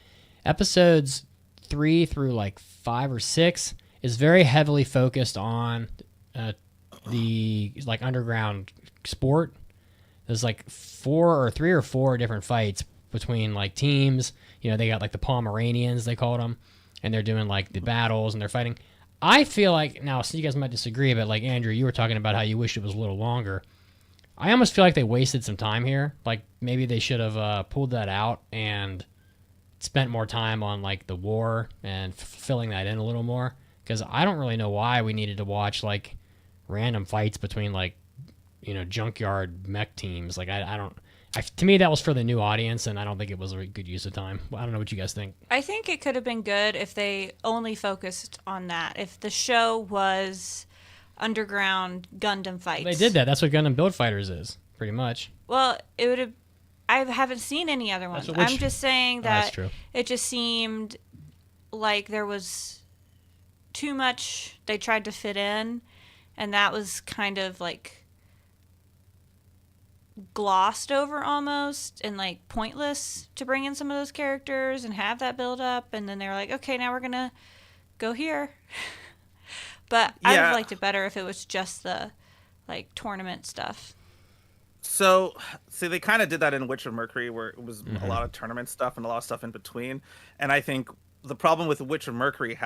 episodes 3 through like 5 or 6 is very heavily focused on the like underground sport. There's like 3 or 4 different fights between like teams. You know, they got like the Pomeranians, they called them, and they're doing like the battles and they're fighting. I feel like, now, so you guys might disagree, but like Andrew, you were talking about how you wish it was a little longer. I almost feel like they wasted some time here. Like maybe they should have pulled that out and spent more time on like the war and filling that in a little more. Because I don't really know why we needed to watch like random fights between like, you know, junkyard mech teams. Like to me that was for the new audience, and I don't think it was a good use of time. I don't know what you guys think. I think it could have been good if they only focused on that. If the show was underground Gundam fights. They did that. That's what Gundam Build Fighters is, pretty much. Well, it would have. I haven't seen any other ones. I'm just saying that it just seemed like there was too much they tried to fit in, and that was kind of like glossed over almost and like pointless to bring in some of those characters and have that build up, and then they were like, okay, now we're gonna go here. But I would have liked it better if it was just the like tournament stuff. So, see, they kind of did that in Witch of Mercury, where it was a lot of tournament stuff and a lot of stuff in between. And I think the problem with Witch of Mercury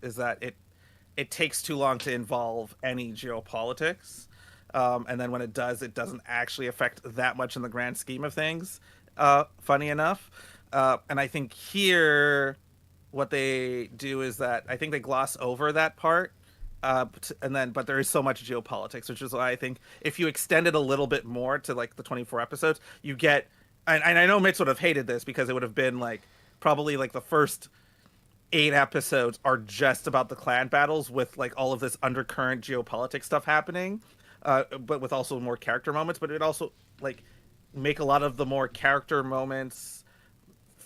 is that it takes too long to involve any geopolitics. And then when it does, it doesn't actually affect that much in the grand scheme of things, funny enough. And I think here, what they do is that I think they gloss over that part. But there is so much geopolitics, which is why I think if you extend it a little bit more to like the 24 episodes, you get, and I know Mitz would have hated this because it would have been like probably like the first 8 episodes are just about the clan battles with like all of this undercurrent geopolitics stuff happening, but with also more character moments. But it also like make a lot of the more character moments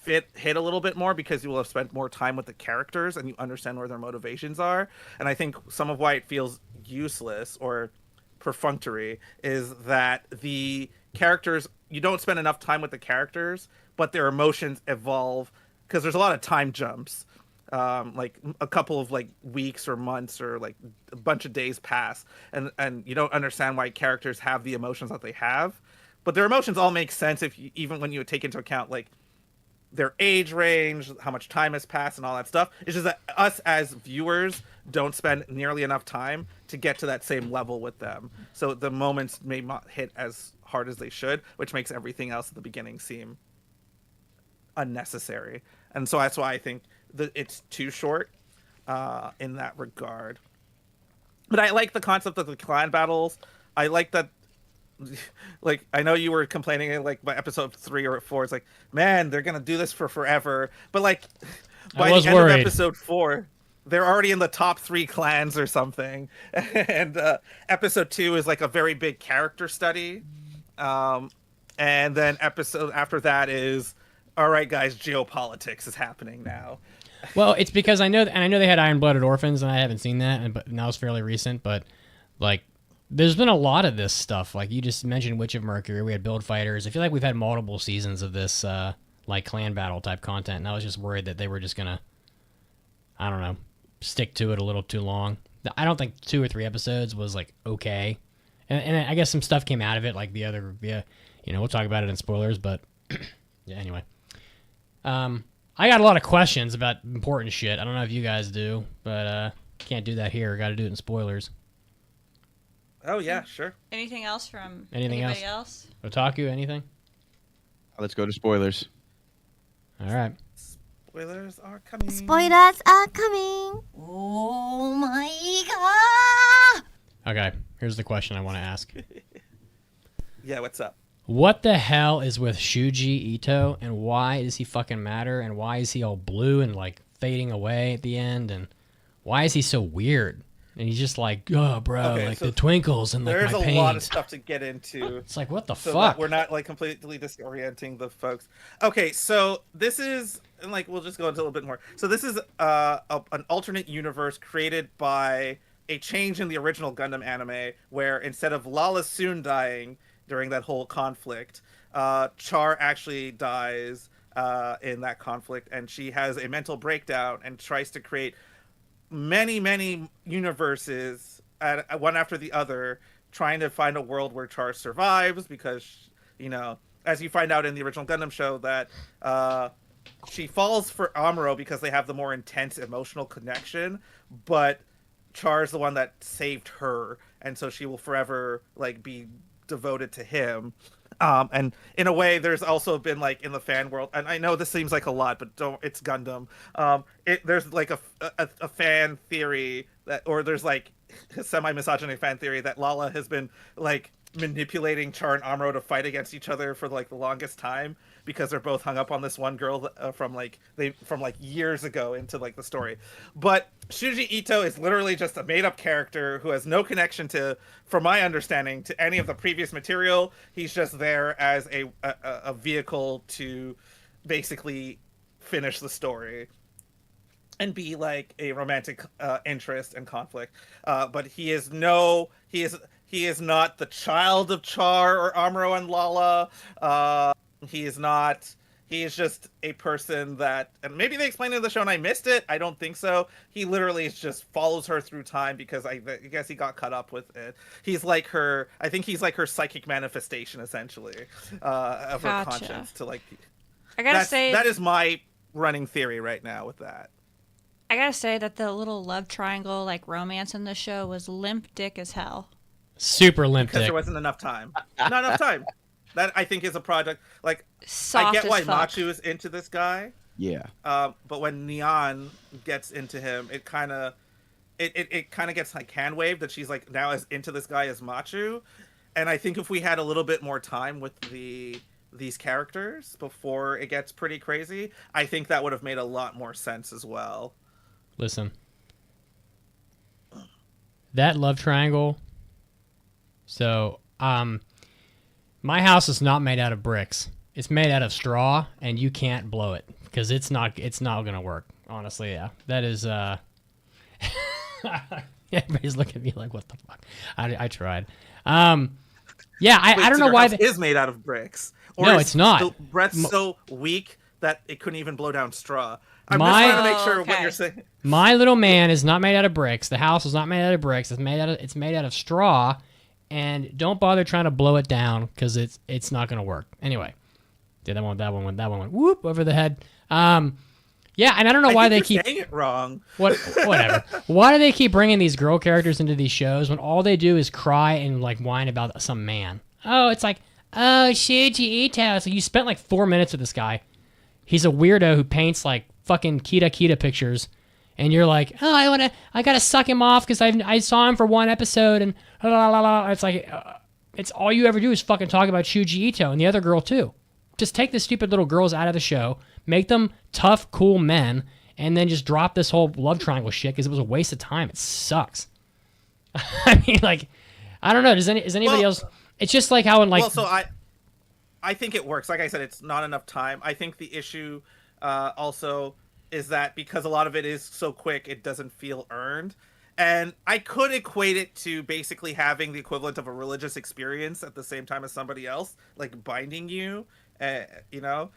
hit a little bit more because you will have spent more time with the characters and you understand where their motivations are. And I think some of why it feels useless or perfunctory is that the characters, you don't spend enough time with the characters, but their emotions evolve because there's a lot of time jumps. Like a couple of like weeks or months or like a bunch of days pass, and you don't understand why characters have the emotions that they have, but their emotions all make sense even when you take into account like their age range, how much time has passed, and all that stuff. It's just that us as viewers don't spend nearly enough time to get to that same level with them. So the moments may not hit as hard as they should, which makes everything else at the beginning seem unnecessary. And so that's why I think that it's too short in that regard. But I like the concept of the clan battles. I like that. Like, I know you were complaining like by episode 3 or 4, it's like, man, they're gonna do this for forever. But like by the end of episode 4, they're already in the top 3 clans or something. And episode 2 is like a very big character study. And then episode after that is, all right, guys, geopolitics is happening now. Well, it's because I know they had Iron-Blooded Orphans, and I haven't seen that, but that was fairly recent. But like, there's been a lot of this stuff. Like you just mentioned Witch of Mercury. We had Build Fighters. I feel like we've had multiple seasons of this like clan battle type content, and I was just worried that they were just gonna, I don't know, stick to it a little too long. I don't think 2 or 3 episodes was like okay, and I guess some stuff came out of it, like the other, we'll talk about it in spoilers, but yeah, anyway. I got a lot of questions about important shit. I don't know if you guys do, but can't do that here. Got to do it in spoilers. Oh yeah, sure. Anything else from anybody else? Otaku, anything? Let's go to spoilers. All right. Spoilers are coming. Spoilers are coming. Oh my god. Okay, here's the question I want to ask. Yeah, what's up? What the hell is with Shuji Ito, and why does he fucking matter, and why is he all blue and like fading away at the end, and why is he so weird? And he's just like, oh, bro, Okay, like so the twinkles and like There's my a pains. lot of stuff to get into. It's like, what the so fuck? that we're not like completely disorienting the folks. Okay, so this is, and like we'll just go into a little bit more. So this is an alternate universe created by a change in the original Gundam anime, where instead of Lala soon dying during that whole conflict, Char actually dies in that conflict, and she has a mental breakdown and tries to create many universes one after the other, trying to find a world where Char survives, because, you know, as you find out in the original Gundam show, that she falls for Amuro because they have the more intense emotional connection, but Char's the one that saved her, and so she will forever like be devoted to him. And in a way, there's also been like in the fan world, and I know this seems like a lot, but don't, it's Gundam. There's like a fan theory that, or there's like a semi-misogynistic fan theory that Lala has been like manipulating Char and Amuro to fight against each other for like the longest time, because they're both hung up on this one girl from years ago into like the story. But Shuji Ito is literally just a made-up character who has no connection to, from my understanding, to any of the previous material. He's just there as a vehicle to basically finish the story and be like a romantic interest and conflict. But he is not the child of Char or Amuro and Lala. He is not. He is just a person that, and maybe they explained it in the show and I missed it. I don't think so. He literally just follows her through time, because I guess he got caught up with it. He's like her. I think he's like her psychic manifestation, essentially, of her conscience. To like. I gotta say, that is my running theory right now with that. I gotta say that the little love triangle, like romance in the show, was limp dick as hell. Super limp Because dick. there wasn't enough time. Not enough time. That, I think, is a project. Like, Soft I get why as fuck. Machu is into this guy. Yeah. But when Neon gets into him, it kind of gets like hand waved that she's like now as into this guy as Machu. And I think if we had a little bit more time with these characters before it gets pretty crazy, I think that would have made a lot more sense as well. Listen, that love triangle. So, my house is not made out of bricks. It's made out of straw, and you can't blow it because it's not gonna work. Honestly, yeah, that is. Everybody's looking at me like, "What the fuck?" I tried. Yeah, I don't know why it is made out of bricks. Or no, it's not. The breath's so weak that it couldn't even blow down straw. I'm just trying to make sure what you're saying. My little man is not made out of bricks. The house is not made out of bricks. It's made out of straw, and don't bother trying to blow it down because it's not going to work. Anyway, that one went whoop over the head. Yeah, and I don't know why they keep saying it wrong. Whatever. Why do they keep bringing these girl characters into these shows when all they do is cry and like whine about some man? Oh, it's like, oh, Shuji Ito. So you spent like 4 minutes with this guy. He's a weirdo who paints like fucking Kita pictures, and you're like, oh, I gotta suck him off because I saw him for one episode, and la la la. It's like, it's all you ever do is fucking talk about Shuji Ito and the other girl too. Just take the stupid little girls out of the show, make them tough, cool men, and then just drop this whole love triangle shit because it was a waste of time. It sucks. I mean, like, I don't know. Is anybody else? It's just like how in like. Well, so I think it works. Like I said, it's not enough time. I think the issue also is that because a lot of it is so quick, it doesn't feel earned. And I could equate it to basically having the equivalent of a religious experience at the same time as somebody else, like binding you, you know?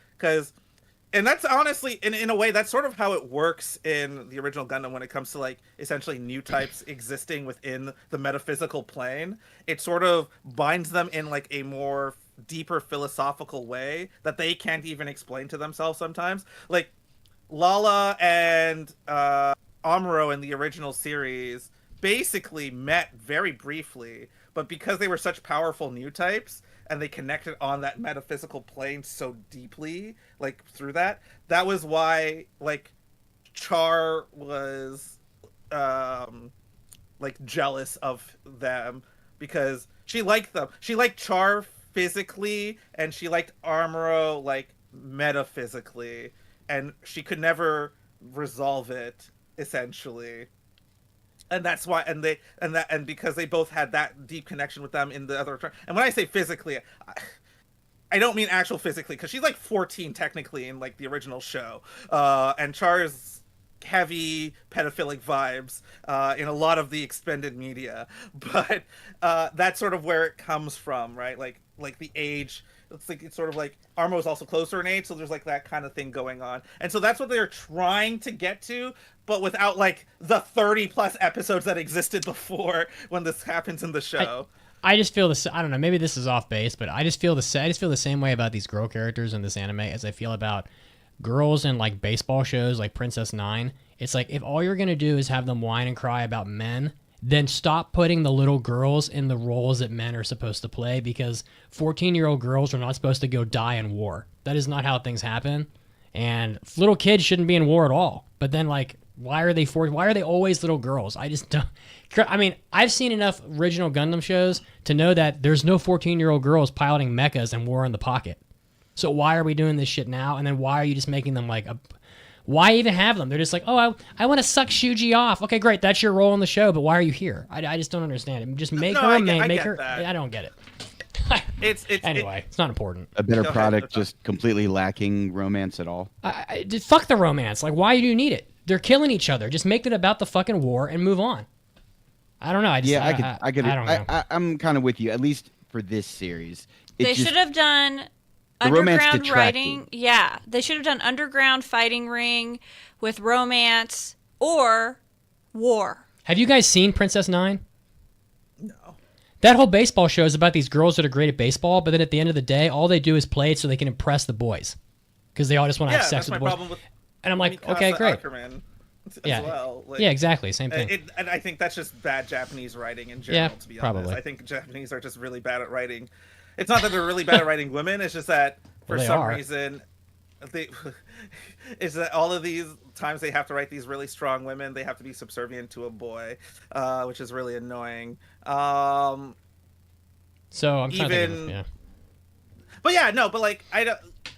And that's honestly, in a way, that's sort of how it works in the original Gundam when it comes to, like, essentially new types existing within the metaphysical plane. It sort of binds them in, like, a more deeper philosophical way that they can't even explain to themselves sometimes. Like, Lala and Amuro in the original series basically met very briefly, but because they were such powerful new types, and they connected on that metaphysical plane so deeply, like, through that was why, like, Char was, like, jealous of them, because she liked them. She liked Char physically, and she liked Amuro like metaphysically, and she could never resolve it essentially. And that's why, and because they both had that deep connection with them in the other. And when I say physically, I don't mean actual physically, because she's like 14 technically in like the original show, and Char's heavy pedophilic vibes in a lot of the expended media, but that's sort of where it comes from, right? Like the age. It's sort of like Armo's also closer in age, so there's like that kind of thing going on, and so that's what they're trying to get to, but without like the 30 plus episodes that existed before when this happens in the show. I just feel this. I don't know. Maybe this is off base, but I just feel the same way about these girl characters in this anime as I feel about girls in like baseball shows like Princess Nine. It's like, if all you're gonna do is have them whine and cry about men, then stop putting the little girls in the roles that men are supposed to play, because 14-year-old girls are not supposed to go die in war. That is not how things happen. And little kids shouldn't be in war at all. But then, like, why are they always little girls? I just don't. I mean, I've seen enough original Gundam shows to know that there's no 14-year-old girls piloting mechas and war in the pocket. So why are we doing this shit now? And then why are you just making them like a... Why even have them? They're just like, oh, I want to suck Shuji off. Okay, great, that's your role in the show, but why are you here? I just don't understand it. Just make her a main. Make her. I don't get it. Anyway, it's not important. A better product, just completely lacking romance at all. Fuck the romance. Like, why do you need it? They're killing each other. Just make it about the fucking war and move on. I don't know. I don't know. I'm kind of with you, at least for this series. They should have done underground writing. Yeah, they should have done underground fighting ring with romance or war. Have you guys seen Princess Nine? No. That whole baseball show is about these girls that are great at baseball, but then at the end of the day, all they do is play it so they can impress the boys, because they all just want to have sex with the boys. And I'm like, okay, great. As well. Like, yeah, exactly, same thing. And I think that's just bad Japanese writing in general. To be honest, probably. I think Japanese are just really bad at writing. It's not that they're really bad at writing women. It's just that for some reason, is that all of these times they have to write these really strong women, they have to be subservient to a boy, which is really annoying. So I'm trying to think of, yeah. But yeah, no, but like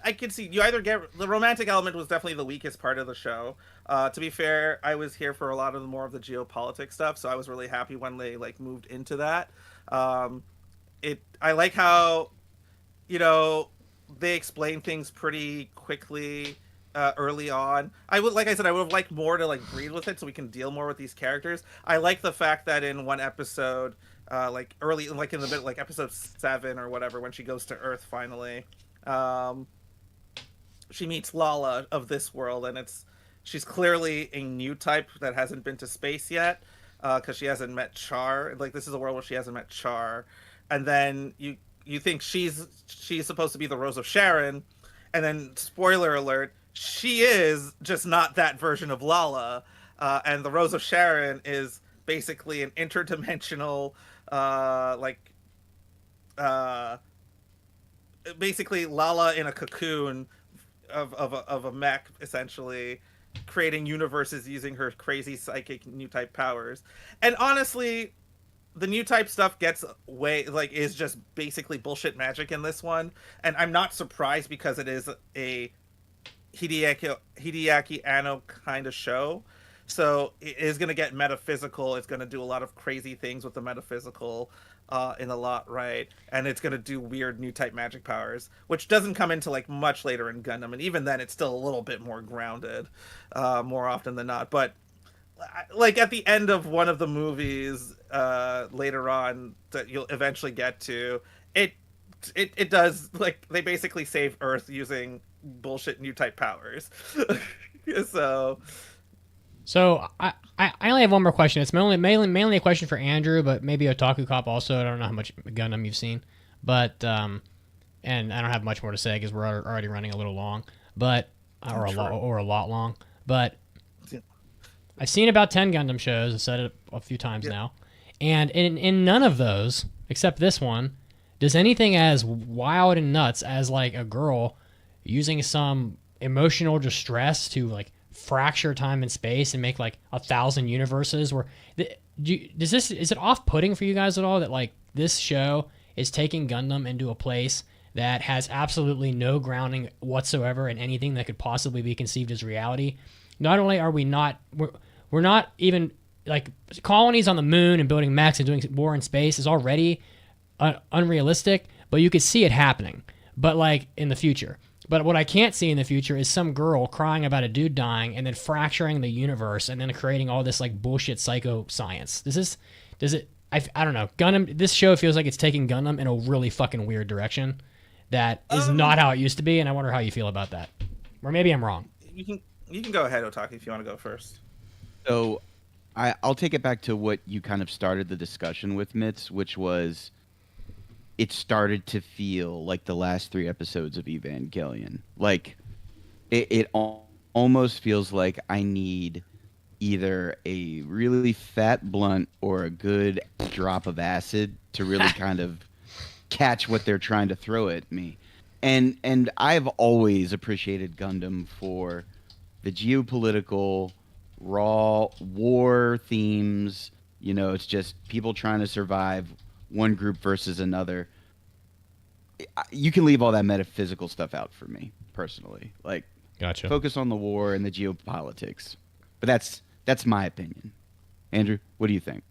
I can see you either get the romantic element was definitely the weakest part of the show. To be fair, I was here for a lot of more of the geopolitics stuff, so I was really happy when they like moved into that. I like how, they explain things pretty quickly early on. I would have liked more to like breathe with it so we can deal more with these characters. I like the fact that in one episode, like early, like in the bit, like episode 7 or whatever, when she goes to Earth finally, she meets Lala of this world, and she's clearly a new type that hasn't been to space yet, because she hasn't met Char. Like, this is a world where she hasn't met Char. And then you think she's supposed to be the Rose of Sharon, and then spoiler alert, she is just not that version of Lala, and the Rose of Sharon is basically an interdimensional, basically Lala in a cocoon of a mech, essentially, creating universes using her crazy psychic new type powers. And honestly, the new type stuff is just basically bullshit magic in this one, and I'm not surprised because it is a Hideaki Anno kind of show, so it is going to get metaphysical. It's going to do a lot of crazy things with the metaphysical in a lot, right? And it's going to do weird new type magic powers, which doesn't come into like much later in Gundam, and even then it's still a little bit more grounded more often than not. But like at the end of one of the movies later on that you'll eventually get to, it does, like, they basically save Earth using bullshit new type powers. So I only have one more question. It's mainly a question for Andrew, but maybe Otaku Cop also. I don't know how much Gundam you've seen, but and I don't have much more to say because we're already running a little long, but or a lot long. But I've seen about 10 Gundam shows. I've said it a few times now, and in none of those except this one does anything as wild and nuts as like a girl using some emotional distress to like fracture time and space and make like 1,000 universes. Is it off-putting for you guys at all that like this show is taking Gundam into a place that has absolutely no grounding whatsoever in anything that could possibly be conceived as reality. Not only are we're not even like colonies on the moon and building mechs and doing war in space is already unrealistic, but you could see it happening, but like in the future. But what I can't see in the future is some girl crying about a dude dying and then fracturing the universe and then creating all this like bullshit psycho science. I don't know. Gundam, this show feels like it's taking Gundam in a really fucking weird direction that is not how it used to be, and I wonder how you feel about that. Or maybe I'm wrong. You can go ahead, Otaki, if you want to go first. So I'll take it back to what you kind of started the discussion with, Mitz, which was it started to feel like the last 3 episodes of Evangelion. Like, it almost feels like I need either a really fat blunt or a good drop of acid to really kind of catch what they're trying to throw at me. And I've always appreciated Gundam for the geopolitical, raw war themes. You know, it's just people trying to survive, one group versus another. You can leave all that metaphysical stuff out for me, personally. Like, gotcha. Focus on the war and the geopolitics. But that's my opinion. Andrew, what do you think?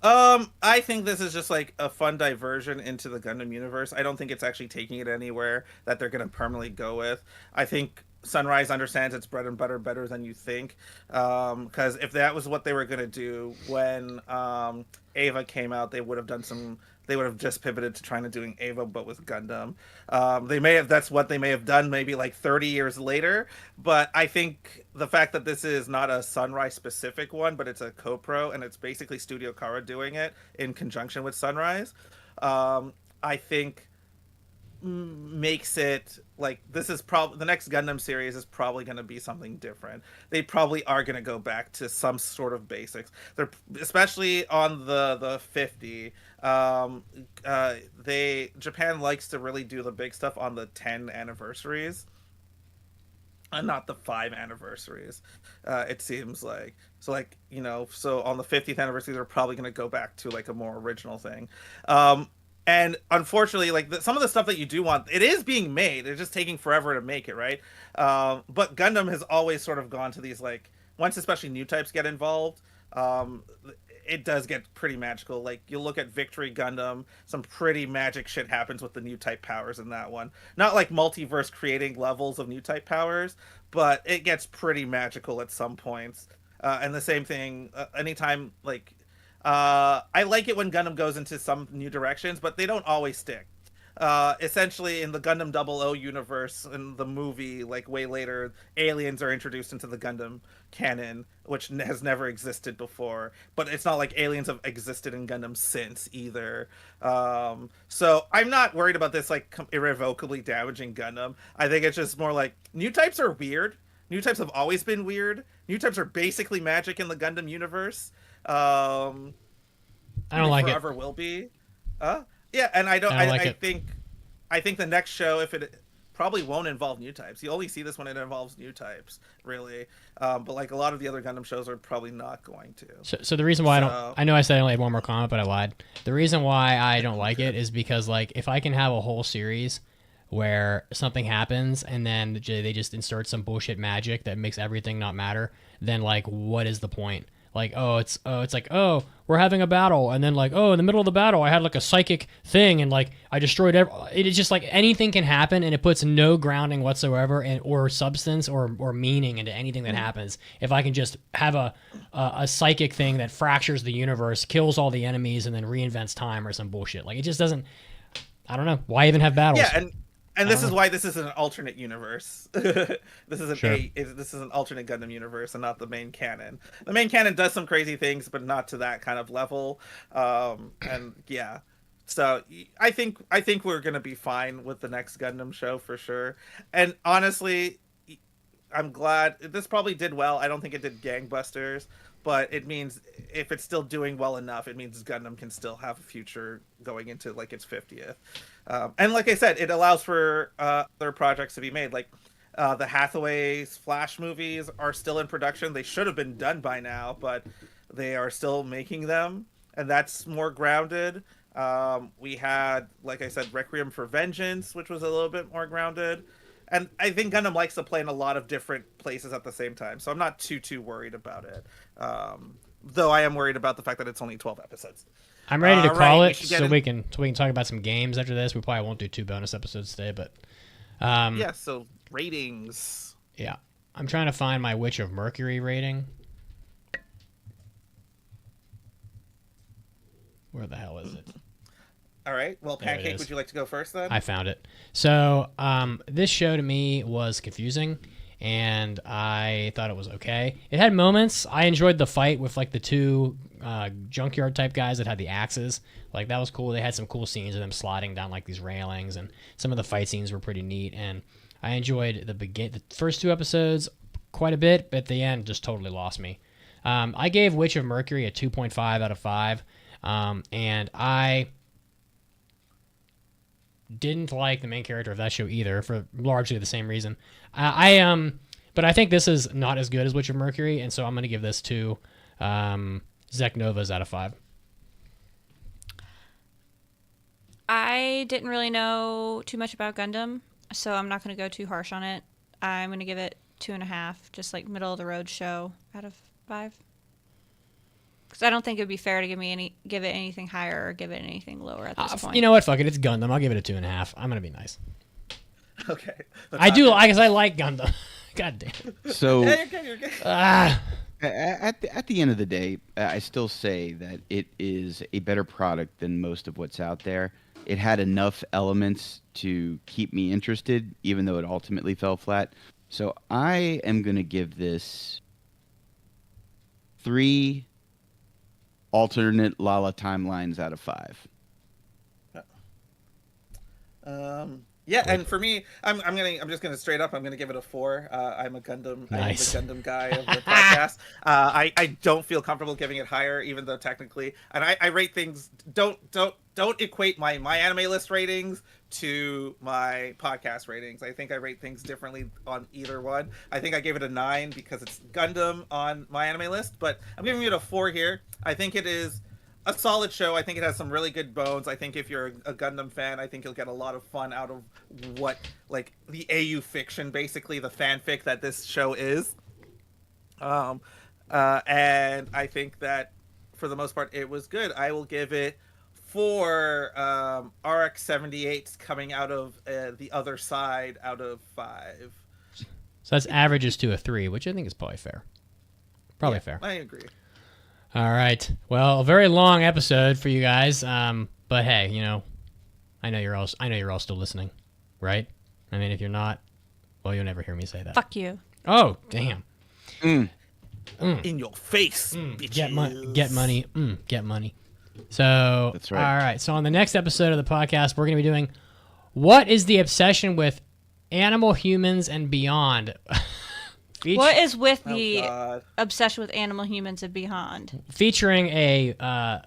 I think this is just like a fun diversion into the Gundam universe. I don't think it's actually taking it anywhere that they're going to permanently go with. I think Sunrise understands its bread and butter better than you think. Because if that was what they were going to do when Ava came out, they would have just pivoted to trying to doing Ava but with Gundam. That's what they may have done maybe like 30 years later, but I think the fact that this is not a Sunrise specific one, but it's a co-pro and it's basically Studio Kara doing it in conjunction with Sunrise, I think makes it like this is probably the next Gundam series is probably going to be something different. They probably are going to go back to some sort of basics. They're especially on the 50. Japan likes to really do the big stuff on the 10 anniversaries and not the 5 anniversaries. It seems like so on the 50th anniversary they're probably going to go back to like a more original thing. And unfortunately, like some of the stuff that you do want, it is being made. It's just taking forever to make it, right? But Gundam has always sort of gone to these, like, once especially new types get involved, it does get pretty magical. Like, you look at Victory Gundam, some pretty magic shit happens with the new type powers in that one. Not like multiverse creating levels of new type powers, but it gets pretty magical at some points. And the same thing, anytime, like... I like it when Gundam goes into some new directions, but they don't always stick. Essentially, in the Gundam 00 universe, in the movie, like way later, aliens are introduced into the Gundam canon, which has never existed before. But it's not like aliens have existed in Gundam since either. So I'm not worried about this like irrevocably damaging Gundam. I think it's just more like new types are weird. New types have always been weird. New types are basically magic in the Gundam universe. I don't like forever it. Will be. Yeah, and I think the next show, if it probably won't involve new types. You only see this when it involves new types, really. But like a lot of the other Gundam shows are probably not going to. So the reason why I know I said I only had one more comment, but I lied. The reason why I don't like it is because like if I can have a whole series where something happens and then they just insert some bullshit magic that makes everything not matter, then like what is the point? Like, it's like, we're having a battle, and then like, in the middle of the battle, I had like a psychic thing, and like I destroyed it is just like anything can happen, and it puts no grounding whatsoever, or substance or meaning into anything that happens. If I can just have a psychic thing that fractures the universe, kills all the enemies, and then reinvents time or some bullshit, like it just doesn't. I don't know why even have battles. Yeah, and this is why this is an alternate universe. This is an alternate Gundam universe and not the main canon. The main canon does some crazy things, but not to that kind of level. And yeah, so I think we're gonna be fine with the next Gundam show for sure. And honestly, I'm glad this probably did well. I don't think it did gangbusters, but it means if it's still doing well enough, it means Gundam can still have a future going into like its 50th. And like I said, it allows for other projects to be made. Like the Hathaway's Flash movies are still in production. They should have been done by now, but they are still making them, and that's more grounded. We had, like I said, Requiem for Vengeance, which was a little bit more grounded. And I think Gundam likes to play in a lot of different places at the same time, so I'm not too worried about it. Though I am worried about the fact that it's only 12 episodes. I'm ready to call it, so we can talk about some games after this. We probably won't do 2 bonus episodes today, but yeah. So ratings. Yeah, I'm trying to find my Witch of Mercury rating. Where the hell is it? All right. Well, There it Pancake, is. would you like to go first then? I found it. So this show to me was confusing, and I thought it was okay. It had moments. I enjoyed the fight with like the 2 junkyard type guys that had the axes. Like that was cool. They had some cool scenes of them sliding down like these railings, and some of the fight scenes were pretty neat. And I enjoyed the first 2 episodes quite a bit, but at the end just totally lost me. I gave Witch of Mercury a 2.5 out of 5, and I didn't like the main character of that show either, for largely the same reason. But I think this is not as good as Witch of Mercury, and so I'm going to give this 2 Zek Novas out of 5. I didn't really know too much about Gundam, so I'm not going to go too harsh on it. I'm going to give it 2.5, just like middle of the road show out of 5. Because I don't think it would be fair to give it anything higher or give it anything lower at this point. You know what? Fuck it. It's Gundam. I'll give it a 2.5. I'm going to be nice. Okay. I do, because I like Gundam. God damn. So, Yeah, you're good. at the end of the day, I still say that it is a better product than most of what's out there. It had enough elements to keep me interested, even though it ultimately fell flat. So I am going to give this 3 alternate Lala timelines out of 5. Yeah, and for me, I'm just gonna straight up. I'm gonna give it a 4. I'm a Gundam. Nice. I am the Gundam guy of the podcast. I don't feel comfortable giving it higher, even though technically, and I rate things. Don't equate my anime list ratings to my podcast ratings. I think I rate things differently on either one. I think I gave it a 9 because it's Gundam on my anime list, but I'm giving it a 4 here. I think it is a solid show. I think it has some really good bones. I think if you're a Gundam fan, I think you'll get a lot of fun out of what, like, the AU fiction, basically the fanfic that this show is. And I think that for the most part, it was good. I will give it 4 RX-78s coming out of the other side out of 5. So that's averages to a 3, which I think is probably fair. Probably fair. I agree. All right. Well, a very long episode for you guys. But hey, you know, I know you're all still listening, right? I mean, if you're not, well, you'll never hear me say that. Fuck you. Oh, damn. In your face, bitches. Get money. Get money. So, That's right. All right. So on the next episode of the podcast, we're going to be doing what is the obsession with animal, humans, and beyond. What is with the obsession with animal, humans, and beyond? Featuring a,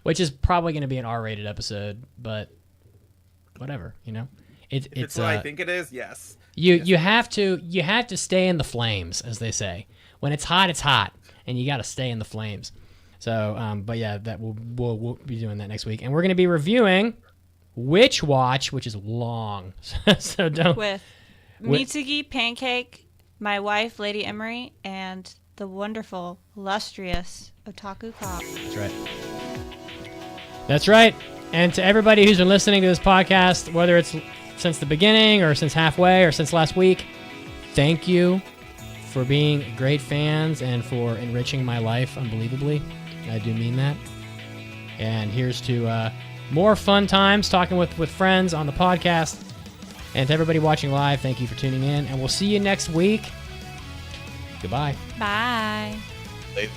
which is probably going to be an R-rated episode, but whatever, you know. It's what I think it is. Yes. You have to stay in the flames, as they say. When it's hot, and you got to stay in the flames. So, but yeah, that we'll be doing that next week, and we're going to be reviewing Witch Watch, which is long. So don't. With Mitsugi, Pancake, my wife, Lady Emery, and the wonderful, illustrious Otaku Cop. That's right. That's right. And to everybody who's been listening to this podcast, whether it's since the beginning or since halfway or since last week, thank you for being great fans and for enriching my life unbelievably. I do mean that. And here's to more fun times talking with friends on the podcast. And to everybody watching live, thank you for tuning in. And we'll see you next week. Goodbye. Bye. Later.